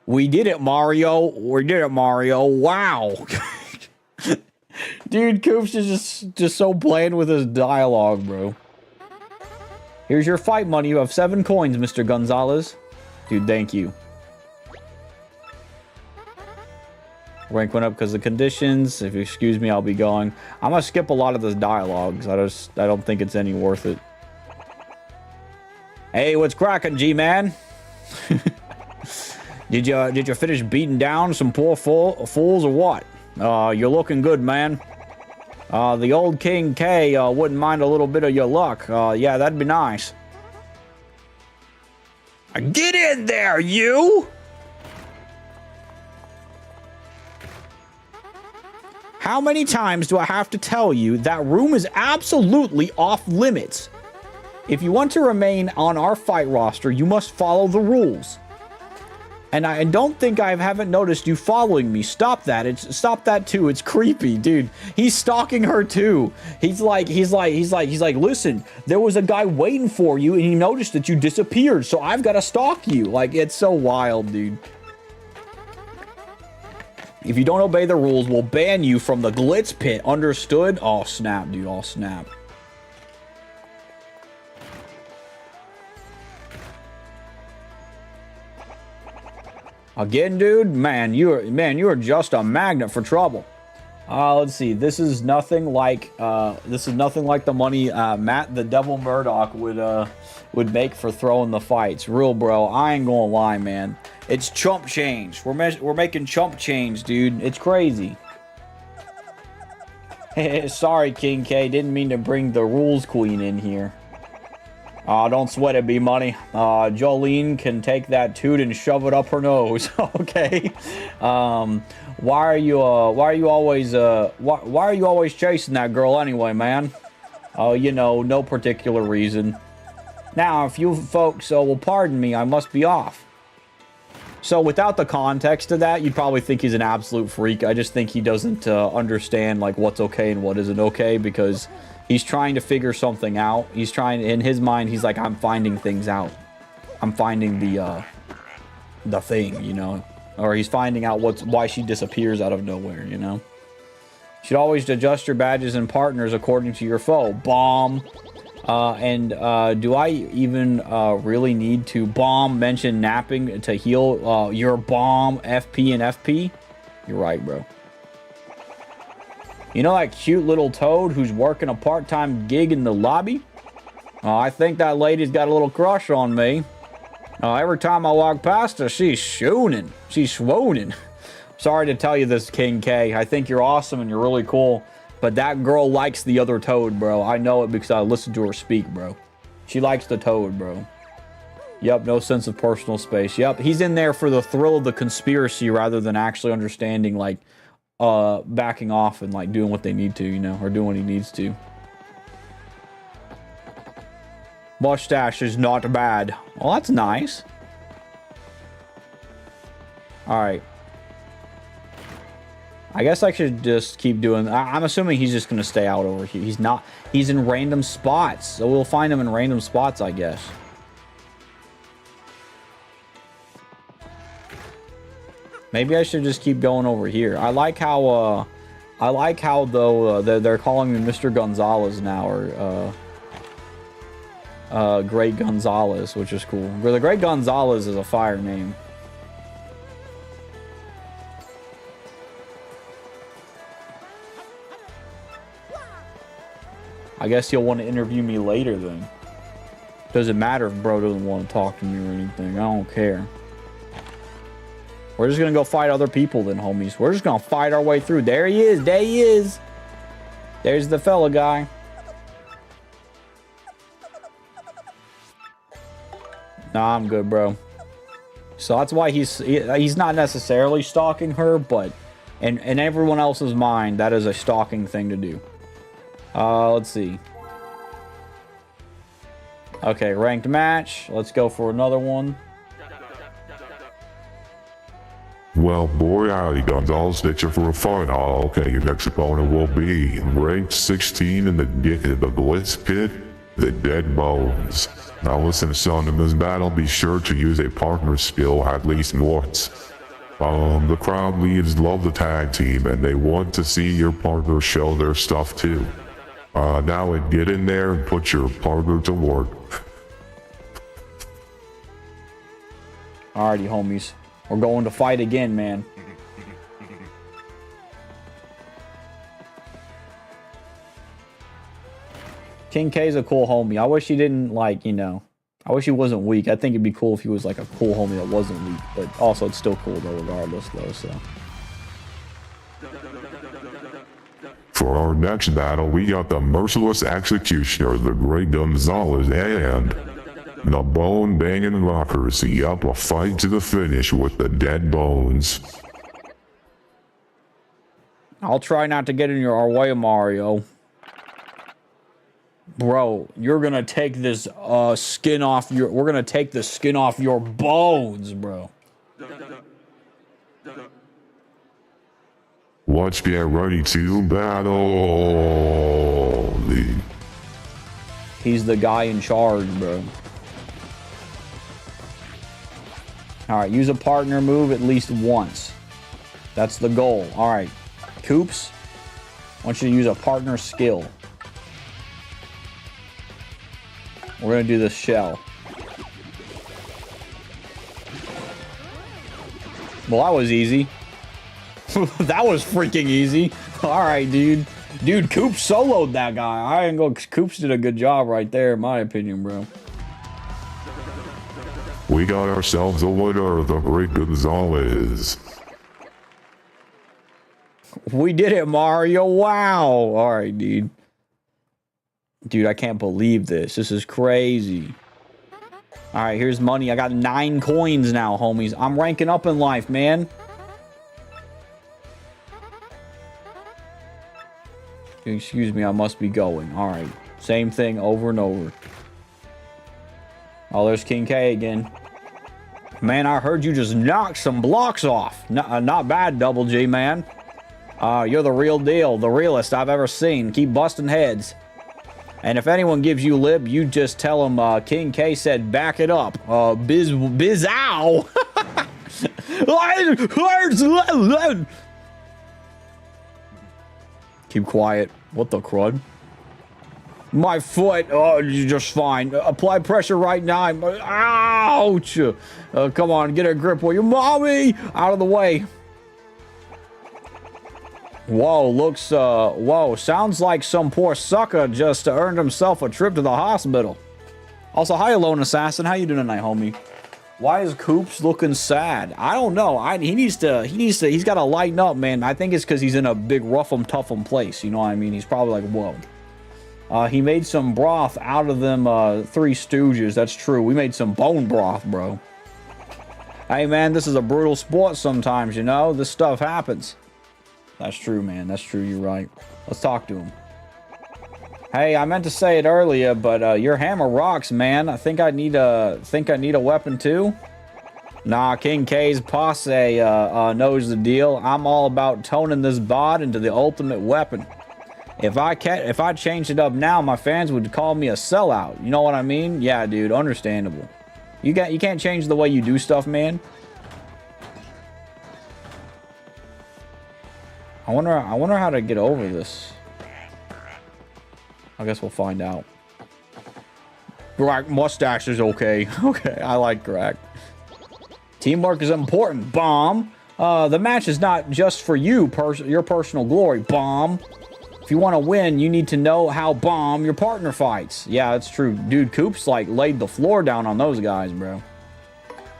We did it, Mario. We did it, Mario. Wow. Dude, Coops is just so bland with his dialogue, bro. Here's your fight money. You have 7 coins, Mr. Gonzalez. Dude, thank you. Rank went up because of conditions. If you excuse me, I'll be going. I'm gonna skip a lot of this dialogues. I don't think it's any worth it. Hey, what's cracking, G-Man? Did you finish beating down some poor fools or what? You're looking good, man. The old King K wouldn't mind a little bit of your luck. Yeah, that'd be nice. Get in there, you! How many times do I have to tell you that room is absolutely off limits? If you want to remain on our fight roster, you must follow the rules. And I don't think I haven't noticed you following me. Stop that. Stop that too. It's creepy, dude. He's stalking her too. He's like, listen, there was a guy waiting for you and he noticed that you disappeared. So I've got to stalk you. Like, it's so wild, dude. If you don't obey the rules, we'll ban you from the Glitz Pit. Understood? Oh, snap, dude. Oh, snap. Again, dude, man, you are just a magnet for trouble. Let's see. This is nothing like the money Matt the Devil Murdoch would make for throwing the fights. Real, bro. I ain't gonna lie, man. It's chump change. We're making chump change, dude. It's crazy. Sorry, King K. Didn't mean to bring the rules queen in here. Don't sweat it, B-Money. Jolene can take that toot and shove it up her nose. Okay. Why are you always chasing that girl anyway, man? Oh, you know, no particular reason. Now, if you folks will pardon me, I must be off. So without the context of that, you'd probably think he's an absolute freak. I just think he doesn't understand like what's okay and what isn't okay, because he's trying to figure something out. He's trying, in his mind, he's like, I'm finding things out. I'm finding the thing, you know, or he's finding out why she disappears out of nowhere, you know. You should always adjust your badges and partners according to your foe. Bomb. Do I even really need to mention napping to heal your bomb FP and FP? You're right, bro. You know that cute little toad who's working a part-time gig in the lobby? I think that lady's got a little crush on me. Every time I walk past her, she's swooning. She's swooning. Sorry to tell you this, King K. I think you're awesome and you're really cool. But that girl likes the other toad, bro. I know it because I listened to her speak, bro. She likes the toad, bro. Yep, no sense of personal space. Yep, he's in there for the thrill of the conspiracy rather than actually understanding, like, backing off and, like, doing what they need to, you know, or doing what he needs to. Mustache is not bad. Well, that's nice. Alright. I guess I should just keep doing... I'm assuming he's just going to stay out over here. He's not... He's in random spots. So we'll find him in random spots, I guess. Maybe I should just keep going over here. I like how, though, they're calling me Mr. Gonzalez now, or, Great Gonzalez, which is cool. The Great Gonzalez is a fire name. I guess he'll want to interview me later then. Doesn't matter if bro doesn't want to talk to me or anything. I don't care. We're just going to go fight other people then, homies. We're just going to fight our way through. There he is. There he is. There's the fella guy. Nah, I'm good, bro. So that's why he's not necessarily stalking her, but in everyone else's mind, that is a stalking thing to do. Let's see. Okay, ranked match. Let's go for another one. Well, boy, howdy, Gonzalez, that's you for a fight. Okay, your next opponent will be ranked 16 in the Glitz Pit, the Dead Bones. Now listen, son, in this battle, be sure to use a partner skill at least once. The crowd leads love the tag team, and they want to see your partner show their stuff too. Now get in there and put your partner to work. Alrighty, homies. We're going to fight again, man. King K's a cool homie. I wish he didn't, like, you know... I wish he wasn't weak. I think it'd be cool if he was, like, a cool homie that wasn't weak. But also, it's still cool, though, regardless, though, so... For our next battle, we got the Merciless Executioner, the Great Gonzalez, and... the Bone Banging Rockers. Yup, a fight to the finish with the Dead Bones. I'll try not to get in our way, Mario. Bro, you're gonna take this skin off your... We're gonna take the skin off your bones, bro. Let's get ready to battle. He's the guy in charge, bro. All right, use a partner move at least once. That's the goal. All right, Coops, I want you to use a partner skill. We're gonna do this shell. Well, that was easy. That was freaking easy. All right, dude. Dude, Coops soloed that guy. I ain't gonna. Coops did a good job right there, in my opinion, bro. We got ourselves a winner, the great Gonzalez. We did it, Mario. Wow. All right, dude. Dude, I can't believe this. This is crazy. All right, here's money. I got 9 coins now, homies. I'm ranking up in life, man. Excuse me, I must be going. All right. Same thing over and over. Oh, there's King K again. Man, I heard you just knocked some blocks off. Not bad, Double G, man. You're the real deal. The realest I've ever seen. Keep busting heads. And if anyone gives you lip, you just tell them King K said back it up. Bizow. Keep quiet. What the crud? My foot. Oh, you're just fine. Apply pressure right now. Ouch. Come on, get a grip. Will you, mommy? Out of the way. Whoa, looks, whoa, sounds like some poor sucker just earned himself a trip to the hospital. Also, hi, Lone Assassin. How you doing tonight, homie? Why is Coops looking sad? I don't know. He's got to lighten up, man. I think it's because he's in a big rough-em-tough-em place. You know what I mean? He's probably like, whoa. He made some broth out of them Three Stooges. That's true. We made some bone broth, bro. Hey, man, this is a brutal sport sometimes, you know? This stuff happens. That's true, man. That's true. You're right. Let's talk to him. Hey, I meant to say it earlier, but your hammer rocks, man. I think I need a weapon too. Nah, King K's posse knows the deal. I'm all about toning this bod into the ultimate weapon. If I changed it up now, my fans would call me a sellout. You know what I mean? Yeah, dude. Understandable. You can't change the way you do stuff, man. I wonder how to get over this. I guess we'll find out. Greg mustache is okay. Okay, I like Greg. Teamwork is important. Bomb. The match is not just for you, your personal glory. Bomb. If you want to win, you need to know how bomb your partner fights. Yeah, that's true. Dude, Coops like laid the floor down on those guys, bro.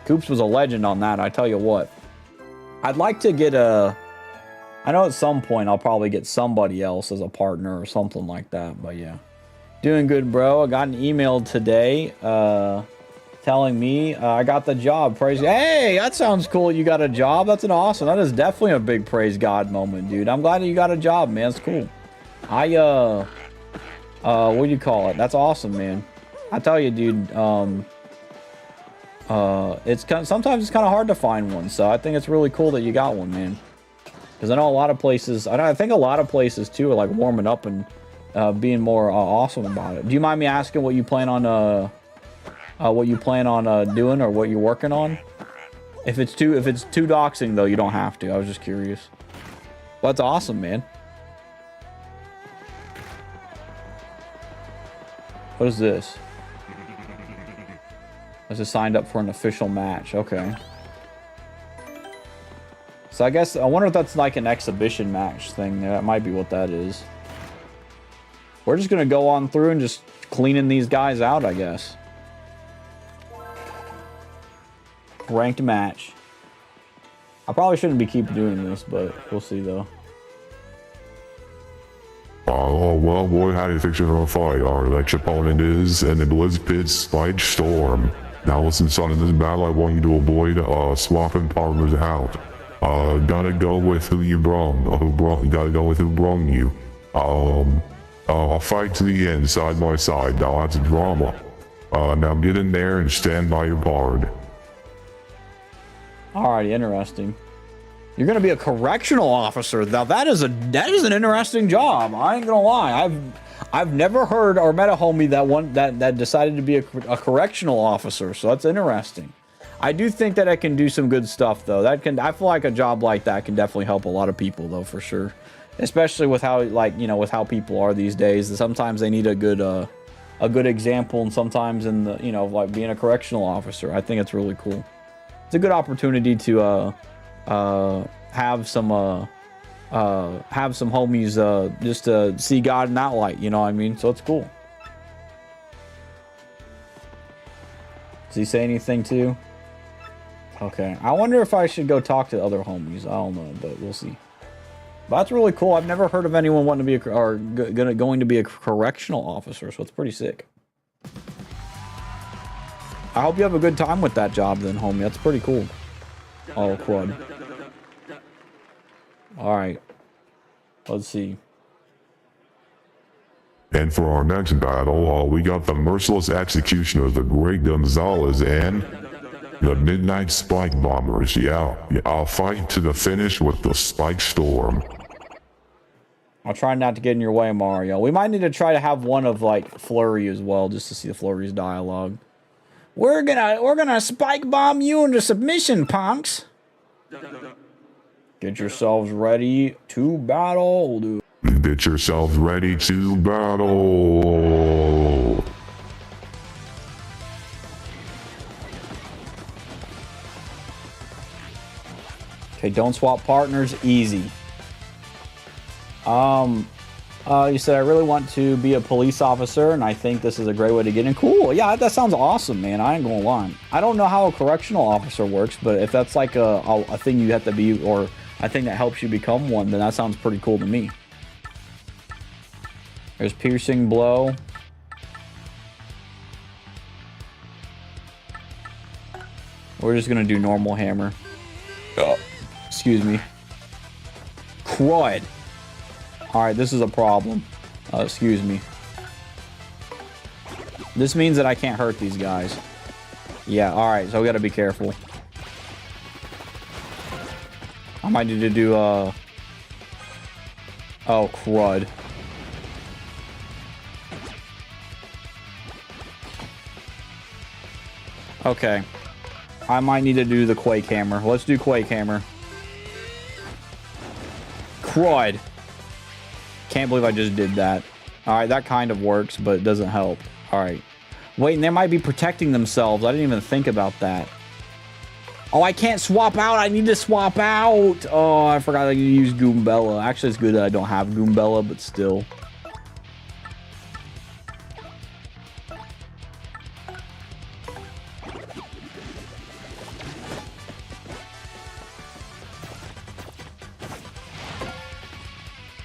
Coops was a legend on that, I tell you what. I'd like to get a... I know at some point I'll probably get somebody else as a partner or something like that, but yeah. Doing good, bro. I got an email today telling me I got the job. Praise. Hey, that sounds cool. You got a job? That's an awesome. That is definitely a big praise God moment, dude. I'm glad that you got a job, man. It's cool. What do you call it? That's awesome, man. I tell you, dude, sometimes it's kind of hard to find one, so I think it's really cool that you got one, man. Because I know a lot of places, I think a lot of places too are like warming up and being more awesome about it. Do you mind me asking what you plan on doing or what you're working on? If it's too doxing though, you don't have to. I was just curious. Well, that's awesome, man. What is this? I just signed up for an official match. Okay. So I guess, I wonder if that's like an exhibition match thing. That might be what that is. We're just going to go on through and just cleaning these guys out, I guess. Ranked match. I probably shouldn't be keep doing this, but we'll see though. Oh, well, boy, how do you fix your fight? Our next opponent is in the Blizzpit Spike Storm. Now listen, son, in this battle, I want you to avoid swapping partners out. Gotta go with who you brung. Gotta go with who brung you. I'll fight to the end, side by side. Now that's drama. Now get in there and stand by your guard. Alrighty, interesting. You're gonna be a correctional officer. Now that is an interesting job. I ain't gonna lie. I've never heard or met a homie that decided to be a correctional officer. So that's interesting. I do think that I can do some good stuff though. I feel like a job like that can definitely help a lot of people though, for sure. Especially with how, like, you know, with how people are these days. Sometimes they need a good example, and sometimes in the, you know, like being a correctional officer. I think it's really cool. It's a good opportunity to have some homies just to see God in that light, you know what I mean? So it's cool. Does he say anything too? Okay, I wonder if I should go talk to other homies. I don't know, but we'll see. But that's really cool. I've never heard of anyone wanting to be going to be a correctional officer, so it's pretty sick. I hope you have a good time with that job then, homie. That's pretty cool. Oh, quad. Alright. Let's see. And for our next battle, we got the merciless execution of the Great Gonzalez and the Midnight Spike Bombers. Yeah, I'll fight to the finish with the Spike Storm. I'll try not to get in your way, Mario. We might need to try to have one of, like, Flurry as well, just to see the Flurry's dialogue. We're gonna spike bomb you into submission, punks. Get yourselves ready to battle, dude. Get yourselves ready to battle. Okay, don't swap partners. Easy. You said I really want to be a police officer, and I think this is a great way to get in. Cool. Yeah, that sounds awesome, man. I ain't gonna lie. I don't know how a correctional officer works, but if that's like a thing you have to be, or a thing that helps you become one, then that sounds pretty cool to me. There's piercing blow. We're just gonna do normal hammer. Oh, excuse me. Crud. Alright, this is a problem. Excuse me. This means that I can't hurt these guys. Yeah, alright, so we gotta be careful. I might need to do, oh, crud. Okay. I might need to do the Quake Hammer. Let's do Quake Hammer. Crud. Can't believe I just did that. Alright, that kind of works, but it doesn't help. Alright. Wait, and they might be protecting themselves. I didn't even think about that. Oh, I can't swap out. I need to swap out. Oh, I forgot I need to use Goombella. Actually, it's good that I don't have Goombella, but still.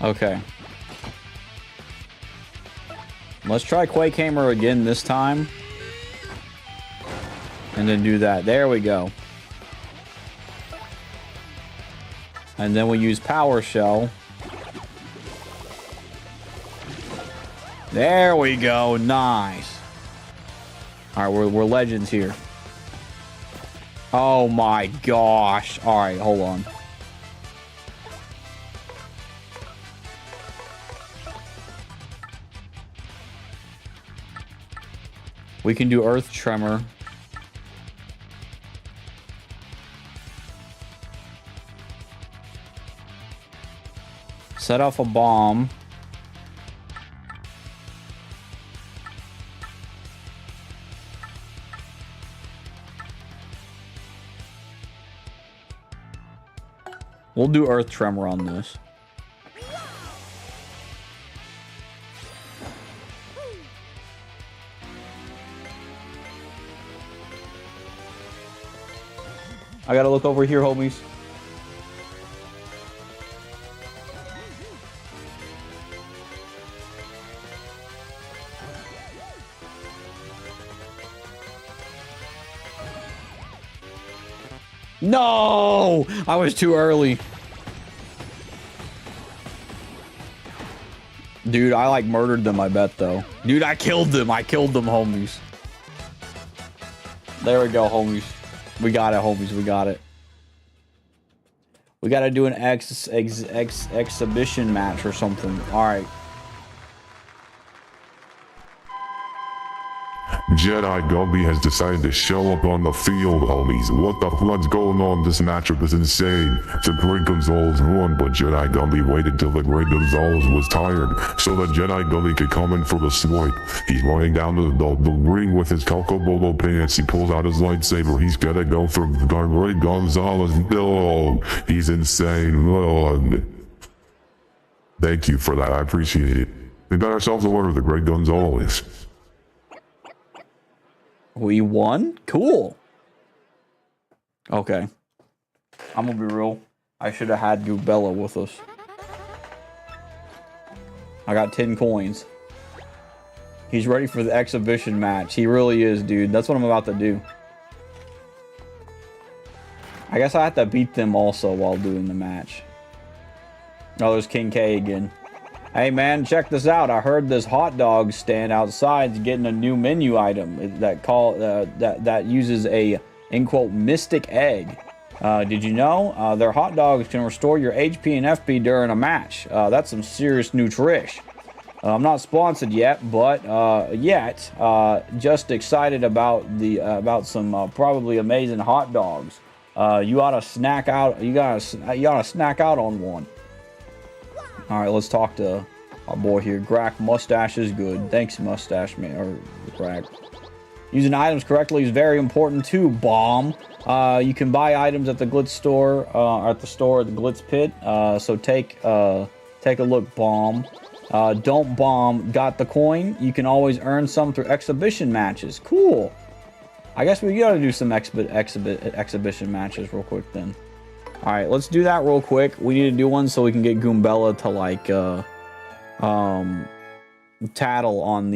Okay. Let's try Quake Hammer again this time. And then do that. There we go. And then we use Power Shell. There we go. Nice. Alright, we're legends here. Oh my gosh. Alright, hold on. We can do Earth Tremor. Set off a bomb. We'll do Earth Tremor on this. I gotta look over here, homies. No! I was too early. Dude, I like murdered them, I bet, though. Dude, I killed them. I killed them, homies. There we go, homies. We got it, homies. We got it. We got to do an exhibition match or something. All right. Jedi Gumby has decided to show up on the field, homies. What the fuck's going on? This matchup is insane. The Great Gonzalez won, but Jedi Gumby waited till the Great Gonzalez was tired so that Jedi Gumby could come in for the swipe. He's running down the ring with his Coco Bolo pants. He pulls out his lightsaber. He's gonna go for the Great Gonzalez. No, he's insane. Oh, thank you for that. I appreciate it. We got ourselves a winner of the Great Gonzalez. We won? Cool. Okay. I'm gonna be real. I should have had Gubella with us. I got 10 coins. He's ready for the exhibition match. He really is, dude. That's what I'm about to do. I guess I have to beat them also while doing the match. Oh, there's King K again. Hey man, check this out. I heard this hot dog stand outside is getting a new menu item that uses a, in quote, mystic egg. Did you know? Their hot dogs can restore your HP and FP during a match. That's some serious nutrish. I'm not sponsored yet, but just excited about the about some probably amazing hot dogs. You ought to snack out. You ought to snack out on one. All right, let's talk to our boy here. Grack, mustache is good. Thanks, mustache man, or Grack. Using items correctly is very important too, Bomb. You can buy items at the Glitz store, at the Glitz Pit. So take a look, Bomb. Don't bomb. Got the coin. You can always earn some through exhibition matches. Cool. I guess we gotta do some exhibition matches real quick then. All right, let's do that real quick. We need to do one so we can get Goombella to like tattle on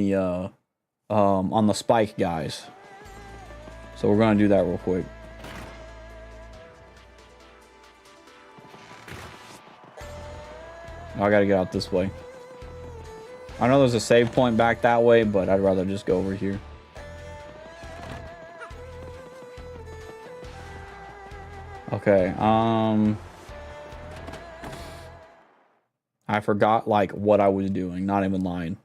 the spike guys. So we're gonna do that real quick. I gotta get out this way. I know there's a save point back that way, but I'd rather just go over here. Okay, I forgot, like, what I was doing. Not even lying.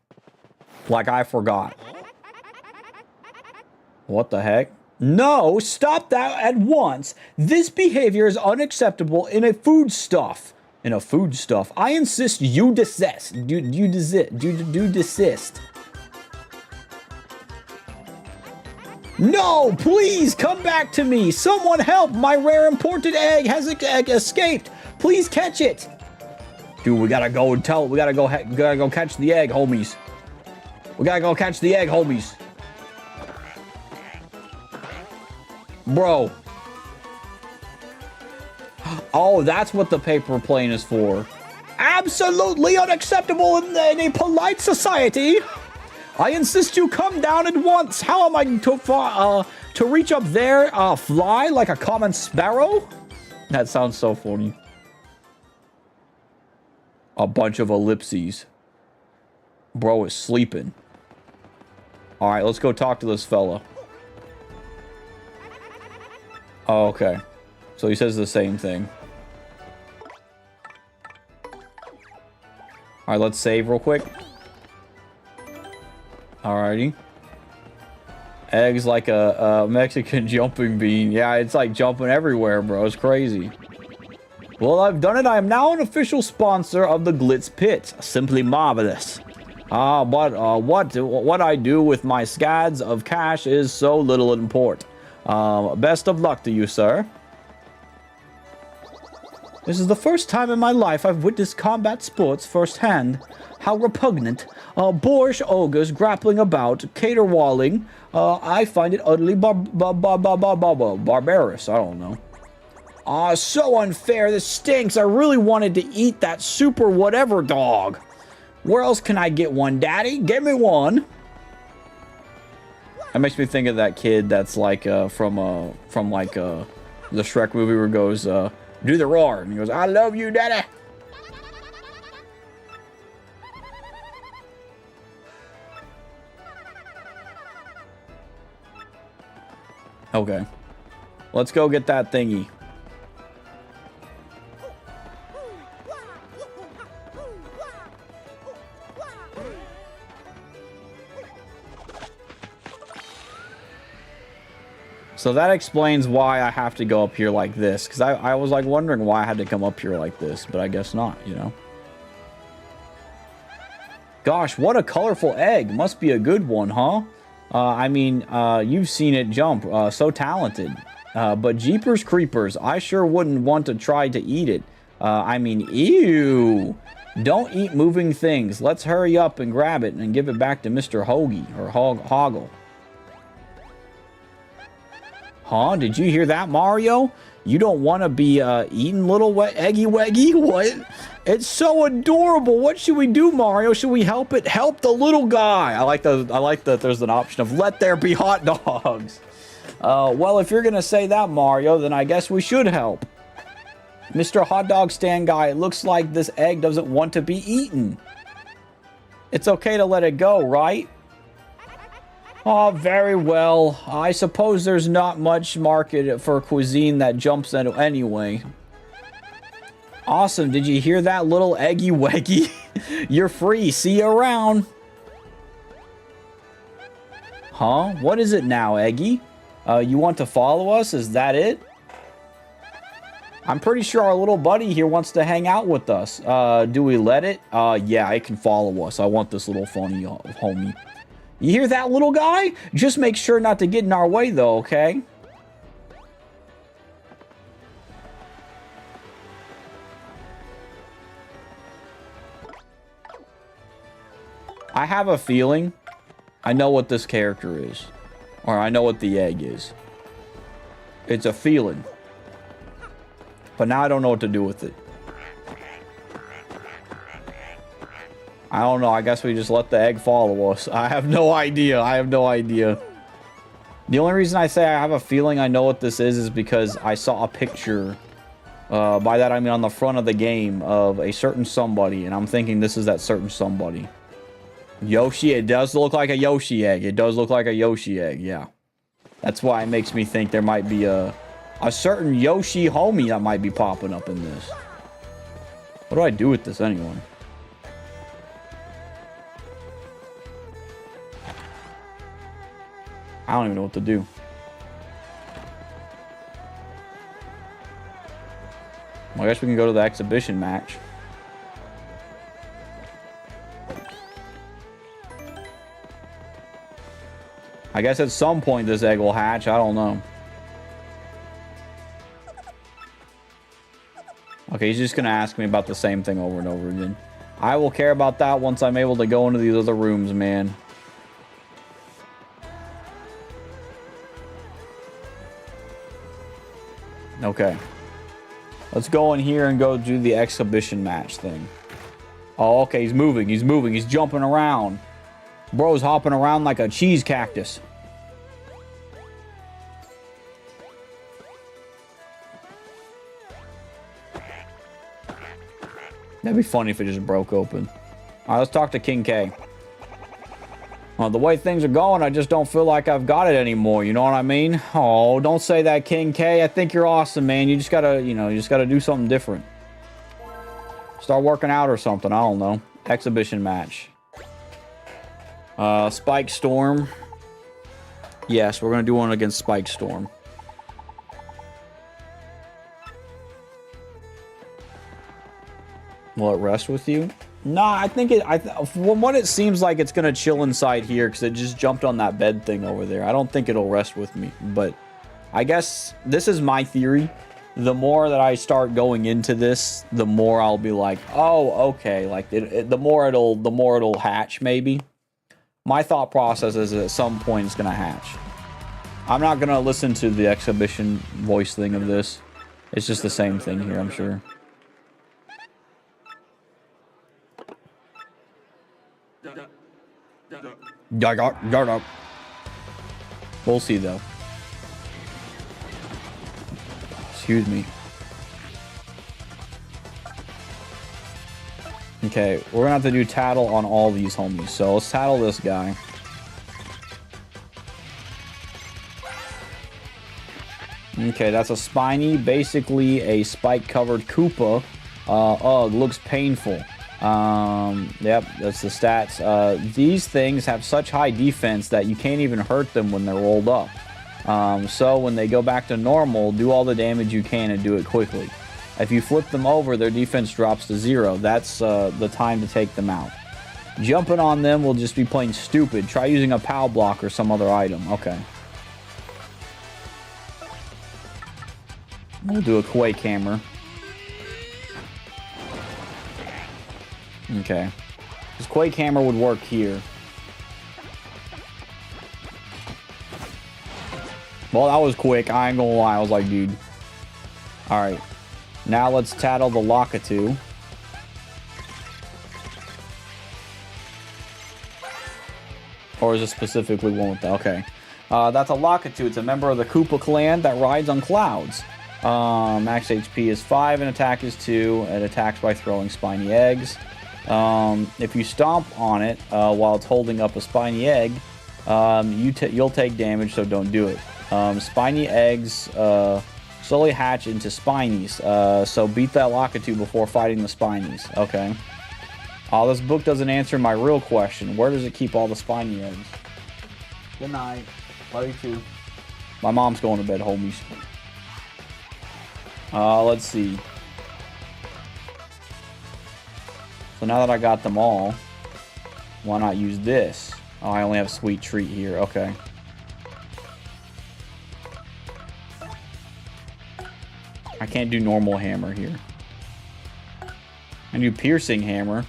Like, I forgot. What the heck? No, stop that at once. This behavior is unacceptable in a foodstuff. In a foodstuff. I insist you desist. You desist. No, please come back to me. Someone help. My rare imported egg has escaped. Please catch it. Dude, we gotta go and tell. We gotta go catch the egg, homies. We gotta go catch the egg, homies. Bro. Oh, that's what the paper plane is for. Absolutely unacceptable in a polite society. I insist you come down at once. How am I to reach up there? Fly like a common sparrow? That sounds so funny. A bunch of ellipses. Bro is sleeping. All right, let's go talk to this fella. Oh, okay. So he says the same thing. All right, let's save real quick. Alrighty. Eggs like a Mexican jumping bean. Yeah, it's like jumping everywhere, bro. It's crazy. Well, I've done it. I am now an official sponsor of the Glitz Pit. Simply marvelous. But what I do with my scads of cash is so little import. Best of luck to you, sir. This is the first time in my life I've witnessed combat sports firsthand. How repugnant. Boorish ogres grappling about, caterwauling. I find it utterly barbarous. I don't know. So unfair. This stinks. I really wanted to eat that super whatever dog. Where else can I get one, Daddy? Give me one. That makes me think of that kid that's like from the Shrek movie where it goes, do the roar. And he goes, I love you, Daddy. Okay. Let's go get that thingy. So that explains why I have to go up here like this. Because I was like wondering why I had to come up here like this. But I guess not, you know. Gosh, what a colorful egg. Must be a good one, huh? I mean, you've seen it jump. So talented. But jeepers creepers, I sure wouldn't want to try to eat it. I mean, ew. Don't eat moving things. Let's hurry up and grab it and give it back to Mr. Hoagie or Hoggle. Huh? Did you hear that, Mario? You don't want to be eating little eggy weggy? What? It's so adorable. What should we do, Mario? Should we help it? Help the little guy. I like that there's an option of let there be hot dogs. Well, if you're gonna say that, Mario, then I guess we should help. Mr. Hot Dog Stand Guy, it looks like this egg doesn't want to be eaten. It's okay to let it go, right? Oh, very well. I suppose there's not much market for cuisine that jumps at anyway. Awesome. Did you hear that, little eggy weggy? You're free. See you around. Huh? What is it now, Eggy? You want to follow us? Is that it? I'm pretty sure our little buddy here wants to hang out with us. Do we let it? Yeah, it can follow us. I want this little funny homie. You hear that, little guy? Just make sure not to get in our way, though, okay? I have a feeling I know what this character is. Or I know what the egg is. It's a feeling. But now I don't know what to do with it. I don't know. I guess we just let the egg follow us. I have no idea. I have no idea. The only reason I say I have a feeling I know what this is because I saw a picture. By that I mean on the front of the game of a certain somebody. And I'm thinking this is that certain somebody. Yoshi. It does look like a Yoshi egg. It does look like a Yoshi egg. Yeah. That's why it makes me think there might be a certain Yoshi homie that might be popping up in this. What do I do with this anyway? I don't even know what to do. Well, I guess we can go to the exhibition match. I guess at some point this egg will hatch. I don't know. Okay, he's just going to ask me about the same thing over and over again. I will care about that once I'm able to go into these other rooms, man. Okay. Let's go in here and go do the exhibition match thing. Oh, okay, he's moving. He's moving. He's jumping around. Bro's hopping around like a cheese cactus. That'd be funny if it just broke open. All right, let's talk to King K. The way things are going, I just don't feel like I've got it anymore. You know what I mean? Oh, don't say that, King K. I think you're awesome, man. You just gotta, you just gotta do something different. Start working out or something. I don't know. Exhibition match. Spike Storm. Yes, we're gonna do one against Spike Storm. Will it rest with you? Nah, I think from what it seems like, it's gonna chill inside here because it just jumped on that bed thing over there. I don't think it'll rest with me, but I guess this is my theory. The more that I start going into this, the more I'll be like, oh, okay. Like the more it'll hatch. Maybe my thought process is at some point it's gonna hatch. I'm not gonna listen to the exhibition voice thing of this. It's just the same thing here, I'm sure. We'll see though. Excuse me. Okay, we're gonna have to do tattle on all these homies. So let's tattle this guy. Okay, that's a spiny, basically a spike-covered Koopa. Ugh, looks painful. Yep, that's the stats. These things have such high defense that you can't even hurt them when they're rolled up. So when they go back to normal, do all the damage you can and do it quickly. If you flip them over, their defense drops to 0. That's the time to take them out. Jumping on them will just be plain stupid. Try using a POW block or some other item. Okay. We'll do a Quake Hammer. Okay. This Quake Hammer would work here. Well, that was quick. I ain't gonna lie. I was like, dude. Alright. Now let's tattle the Lockatoo. Or is it specifically one with that? Okay. That's a Lockatoo. It's a member of the Koopa clan that rides on clouds. Max HP is 5 and attack is 2. It attacks by throwing spiny eggs. If you stomp on it while it's holding up a spiny egg, you'll take damage, so don't do it. Spiny eggs slowly hatch into spinies, so beat that Lockatoo before fighting the spinies. Okay. This book doesn't answer my real question. Where does it keep all the spiny eggs? Good night. Love you too. My mom's going to bed, homies. Let's see. So now that I got them all, why not use this? Oh, I only have Sweet Treat here. Okay. I can't do normal hammer here. I do piercing hammer.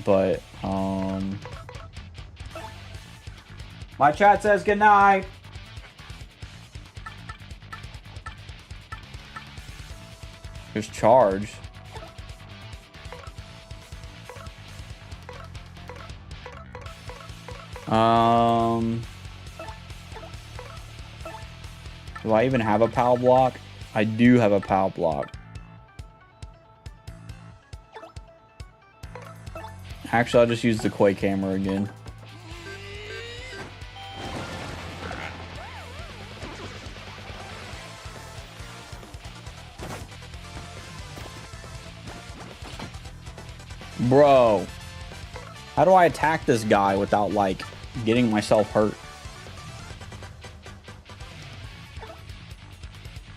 But, my chat says good night. There's charge. Do I even have a POW block? I do have a POW block. Actually, I'll just use the Quake Hammer again. Bro. How do I attack this guy without, like, getting myself hurt?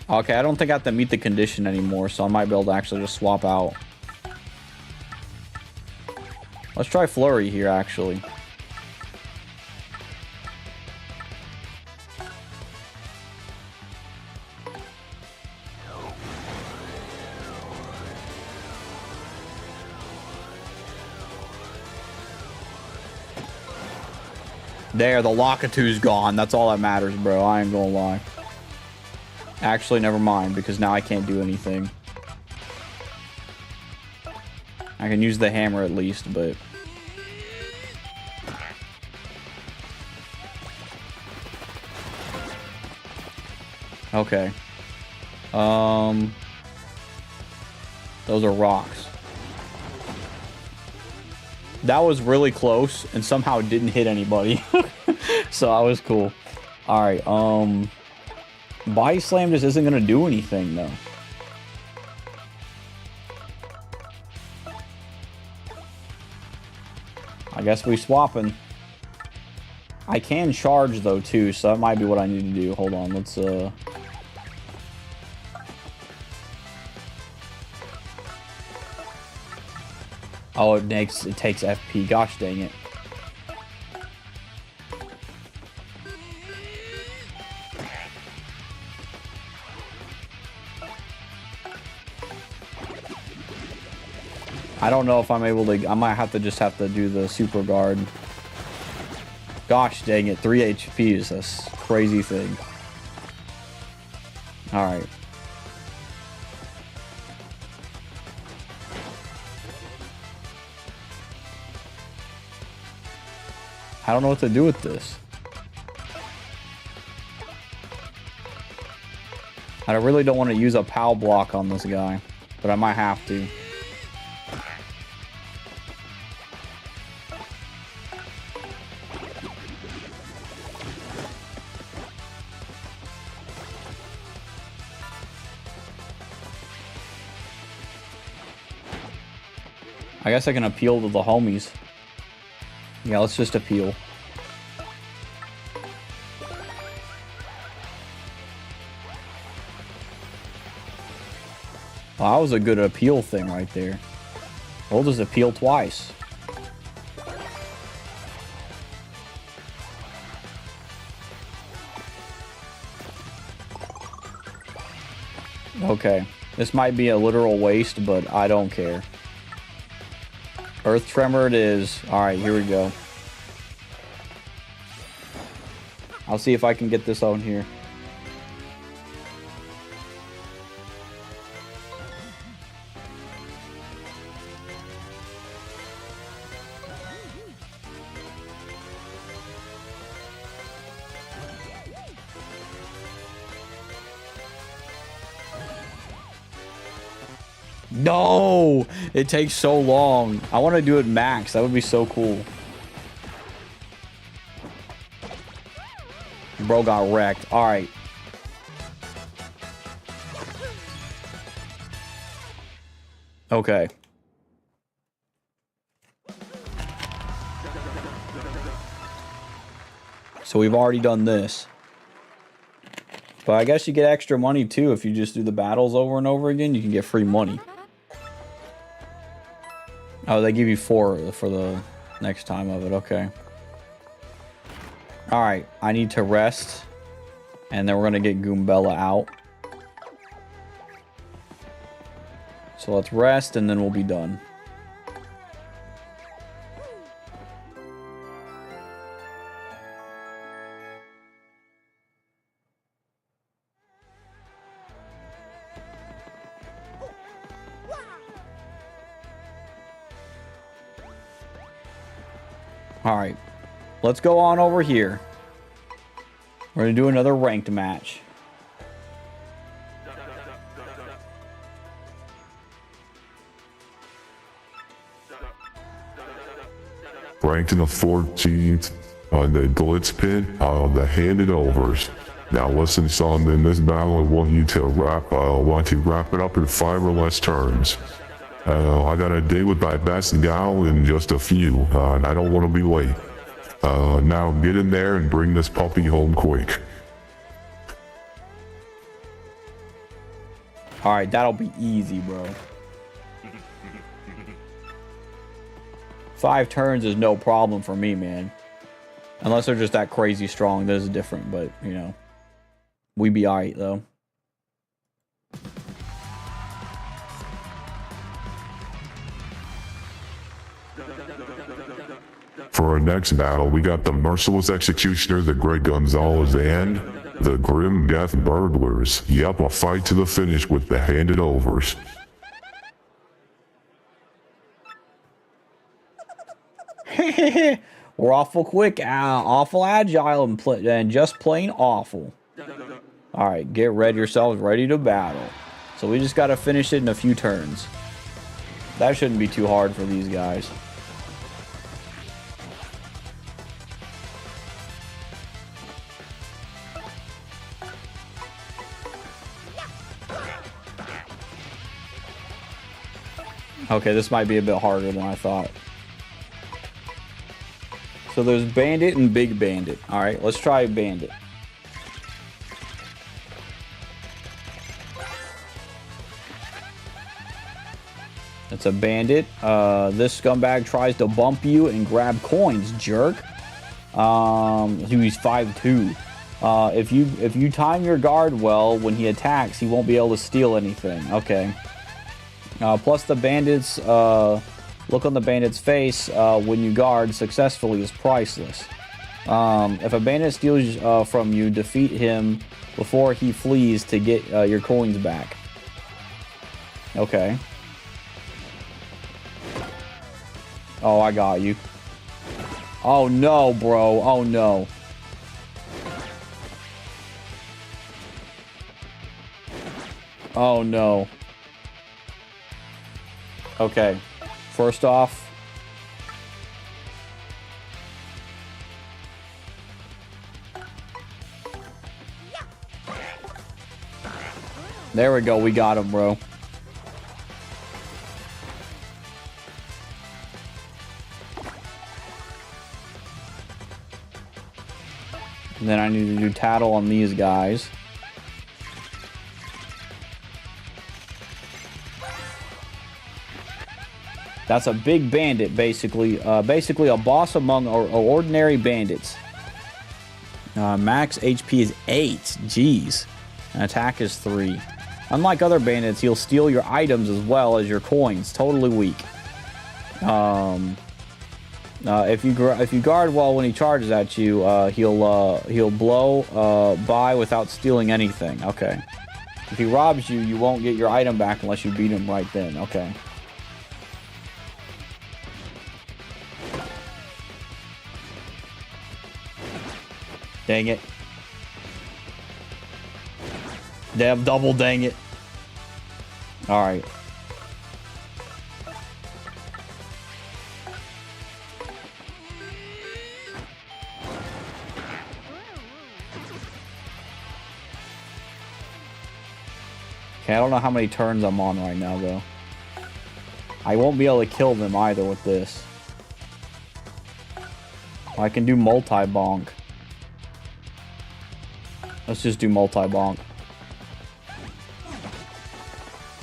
Okay, I don't think I have to meet the condition anymore, so I might be able to actually just swap out. Let's try Flurry here, actually. There, the Lockatoo's gone. That's all that matters, bro. I ain't gonna lie. Actually, never mind, because now I can't do anything. I can use the hammer at least, but... Okay. Those are rocks. That was really close and somehow didn't hit anybody. So that was cool. Alright, Body Slam just isn't gonna do anything though. I guess we swapping. I can charge though too, so that might be what I need to do. Hold on, let's Oh, it takes FP. Gosh dang it. I don't know if I'm able to... I might have to do the super guard. Gosh dang it, 3 HP is this crazy thing. Alright. I don't know what to do with this. I really don't want to use a POW block on this guy, but I might have to. I guess I can appeal to the homies. Yeah, let's just appeal. Well, that was a good appeal thing right there. We'll just appeal twice. Okay. This might be a literal waste, but I don't care. Earth Tremor it is. Alright, here we go. I'll see if I can get this on here. No! It takes so long. I want to do it max. That would be so cool. Bro got wrecked. Alright. Okay. So we've already done this. But I guess you get extra money too if you just do the battles over and over again. You can get free money. Oh, they give you 4 for the next time of it. Okay. Alright, I need to rest. And then we're going to get Goombella out. So let's rest and then we'll be done. Alright, let's go on over here. We're going to do another ranked match. Ranked in the 14th on the Glitz Pit, the handed overs. Now listen, son, in this battle I want to wrap it up in 5 or less turns. I got a date with my best gal in just a few, and I don't want to be late. Now get in there and bring this puppy home quick. Alright, that'll be easy, bro. 5 turns is no problem for me, man. Unless they're just that crazy strong, this is different, but, you know. We be alright, though. For our next battle, we got the Merciless Executioner, the Greg Gonzalez, and the Grim Death Burglars. Yep, a fight to the finish with the handed overs. We're awful quick, awful agile, and just plain awful. Alright, get ready yourselves, ready to battle. So we just gotta finish it in a few turns. That shouldn't be too hard for these guys. Okay, this might be a bit harder than I thought. So there's Bandit and Big Bandit. Alright, let's try Bandit. It's a bandit. This scumbag tries to bump you and grab coins, jerk. He's 5'2". If you time your guard well when he attacks, he won't be able to steal anything. Okay. Plus the bandits, look on the bandit's face when you guard successfully is priceless. If a bandit steals from you, defeat him before he flees to get your coins back. Okay. Oh, I got you. Oh no, bro. Oh no. Oh no. Okay. First off, there we go. We got him, bro. And then I need to do tattle on these guys. That's a big bandit, basically. Basically a boss among ordinary bandits. Max HP is 8. Jeez. And attack is 3. Unlike other bandits, he'll steal your items as well as your coins. Totally weak. If you guard well when he charges at you, he'll blow by without stealing anything. Okay. If he robs you, you won't get your item back unless you beat him right then. Okay. Dang it. Damn, double dang it. Alright. Okay, I don't know how many turns I'm on right now, though. I won't be able to kill them either with this. I can do multi-bonk. Let's just do multi-bonk.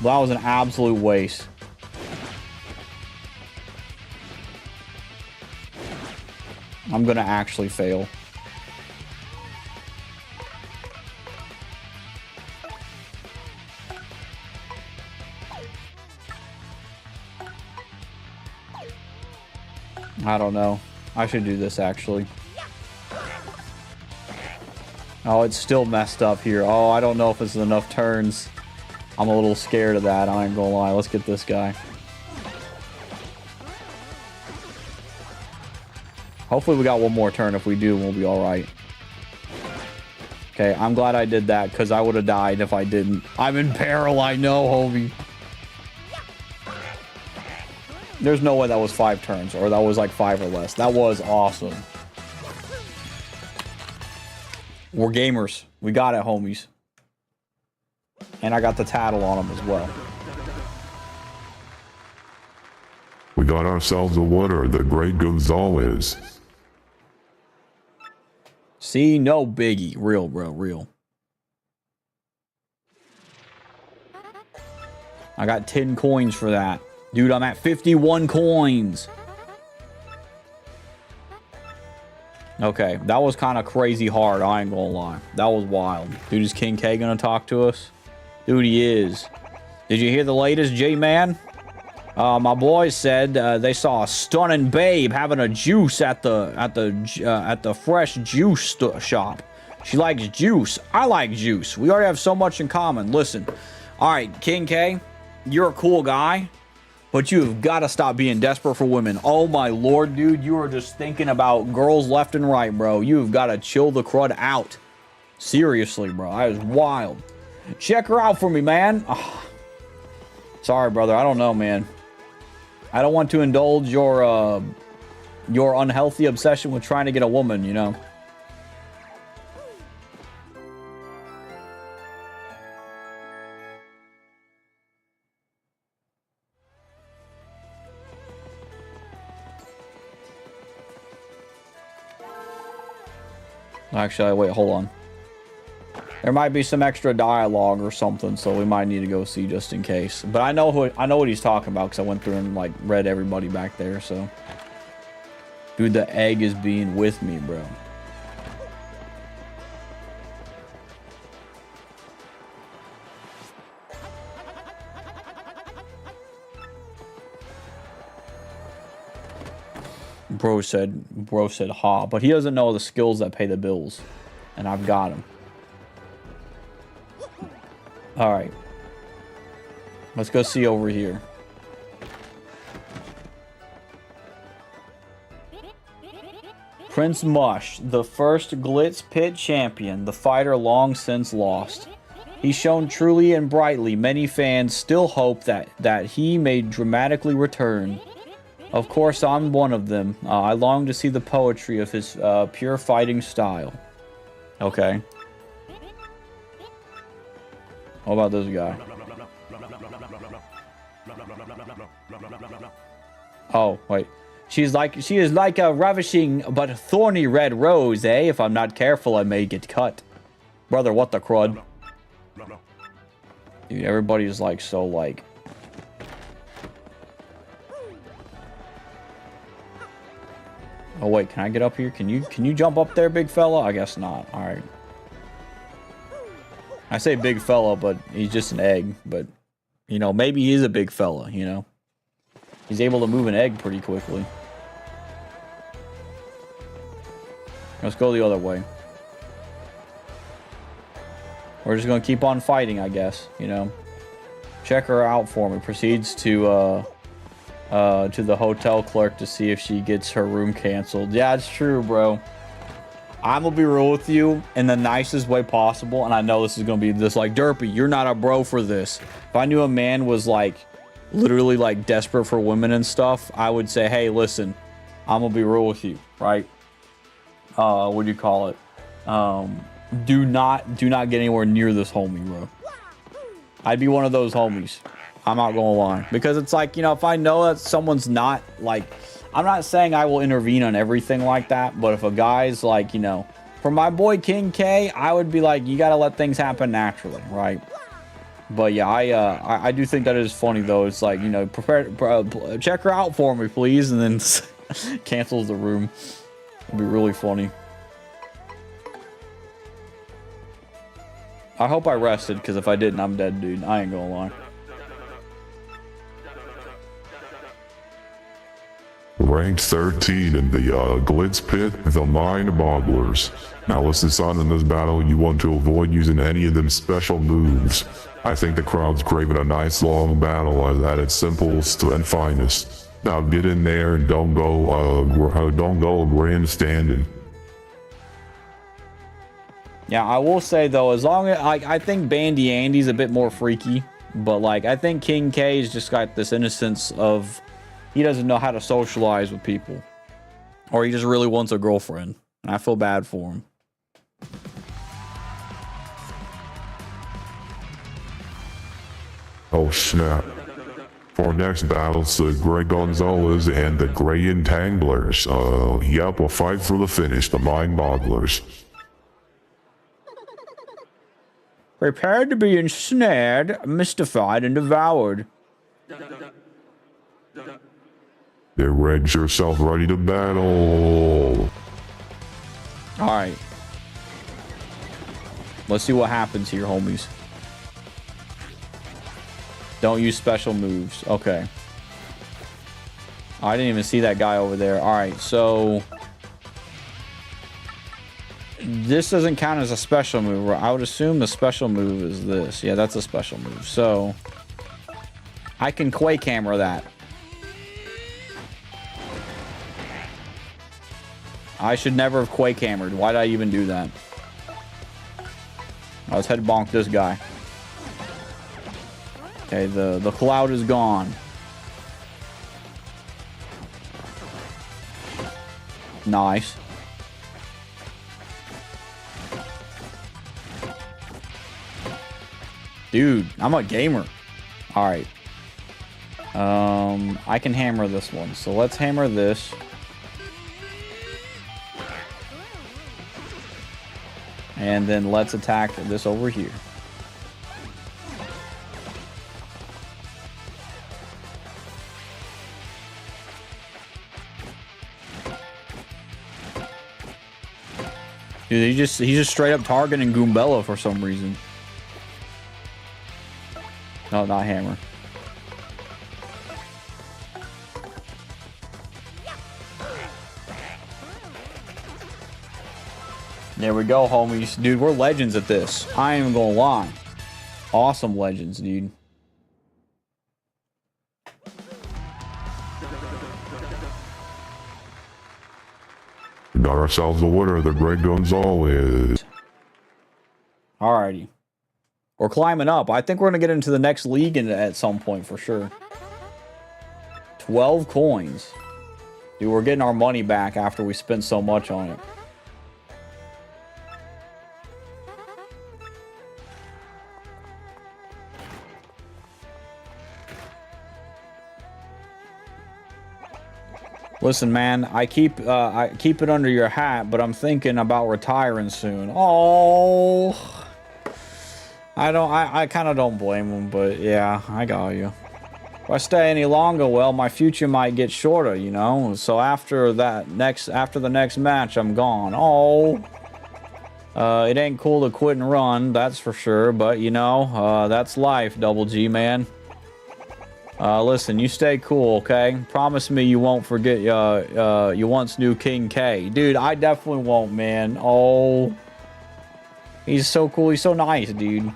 That was an absolute waste. I'm gonna actually fail. I don't know. I should do this actually. Oh, it's still messed up here. Oh, I don't know if it's enough turns. I'm a little scared of that, I ain't gonna lie. Let's get this guy. Hopefully we got one more turn. If we do, we'll be alright. Okay, I'm glad I did that, because I would have died if I didn't. I'm in peril, I know, homie. There's no way that was 5 turns, or that was like 5 or less. That was awesome. We're gamers. We got it, homies. And I got the tattle on them as well. We got ourselves a winner, the great Gonzalez. See, no biggie. Real, bro, real. I got 10 coins for that. Dude, I'm at 51 coins. Okay, that was kind of crazy hard, I ain't gonna lie. That was wild. Dude, is King K gonna talk to us? Dude, he is. Did you hear the latest, J-Man? My boys said they saw a stunning babe having a juice at the fresh juice shop. She likes juice. I like juice. We already have so much in common. Listen, all right, King K, you're a cool guy, but you've got to stop being desperate for women. Oh my lord, dude, you are just thinking about girls left and right, bro. You've got to chill the crud out. Seriously, bro, that is wild. Check her out for me, man. Oh, sorry, brother. I don't know, man. I don't want to indulge your unhealthy obsession with trying to get a woman, you know. Actually, wait, hold on. There might be some extra dialogue or something, so we might need to go see just in case. But I know what he's talking about because I went through and like read everybody back there. So, dude, the egg is being with me, bro. Bro said, ha, but he doesn't know the skills that pay the bills, and I've got him. All right, let's go see over here. Prince Mush, the first Glitz Pit champion, the fighter long since lost. He shone truly and brightly. Many fans still hope that he may dramatically return. Of course, I'm one of them. I long to see the poetry of his pure fighting style. Okay. What about this guy? Oh, wait. She is like a ravishing but thorny red rose, eh? If I'm not careful, I may get cut. Brother, what the crud? Dude, everybody's like so like... Oh wait, can I get up here? Can you jump up there, big fella? I guess not. All right. I say big fella, but he's just an egg. But you know, maybe he's a big fella. You know, he's able to move an egg pretty quickly. Let's go the other way. We're just gonna keep on fighting, I guess. You know, check her out for me. Proceeds to the hotel clerk to see if she gets her room canceled. Yeah, it's true, bro. I'm gonna be real with you in the nicest way possible, and I know this is gonna be this like, Derpy, you're not a bro for this. If I knew a man was like literally like desperate for women and stuff, I would say, hey, listen, I'm gonna be real with you, right? What do you call it? Do not get anywhere near this homie, bro. I'd be one of those homies. I'm not gonna lie, because it's like, you know, if I know that someone's not like, I'm not saying I will intervene on everything like that, but if a guy's like, you know, for my boy King K, I would be like, you gotta let things happen naturally, right? But yeah, I do think that is funny though. It's like, you know, check her out for me, please, and then cancels the room. It'd be really funny. I hope I rested, because if I didn't, I'm dead, dude. I ain't gonna lie. Ranked 13 in the Glitz Pit, the Mind Bogglers. Now listen, son, in this battle, you want to avoid using any of them special moves. I think the crowd's craving a nice long battle at its simplest and finest. Now get in there and don't go grandstanding. Yeah, I will say though, as long as I think Bandy Andy's a bit more freaky, but like I think King K's just got this innocence of he doesn't know how to socialize with people, or he just really wants a girlfriend, and I feel bad for him. Oh snap. For our next battles, the Grey Gonzalez and the Grey Entanglers. Yep, we'll fight for the finish, the Mind Bogglers. Prepared to be ensnared, mystified, and devoured. Get yourself ready to battle. Alright. Let's see what happens here, homies. Don't use special moves. Okay. Oh, I didn't even see that guy over there. Alright, so this doesn't count as a special move. I would assume the special move is this. Yeah, that's a special move. So I can Quake Hammer that. I should never have Quake Hammered. Why did I even do that? Let's head bonk this guy. Okay, the cloud is gone. Nice. Dude, I'm a gamer. Alright. I can hammer this one. So let's hammer this. And then let's attack this over here. Dude, he's just straight up targeting Goombella for some reason. No, not hammer. There we go, homies. Dude, we're legends at this. I ain't even gonna lie. Awesome legends, dude. We got ourselves a winner, the Grey Gonzalez. Alrighty. We're climbing up. I think we're gonna get into the next league at some point for sure. 12 coins. Dude, we're getting our money back after we spent so much on it. Listen, man, I keep it under your hat, but I'm thinking about retiring soon. Oh, I kind of don't blame him, but yeah, I got you. If I stay any longer, well, my future might get shorter, you know? So after the next match, I'm gone. Oh. It ain't cool to quit and run, that's for sure. But, you know, that's life, Double G, man. Listen, you stay cool, okay? Promise me you won't forget your once new King K. Dude, I definitely won't, man. Oh. He's so cool. He's so nice, dude.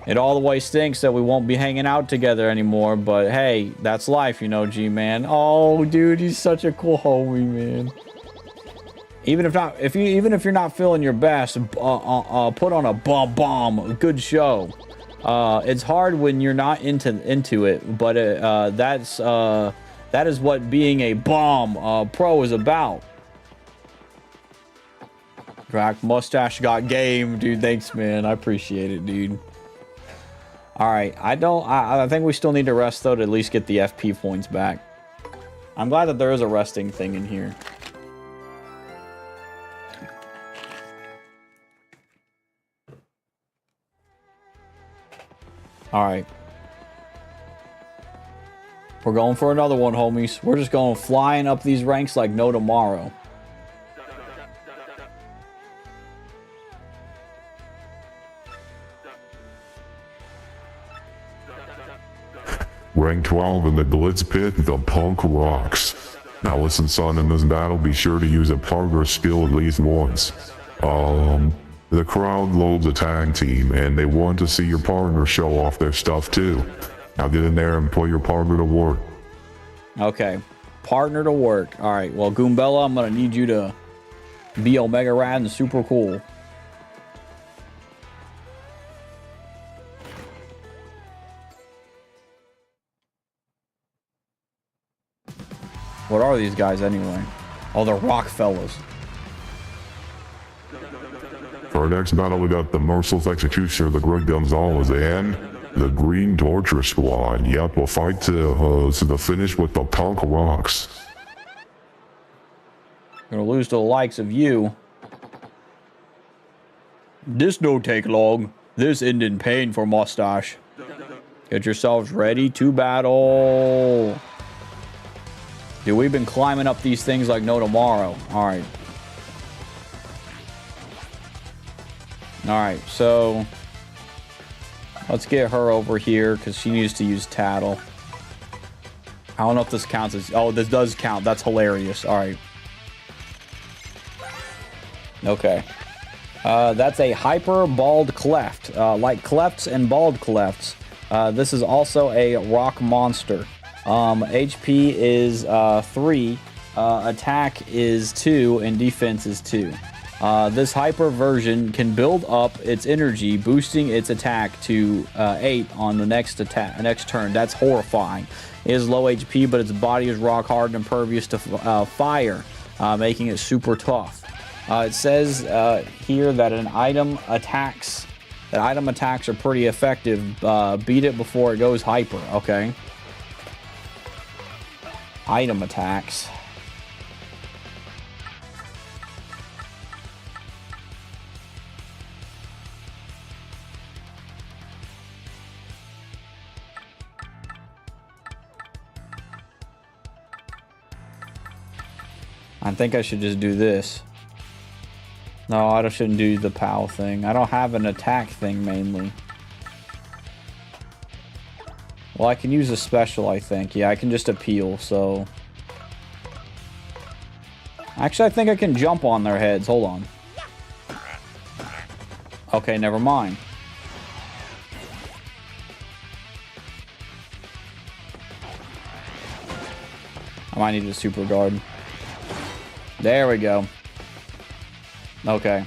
It all the way stinks that we won't be hanging out together anymore, but hey, that's life, you know, G-Man. Oh, dude, he's such a cool homie, man. Even if you're not feeling your best, put on a bomb, good show. It's hard when you're not into it, but that is what being a bomb pro is about. Drac Mustache got game, dude. Thanks, man. I appreciate it, dude. All right, I think we still need to rest though to at least get the FP points back. I'm glad that there is a resting thing in here. All right. We're going for another one, homies. We're just going flying up these ranks like no tomorrow. Rank 12 in the Glitz Pit, the Punk rocks. Now listen, son, in this battle, be sure to use a partner skill at least once. The crowd loves a tag team, and they want to see your partner show off their stuff too. Now get in there and put your partner to work. Okay, partner to work. All right, well, Goombella, I'm gonna need you to be Omega Rad and super cool. What are these guys anyway? Oh, they're rock fellas. For our next battle, we got the Merciless Executioner, the Greg Gonzalez, and the Green Torture Squad. Yep, we'll fight to the finish with the Punk rocks. Gonna lose to the likes of you. This don't take long. This end in pain for Mustache. Get yourselves ready to battle. Dude, we've been climbing up these things like no tomorrow. All right. All right, so let's get her over here because she needs to use Tattle. I don't know if this counts as... Oh, this does count. That's hilarious. All right. Okay. That's a hyper bald cleft. Like clefts and bald clefts. This is also a rock monster. HP is 3, attack is 2, and defense is 2. This hyper version can build up its energy, boosting its attack to 8 on the next turn. That's horrifying. It is low HP, but its body is rock hard and impervious to fire, making it super tough. It says here that item attacks are pretty effective. Beat it before it goes hyper. Okay. Item attacks. I think I should just do this. No, I shouldn't do the POW thing. I don't have an attack thing mainly. Well, I can use a special, I think. Yeah, I can just appeal, so... Actually, I think I can jump on their heads. Hold on. Okay, never mind. I might need a super guard. There we go. Okay.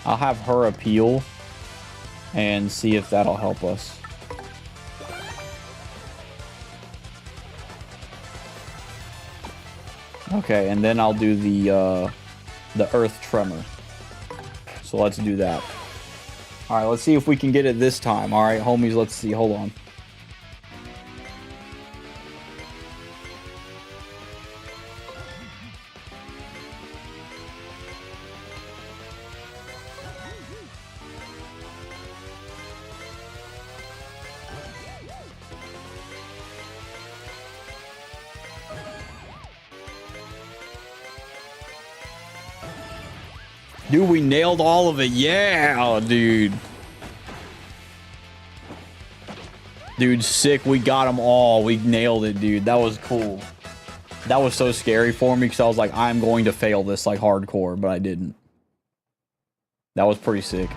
I'll have her appeal and see if that'll help us. Okay, and then I'll do the earth tremor. So let's do that. All right, let's see if we can get it this time. All right, homies, let's see. Hold on. Dude, we nailed all of it. Yeah, oh, dude. Dude, sick. We got them all. We nailed it, dude. That was cool. That was so scary for me because I was like, I'm going to fail this like hardcore, but I didn't. That was pretty sick.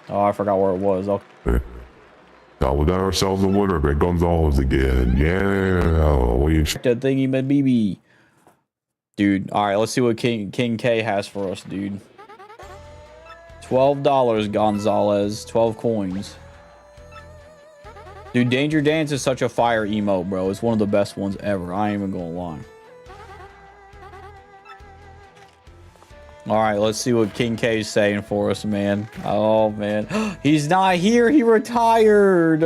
Oh, I forgot where it was. Okay. Now we got ourselves a winner, Big Gonzalez again. Yeah, we That thingy, but BB. Dude, all right, let's see what King K has for us, dude. $12, Gonzalez. 12 coins. Dude, Danger Dance is such a fire emote, bro. It's one of the best ones ever. I ain't even gonna lie. All right, let's see what King K is saying for us, man. Oh, man. He's not here. He retired.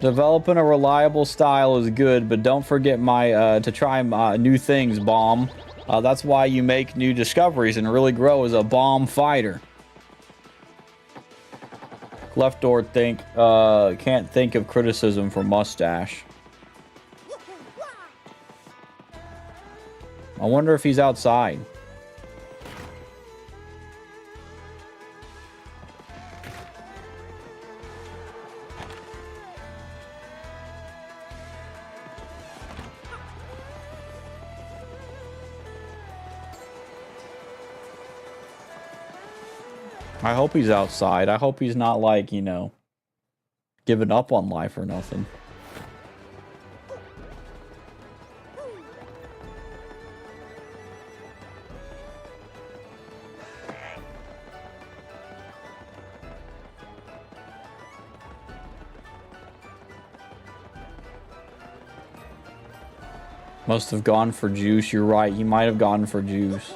Developing a reliable style is good, but don't forget to try new things, Bomb. That's why you make new discoveries and really grow as a bomb fighter. Left door can't think of criticism for Mustache. I wonder if he's outside. I hope he's outside. I hope he's not like, you know, giving up on life or nothing. Must have gone for juice. You're right. He might have gone for juice.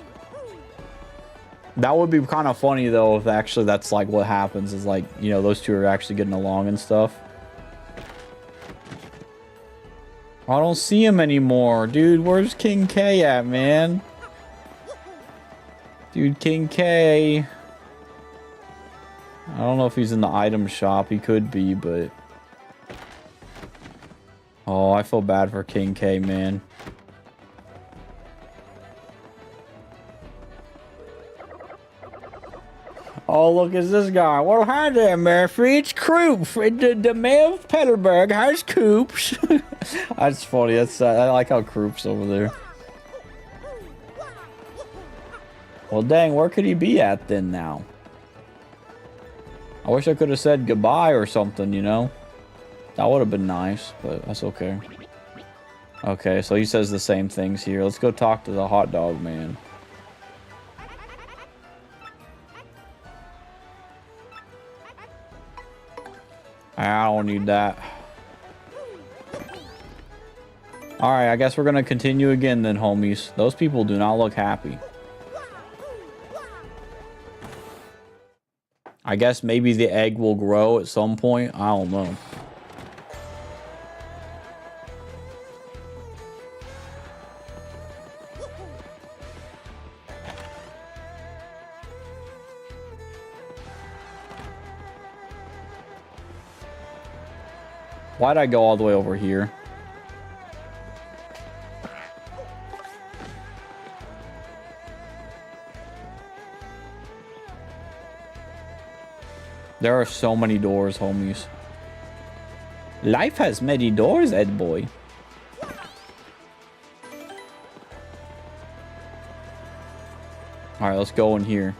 That would be kind of funny, though, if actually that's like what happens is like, you know, those two are actually getting along and stuff. I don't see him anymore. Dude, where's King K at, man? Dude, King K. I don't know if he's in the item shop. He could be, but... Oh, I feel bad for King K, man. Oh, look, it's this guy. Well, hi there, Murphy. It's Coop. The mayor of Petalburg has Coops. That's funny. That's I like how Coop's over there. Well, dang, where could he be at then now? I wish I could have said goodbye or something, you know? That would have been nice, but that's okay. Okay, so he says the same things here. Let's go talk to the hot dog man. I don't need that. Alright, I guess we're gonna continue again then, homies. Those people do not look happy. I guess maybe the egg will grow at some point. I don't know. Why'd I go all the way over here? There are so many doors, homies. Life has many doors, Ed boy. Alright, let's go in here.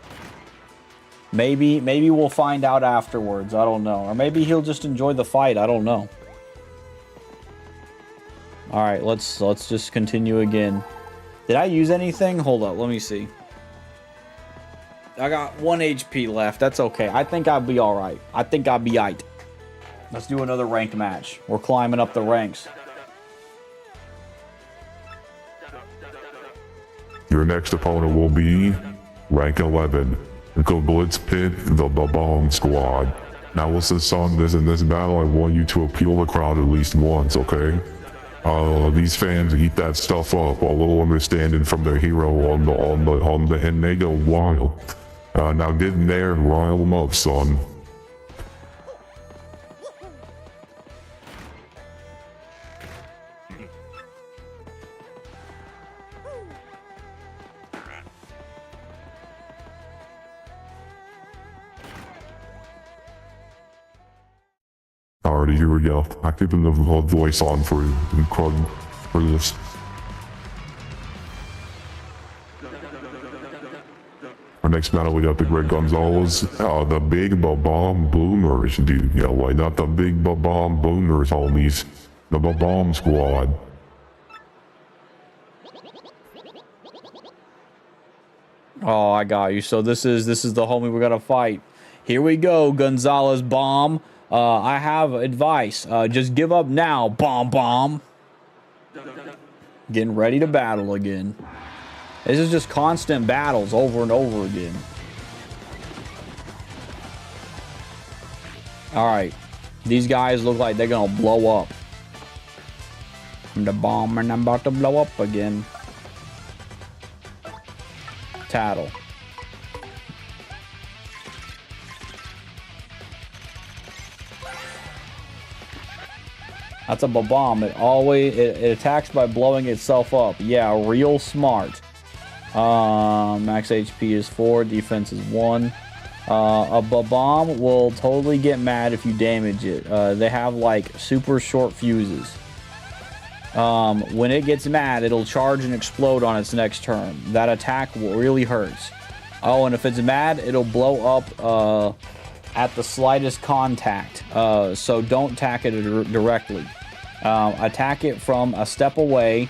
Maybe we'll find out afterwards. I don't know. Or maybe he'll just enjoy the fight. I don't know. Alright, let's just continue again. Did I use anything? Hold up, let me see. I got 1 HP left. That's okay. I think I'll be alright. I think I'll be aight. Let's do another ranked match. We're climbing up the ranks. Your next opponent will be rank 11. Go Blitz Pit, the Bomb Squad. Now listen, son, in this battle, I want you to appeal the crowd at least once, okay? These fans eat that stuff up, a little understanding from their hero on the and they go wild. Now get in there and rile them up, son. Alrighty, here we go. Activating the voice on for this. Our next battle, we got the Greg Gonzalez, the big bomb boomers, dude. Yeah, why not the big bomb boomers, homies? The bomb squad. Oh, I got you. So this is the homie we're gonna fight. Here we go, Gonzalez bomb. I have advice. Just give up now, bomb. Getting ready to battle again. This is just constant battles over and over again. All right, these guys look like they're gonna blow up. I'm the bomb and I'm about to blow up again. Tattle. That's a bomb. It attacks by blowing itself up. Yeah, real smart. Max HP is 4, defense is 1. A bomb will totally get mad if you damage it. They have like super short fuses. When it gets mad, it'll charge and explode on its next turn. That attack really hurts. Oh, and if it's mad, it'll blow up at the slightest contact. So don't attack it directly. Attack it from a step away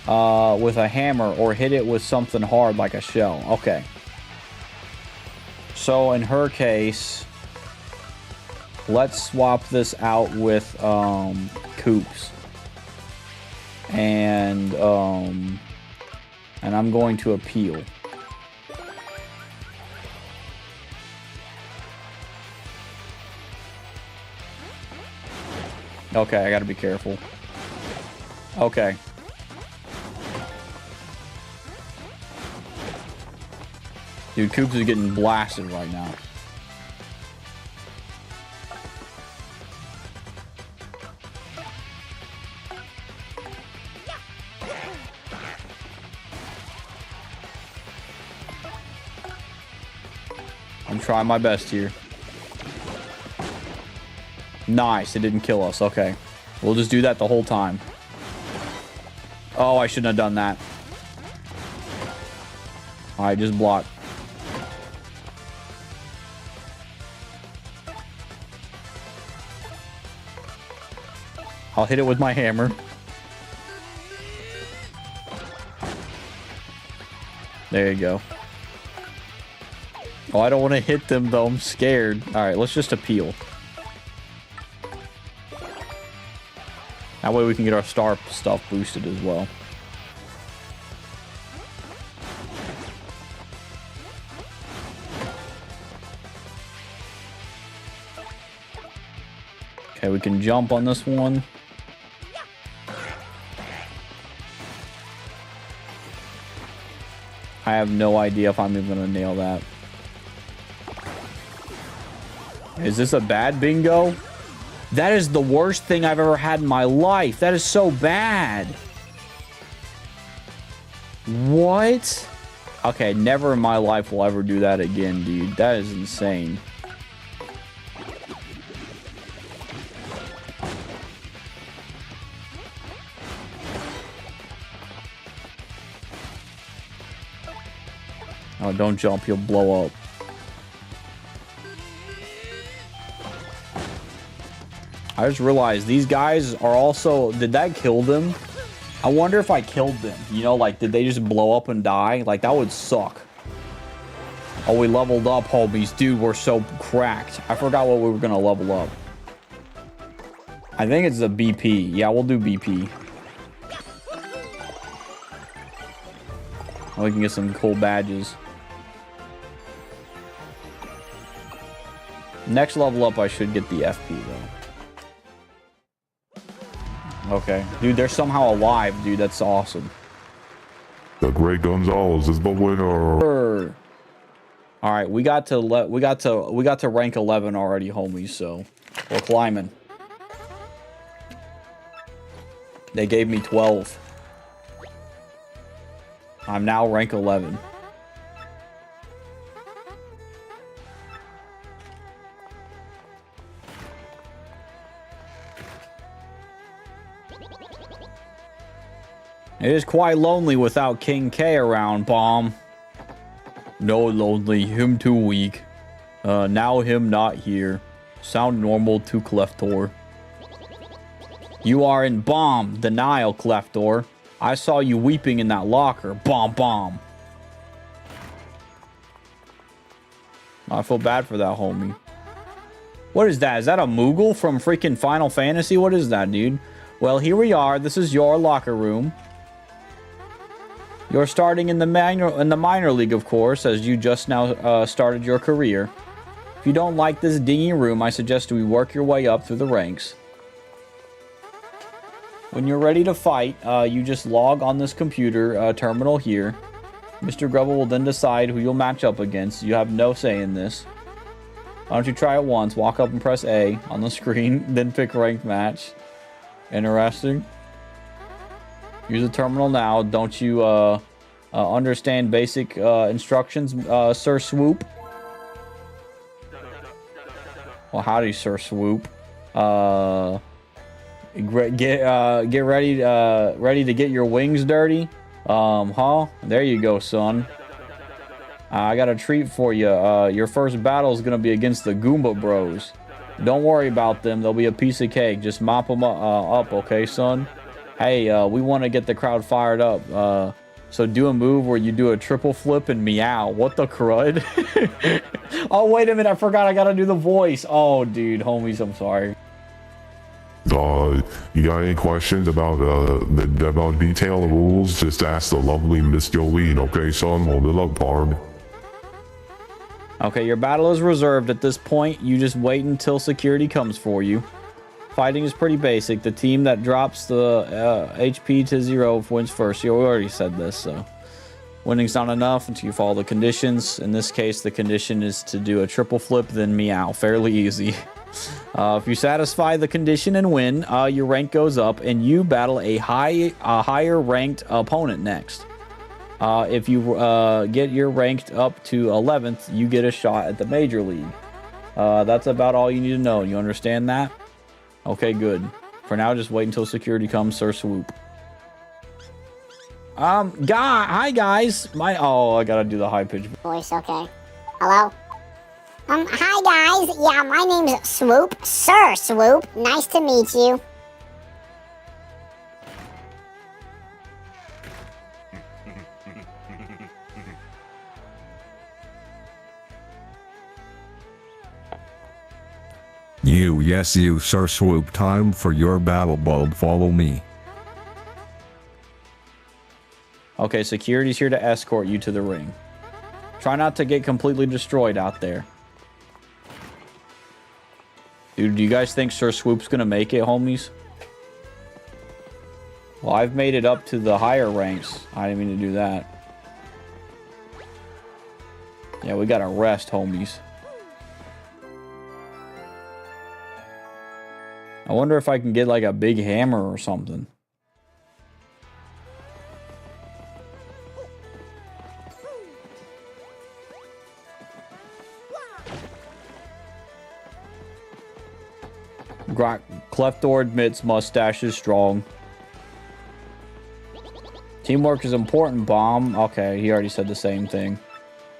with a hammer, or hit it with something hard like a shell. Okay. So in her case, let's swap this out with Coops. And I'm going to appeal. Okay, I gotta be careful. Okay. Dude, Coops is getting blasted right now. I'm trying my best here. Nice, it didn't kill us. Okay. We'll just do that the whole time. Oh, I shouldn't have done that. Alright, just block. I'll hit it with my hammer. There you go. Oh, I don't want to hit them, though. I'm scared. Alright, let's just appeal. That way we can get our star stuff boosted as well. Okay, we can jump on this one. I have no idea if I'm even gonna nail that. Is this a bad bingo? That is the worst thing I've ever had in my life. That is so bad. What? Okay, never in my life will I ever do that again, dude. That is insane. Oh, don't jump. You'll blow up. I just realized these guys are also... Did that kill them? I wonder if I killed them. You know, like, did they just blow up and die? Like, that would suck. Oh, we leveled up, homies. Dude, we're so cracked. I forgot what we were going to level up. I think it's a BP. Yeah, we'll do BP. We can get some cool badges. Next level up, I should get the FP, though. Okay. Dude, they're somehow alive, dude. That's awesome. The Great Gonzalez is the winner. All right, we got to rank 11 already, homies, so we're climbing. They gave me 12. I'm now rank 11. It is quite lonely without King K around, Bomb. No lonely, him too weak. Now him not here. Sound normal to Cleftor. You are in Bomb denial, Cleftor. I saw you weeping in that locker. Bomb. I feel bad for that homie. What is that? Is that a Moogle from freaking Final Fantasy? What is that, dude? Well, here we are. This is your locker room. You're starting in the minor league, of course, as you just now started your career. If you don't like this dingy room, I suggest we work your way up through the ranks. When you're ready to fight, you just log on this computer terminal here. Mr. Grubble will then decide who you'll match up against. You have no say in this. Why don't you try it once? Walk up and press A on the screen, then pick ranked match. Interesting. Use the terminal now. Don't you understand basic instructions, Sir Swoop? Well, howdy, Sir Swoop. Get ready to get your wings dirty. There you go, son. I got a treat for you. Your first battle is gonna be against the Goomba Bros. Don't worry about them. They'll be a piece of cake. Just mop them up, okay, son? Hey, we want to get the crowd fired up. So do a move where you do a triple flip and meow. What the crud? Oh, wait a minute. I forgot I gotta do the voice. Oh, dude. Homies, I'm sorry. You got any questions about about detailed rules? Just ask the lovely Miss Jolene, okay, son? Hold it up, Barb. Okay, your battle is reserved at this point. You just wait until security comes for you. Fighting is pretty basic. The team that drops the HP to 0 wins first. You already said this, so winning's not enough until you follow the conditions. In this case, the condition is to do a triple flip, then meow. Fairly easy. If you satisfy the condition and win, your rank goes up, and you battle a higher ranked opponent next. If you get your ranked up to 11th, you get a shot at the major league. That's about all you need to know. You understand that? Okay, good. For now, just wait until security comes, Sir Swoop. Hi guys. I gotta do the high pitch Voice, okay. Hello? Hi guys. Yeah, my name's Swoop. Sir Swoop. Nice to meet you. Yes, you, Sir Swoop. Time for your battle, bulb. Follow me. Okay, security's here to escort you to the ring. Try not to get completely destroyed out there. Dude, do you guys think Sir Swoop's gonna make it, homies? Well, I've made it up to the higher ranks. I didn't mean to do that. Yeah, we gotta rest, homies. I wonder if I can get like a big hammer or something. Cleftor admits mustache is strong. Teamwork is important, Bomb. Okay, he already said the same thing.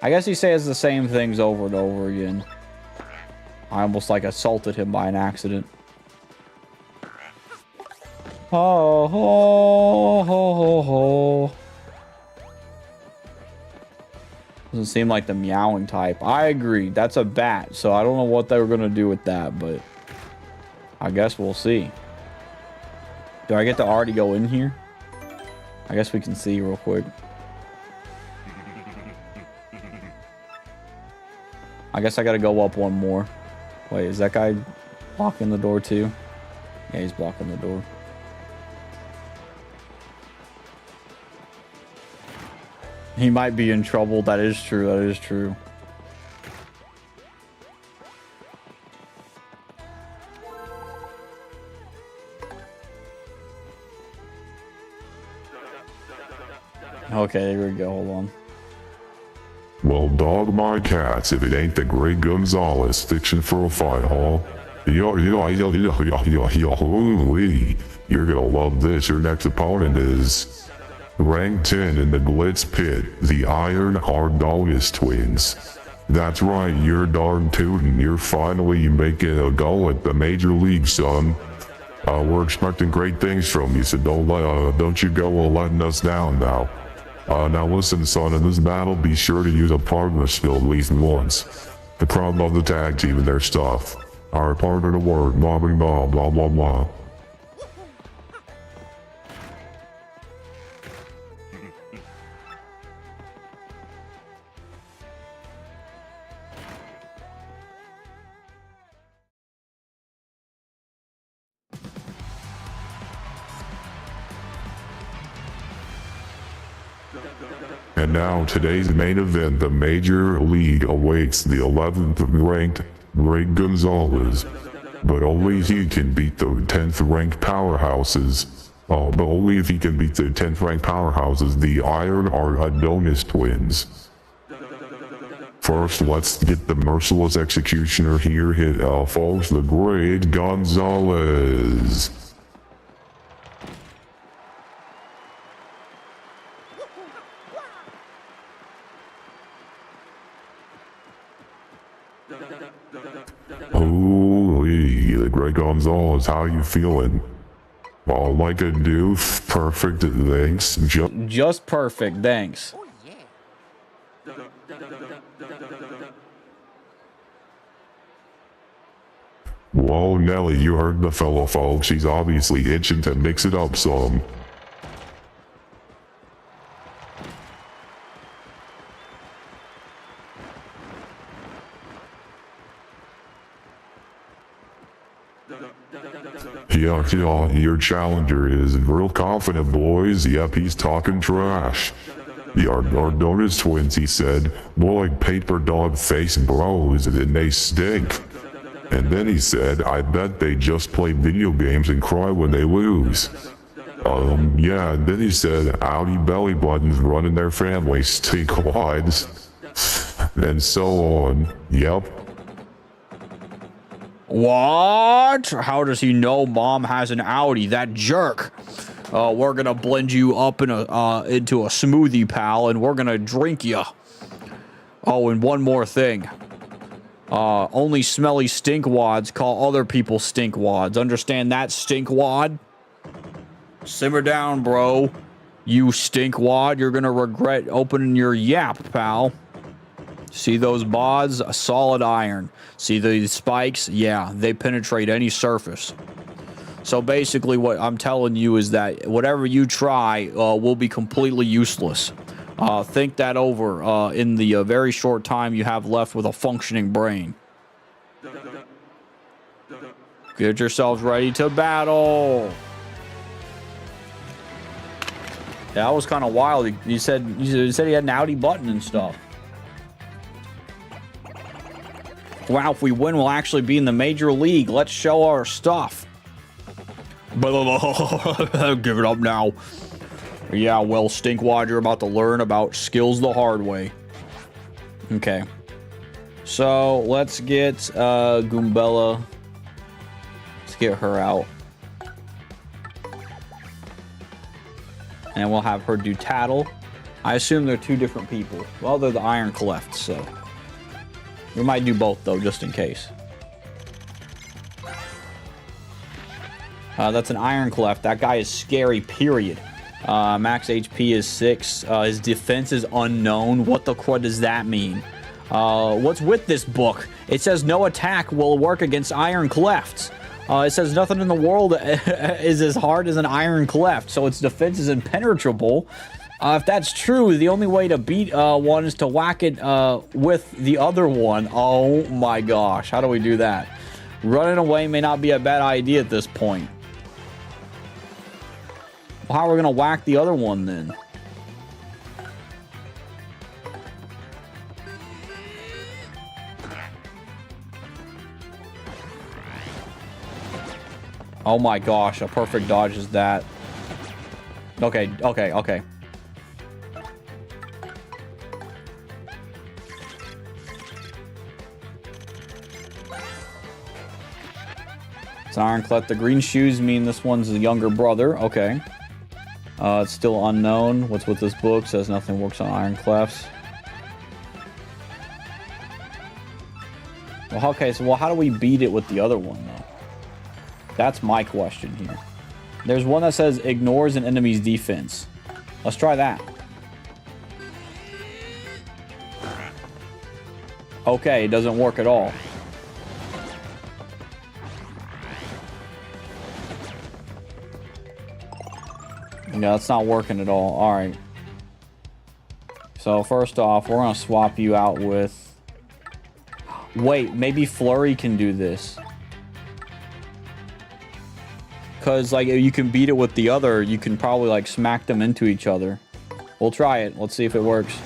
I guess he says the same things over and over again. I almost like assaulted him by an accident. Ho, ho, ho, ho, ho. Doesn't seem like the meowing type. I agree. That's a bat, so I don't know what they were going to do with that, but I guess we'll see. Do I get to already go in here? I guess we can see real quick. I guess I got to go up one more. Wait, is that guy blocking the door too? Yeah, he's blocking the door. He might be in trouble. That is true. That is true. Okay, there we go. Hold on. Well, dog my cats if it ain't the great Gonzalez fiction for a fight, huh? You're gonna love this. Your next opponent is Rank 10 in the Glitz Pit, the Iron Hardonis twins. That's right, you're darn tootin'. You're finally making a go at the major league, son. We're expecting great things from you, so don't you go letting us down now. Now listen, son, in this battle, be sure to use a partner skill at least once. The crowd love the tag team and their stuff. Our partner to work, blah blah blah blah blah blah. And now today's main event, the Major League awaits the 11th ranked Greg Gonzalez. But only he can beat the 10th ranked powerhouses. But only if he can beat the 10th ranked powerhouses, the Iron Adonis twins. First, let's get the merciless executioner here hit, folks, the Great Gonzalez. Holy, the Greg Gonzalez, how you feeling? Like a doof, perfect, thanks. Just perfect, thanks. Whoa, Nelly, you heard the fellow, folks. He's obviously itching to mix it up some. Yeah, your challenger is real confident, boys. Yep, he's talking trash. The Ardonis twins, he said, more like paper dog face bros, and they stink. And then he said, I bet they just play video games and cry when they lose. Yeah, and then he said, Audi belly buttons running their families, stink wads. And so on. Yep. What? How does he know mom has an Audi? That jerk. We're gonna blend you up in into a smoothie, pal, and we're gonna drink you. Oh, and one more thing. Only smelly stinkwads call other people stinkwads. Understand that, stinkwad? Simmer down, bro. You stinkwad. You're gonna regret opening your yap, pal. See those bods? A solid iron. See these spikes? Yeah, they penetrate any surface. So basically what I'm telling you is that whatever you try will be completely useless. Think that over in the very short time you have left with a functioning brain. Get yourselves ready to battle. Yeah, that was kind of wild. You said he had an Audi button and stuff. Wow, if we win, we'll actually be in the major league. Let's show our stuff. Give it up now. Yeah, well, Stinkwad, you're about to learn about skills the hard way. Okay. So, let's get Goombella. Let's get her out. And we'll have her do Tattle. I assume they're two different people. Well, they're the Iron Cleft, so... We might do both, though, just in case. That's an Iron Cleft. That guy is scary, period. Max HP is 6. His defense is unknown. What the crud does that mean? What's with this book? It says no attack will work against Iron Clefts. It says nothing in the world is as hard as an Iron Cleft, so its defense is impenetrable. If that's true, the only way to beat one is to whack it with the other one. Oh my gosh, how do we do that? Running away may not be a bad idea at this point. Well, how are we going to whack the other one then? Oh my gosh, a perfect dodge is that. Okay. It's Iron Cleft. The green shoes mean this one's the younger brother. Okay. It's still unknown. What's with this book? Says nothing works on iron clefts. Well, okay, so how do we beat it with the other one, though? That's my question here. There's one that says ignores an enemy's defense. Let's try that. Okay, it doesn't work at all. Yeah, that's not working at all. Alright. So, first off, we're going to swap you out with... Wait, maybe Flurry can do this. Because, like, if you can beat it with the other, you can probably, like, smack them into each other. We'll try it. Let's see if it works.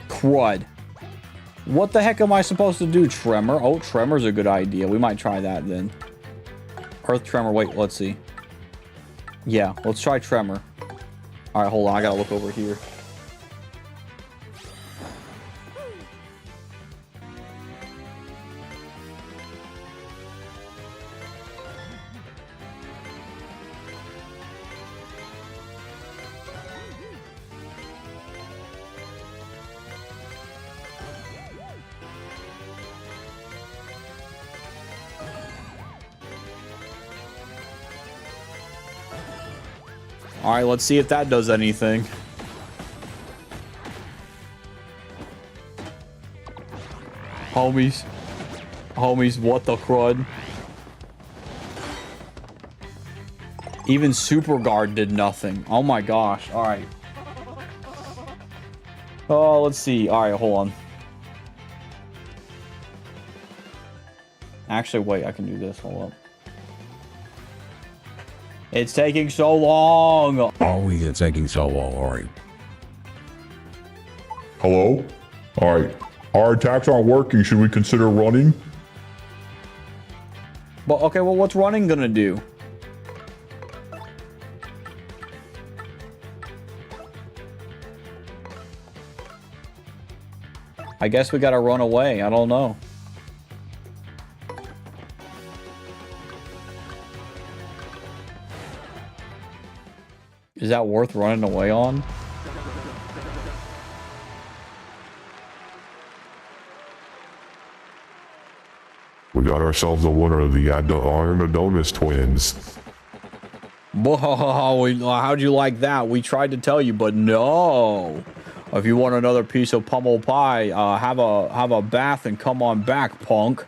Crud. What the heck am I supposed to do? Tremor? Oh, Tremor's a good idea. We might try that then. Earth Tremor. Wait, let's see. Yeah, let's try Tremor. Alright, hold on. I gotta look over here. Alright, let's see if that does anything. Homies. Homies, what the crud? Even Super Guard did nothing. Oh my gosh. Alright. Oh, let's see. Alright, hold on. Actually, wait, I can do this. Hold up. It's taking so long. Oh, it's taking so long. All right. Hello? Alright. Our attacks aren't working. Should we consider running? But okay, well, what's running gonna do? I guess we gotta run away. I don't know. Is that worth running away on? We got ourselves a winner of the Adonis twins. Whoa, how'd you like that? We tried to tell you, but no. If you want another piece of pummel pie, have a bath and come on back, punk.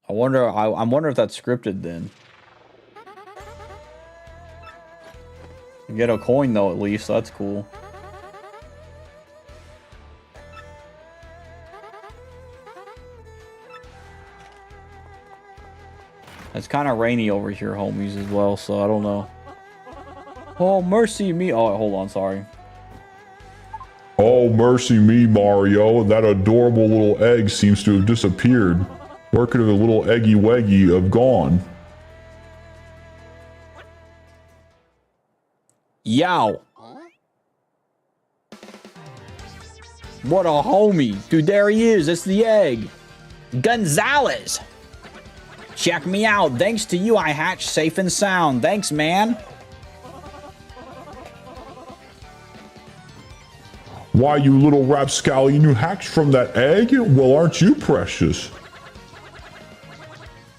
I'm wondering if that's scripted then. Get a coin though, at least. That's cool. It's kind of rainy over here, homies, as well, so I don't know. Oh, mercy me. Oh, hold on, sorry. Oh, mercy me, Mario. That adorable little egg seems to have disappeared. Where could the little eggy weggy have gone? Yow. What a homie. Dude, there he is. It's the egg. Gonzalez. Check me out. Thanks to you, I hatched safe and sound. Thanks, man. Why, you little rapscallion, you hatched from that egg? Well, aren't you precious?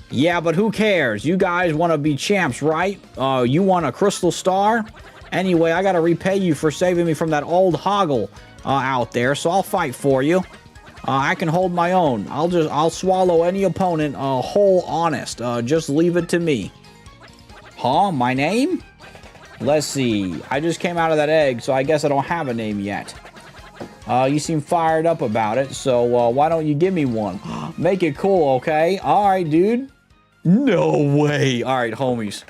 Yeah, but who cares? You guys want to be champs, right? You want a crystal star? Anyway, I gotta repay you for saving me from that old hoggle out there, so I'll fight for you. I can hold my own. I'll swallow any opponent whole honest. Just leave it to me. Huh? My name? Let's see. I just came out of that egg, so I guess I don't have a name yet. You seem fired up about it, so why don't you give me one? Make it cool, okay? Alright, dude. No way. Alright, homies.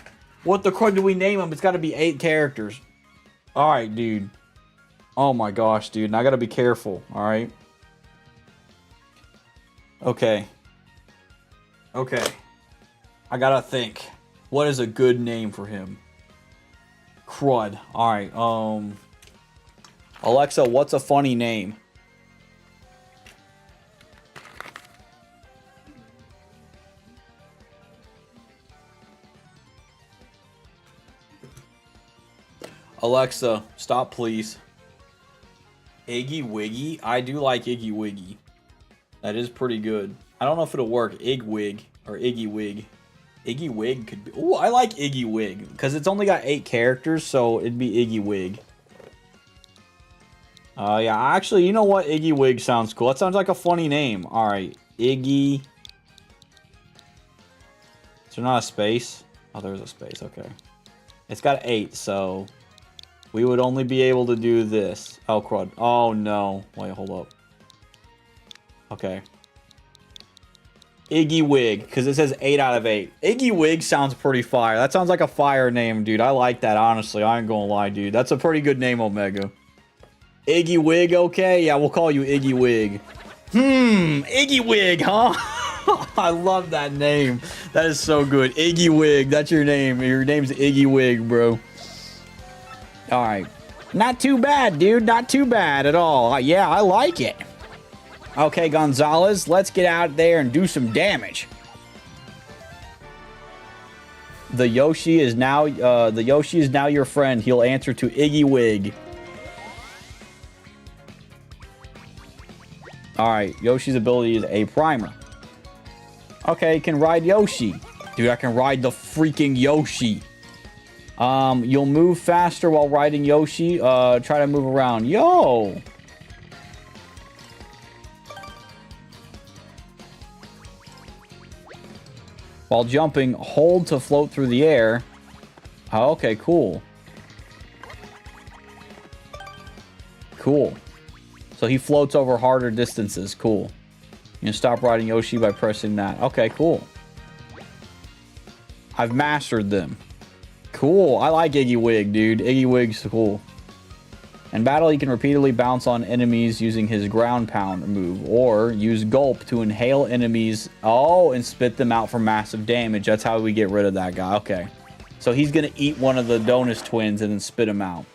What the crud do we name him? It's got to be 8 characters. Alright, dude. Oh my gosh, dude. And I got to be careful, alright? Okay. Okay. I got to think. What is a good name for him? Crud. Alright, Alexa, what's a funny name? Alexa, stop please. Iggy Wiggy? I do like Iggy Wiggy. That is pretty good. I don't know if it'll work. Igwig or Iggy Wig. Iggy Wig could be... Ooh, I like Iggy Wig. Because it's only got 8 characters, so it'd be Iggy Wig. Yeah, actually, you know what? Iggy Wig sounds cool. That sounds like a funny name. Alright, Iggy... Is there not a space? Oh, there's a space. Okay. It's got 8, so... We would only be able to do this. Oh, crud. Oh, no. Wait, hold up. Okay. Iggy Wig, because it says 8 out of 8. Iggy Wig sounds pretty fire. That sounds like a fire name, dude. I like that, honestly. I ain't gonna lie, dude. That's a pretty good name, Omega. Iggy Wig, okay? Yeah, we'll call you Iggy Wig. Iggy Wig, huh? I love that name. That is so good. Iggy Wig, that's your name. Your name's Iggy Wig, bro. Alright. Not too bad, dude. Not too bad at all. Yeah, I like it. Okay, Gonzalez, let's get out there and do some damage. The Yoshi is now your friend. He'll answer to Iggy Wig. Alright, Yoshi's ability is a primer. Okay, can ride Yoshi. Dude, I can ride the freaking Yoshi. You'll move faster while riding Yoshi. Try to move around. Yo! While jumping, hold to float through the air. Oh, okay, cool. Cool. So he floats over harder distances. Cool. You can stop riding Yoshi by pressing that. Okay, cool. I've mastered them. Cool. I like Iggy Wig, dude. Iggy Wig's cool. In battle, he can repeatedly bounce on enemies using his ground pound move, or use gulp to inhale enemies, and spit them out for massive damage. That's how we get rid of that guy. Okay. So he's going to eat one of the Donus twins and then spit him out.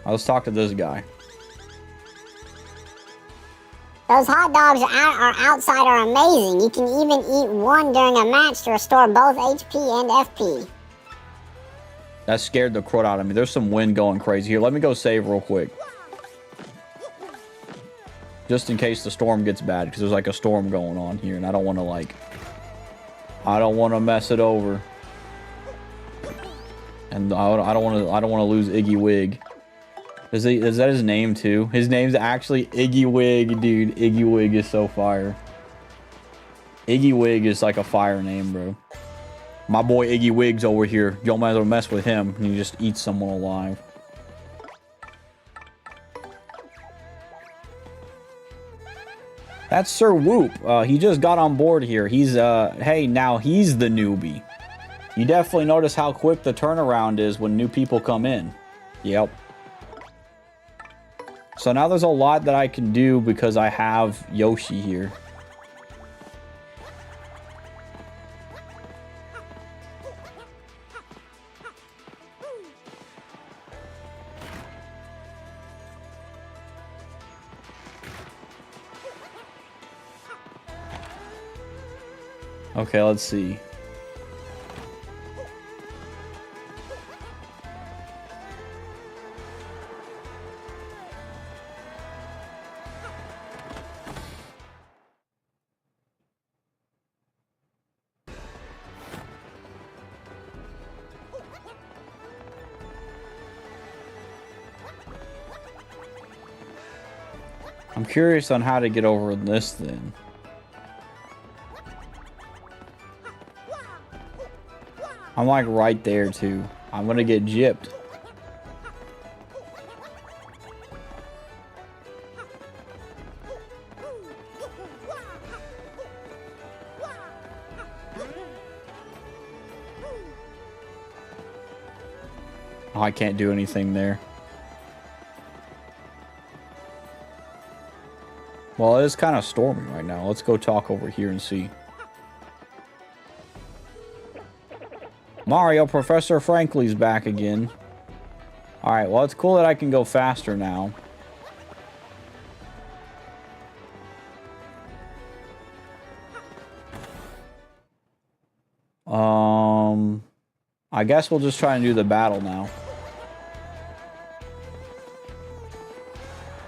Let's talk to this guy. Those hot dogs outside are amazing. You can even eat one during a match to restore both HP and FP. That scared the crud out of me. There's some wind going crazy here. Let me go save real quick. Just in case the storm gets bad, because there's like a storm going on here, and I don't want to I don't want to mess it over. And I don't want to lose Iggy Wig. Is that his name too? His name's actually Iggy Wig, dude. Iggy Wig is so fire. Iggy Wig is like a fire name, bro. My boy Iggy Wig's over here. You might as well mess with him and you just eat someone alive. That's Sir Whoop. He just got on board here. He's hey, now he's the newbie. You definitely notice how quick the turnaround is when new people come in. Yep. So now there's a lot that I can do because I have Yoshi here. Okay, let's see. I'm curious on how to get over this then. I'm like right there too. I'm gonna get gypped. Oh, I can't do anything there. Well, it is kind of stormy right now. Let's go talk over here and see. Mario, Professor Frankly's back again. Alright, well, it's cool that I can go faster now. I guess we'll just try and do the battle now.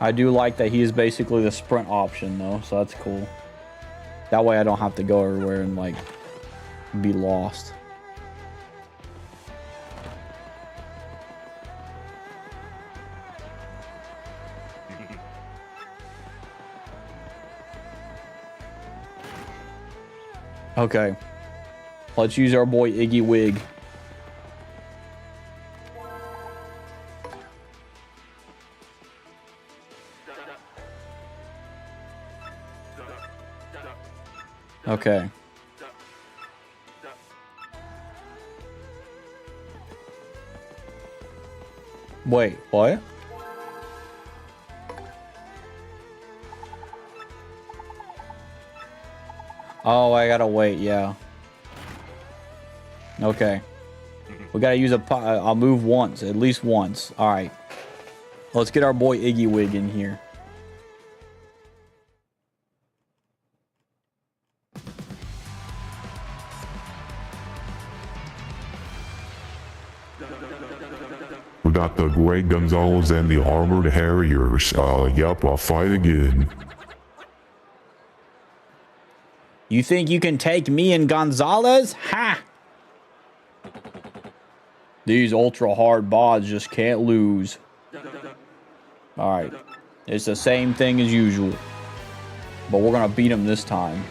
I do like that he is basically the sprint option though, so that's cool. That way I don't have to go everywhere and like be lost. Okay. Let's use our boy Iggy Wig. Okay. Wait, what? Oh, I gotta wait, yeah. Okay. We gotta use I'll move once, at least once. Alright. Let's get our boy Iggy Wig in here. We got the Great Gonzalez and the Armored Harriers. Yep, I'll fight again. You think you can take me and Gonzalez? Ha! These ultra hard bots just can't lose. Alright. It's the same thing as usual. But we're gonna beat them this time.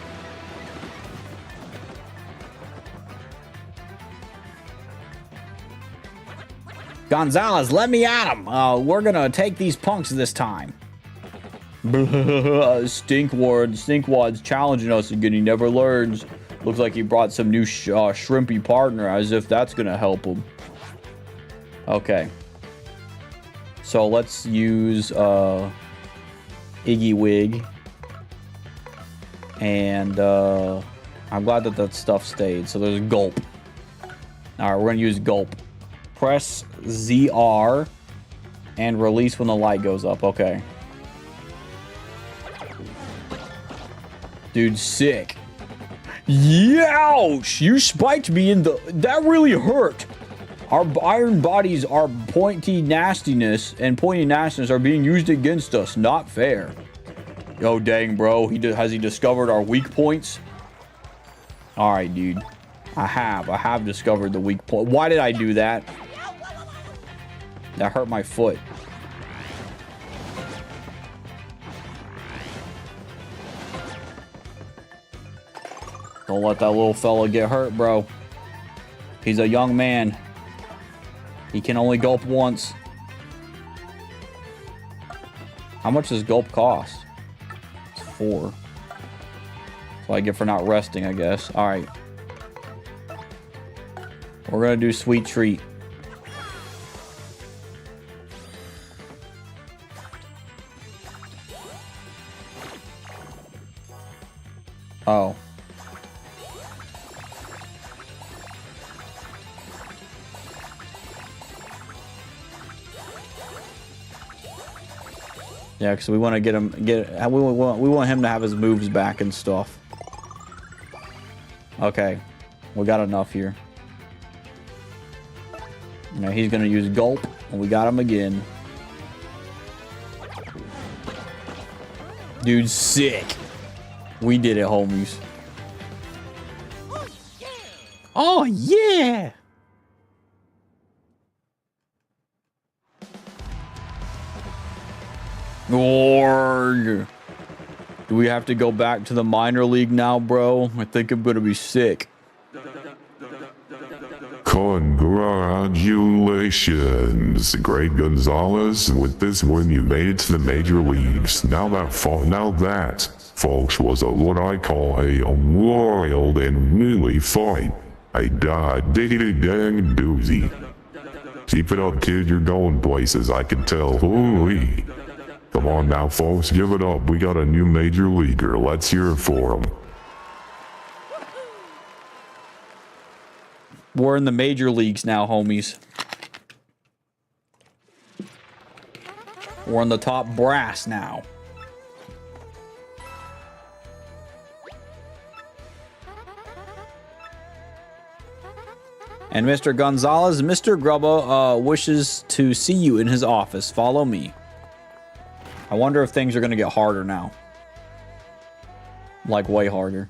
Gonzalez, let me at him. We're gonna take these punks this time. Stinkwad's challenging us again. He never learns. Looks like he brought some new shrimpy partner, as if that's gonna help him. Okay. So let's use Iggy Wig. And I'm glad that that stuff stayed. So there's Gulp. Alright, we're gonna use Gulp. Press ZR and release when the light goes up. Okay. Dude, sick. Youch! You spiked me in the... That really hurt. Our iron bodies, our pointy nastiness are being used against us. Not fair. Yo, dang, bro. Has he discovered our weak points? Alright, dude. I have discovered the weak point. Why did I do that? That hurt my foot. Don't let that little fella get hurt, bro. He's a young man. He can only gulp once. How much does gulp cost? It's 4. So I get for not resting, I guess. Alright. We're gonna do Sweet Treat. Oh. Yeah, because we want to we want him to have his moves back and stuff. Okay. We got enough here. Now he's going to use Gulp, and we got him again. Dude, sick. We did it, homies. Oh, yeah! Org. Do we have to go back to the minor league now, bro? I think I'm gonna be sick. Congratulations, Great Gonzalez. With this win, you made it to the major leagues. Now that, folks, was what I call a wild and really fight. A diggity dang doozy. Keep it up, kid. You're going places, I can tell. Holy. Come on now, folks, give it up. We got a new major leaguer. Let's hear it for him. We're in the major leagues now, homies. We're on the top brass now. And Mr. Gonzalez, Mr. Grubba wishes to see you in his office. Follow me. I wonder if things are going to get harder now. Like, way harder.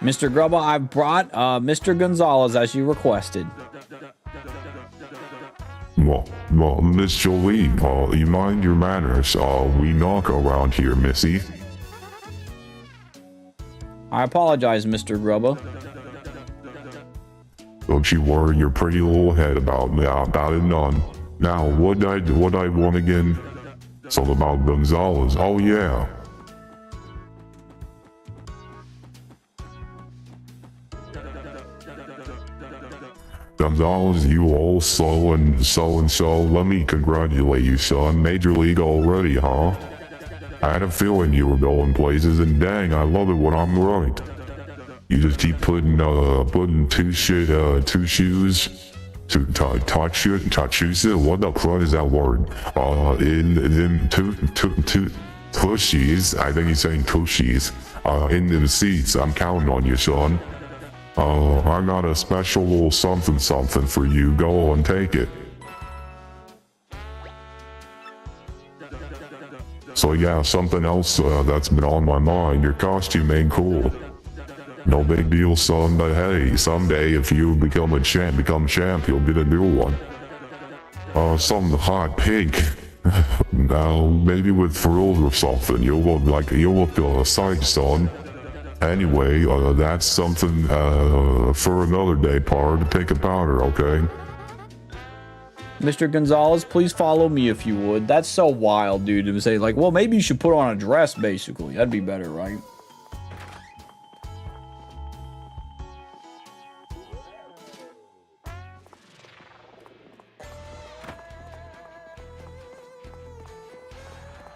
Mr. Grubba, I've brought Mr. Gonzalez as you requested. Well, Miss Jolie, you mind your manners. We knock around here, Missy. I apologize, Mr. Grubba. Don't you worry your pretty little head about it none. Now, what I want again? It's all about Gonzalez. Oh yeah. Gonzalez, you old so and so. Let me congratulate you, son. Major League already, huh? I had a feeling you were going places, and dang, I love it when I'm right. You just keep putting two shoes, what the fuck is that word? In two pushies, I think he's saying pushies, in them seats. I'm counting on you, son. I got a special little something for you. Go and take it. So yeah, something else that's been on my mind. Your costume ain't cool. No big deal, son, but hey, someday if you become champ, you'll get a new one. Some hot pink. Now, maybe with frills or something, you'll look a sight, son. Anyway, that's something for another day, pard. Take a powder, okay? Mr. Gonzalez, please follow me if you would. That's so wild, dude, to say, like, well, maybe you should put on a dress, basically. That'd be better, right?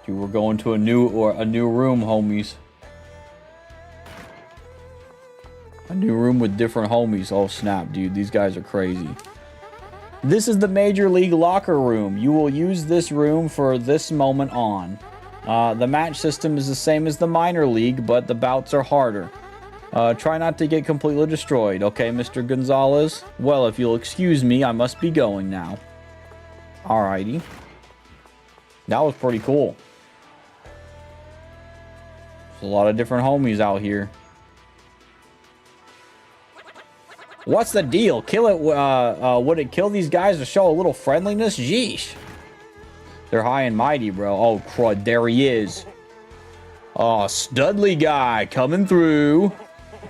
Dude, we're going to a new room, homies. A new room with different homies. Oh, snap, dude. These guys are crazy. This is the Major League locker room. You will use this room for this moment on. The match system is the same as the minor league, but the bouts are harder. Try not to get completely destroyed. Okay, Mr. Gonzalez? Well, if you'll excuse me, I must be going now. Alrighty. That was pretty cool. There's a lot of different homies out here. What's the deal? Kill it, would it kill these guys to show a little friendliness? Yeesh. They're high and mighty, bro. Oh, crud, there he is. Oh, Studley guy coming through.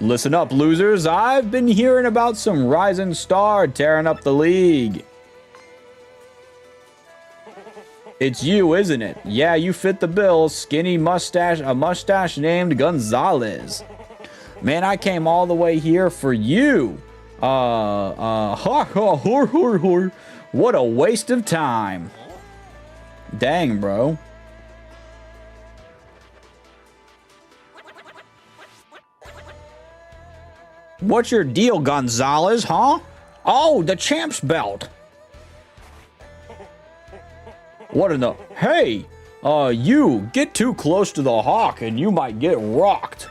Listen up, losers. I've been hearing about some rising star tearing up the league. It's you, isn't it? Yeah, you fit the bill. Skinny mustache, a mustache named Gonzalez. Man, I came all the way here for you. What a waste of time. Dang, bro. What's your deal, Gonzalez, huh? Oh, the champ's belt. What in the... Hey, you, get too close to the hawk and you might get rocked.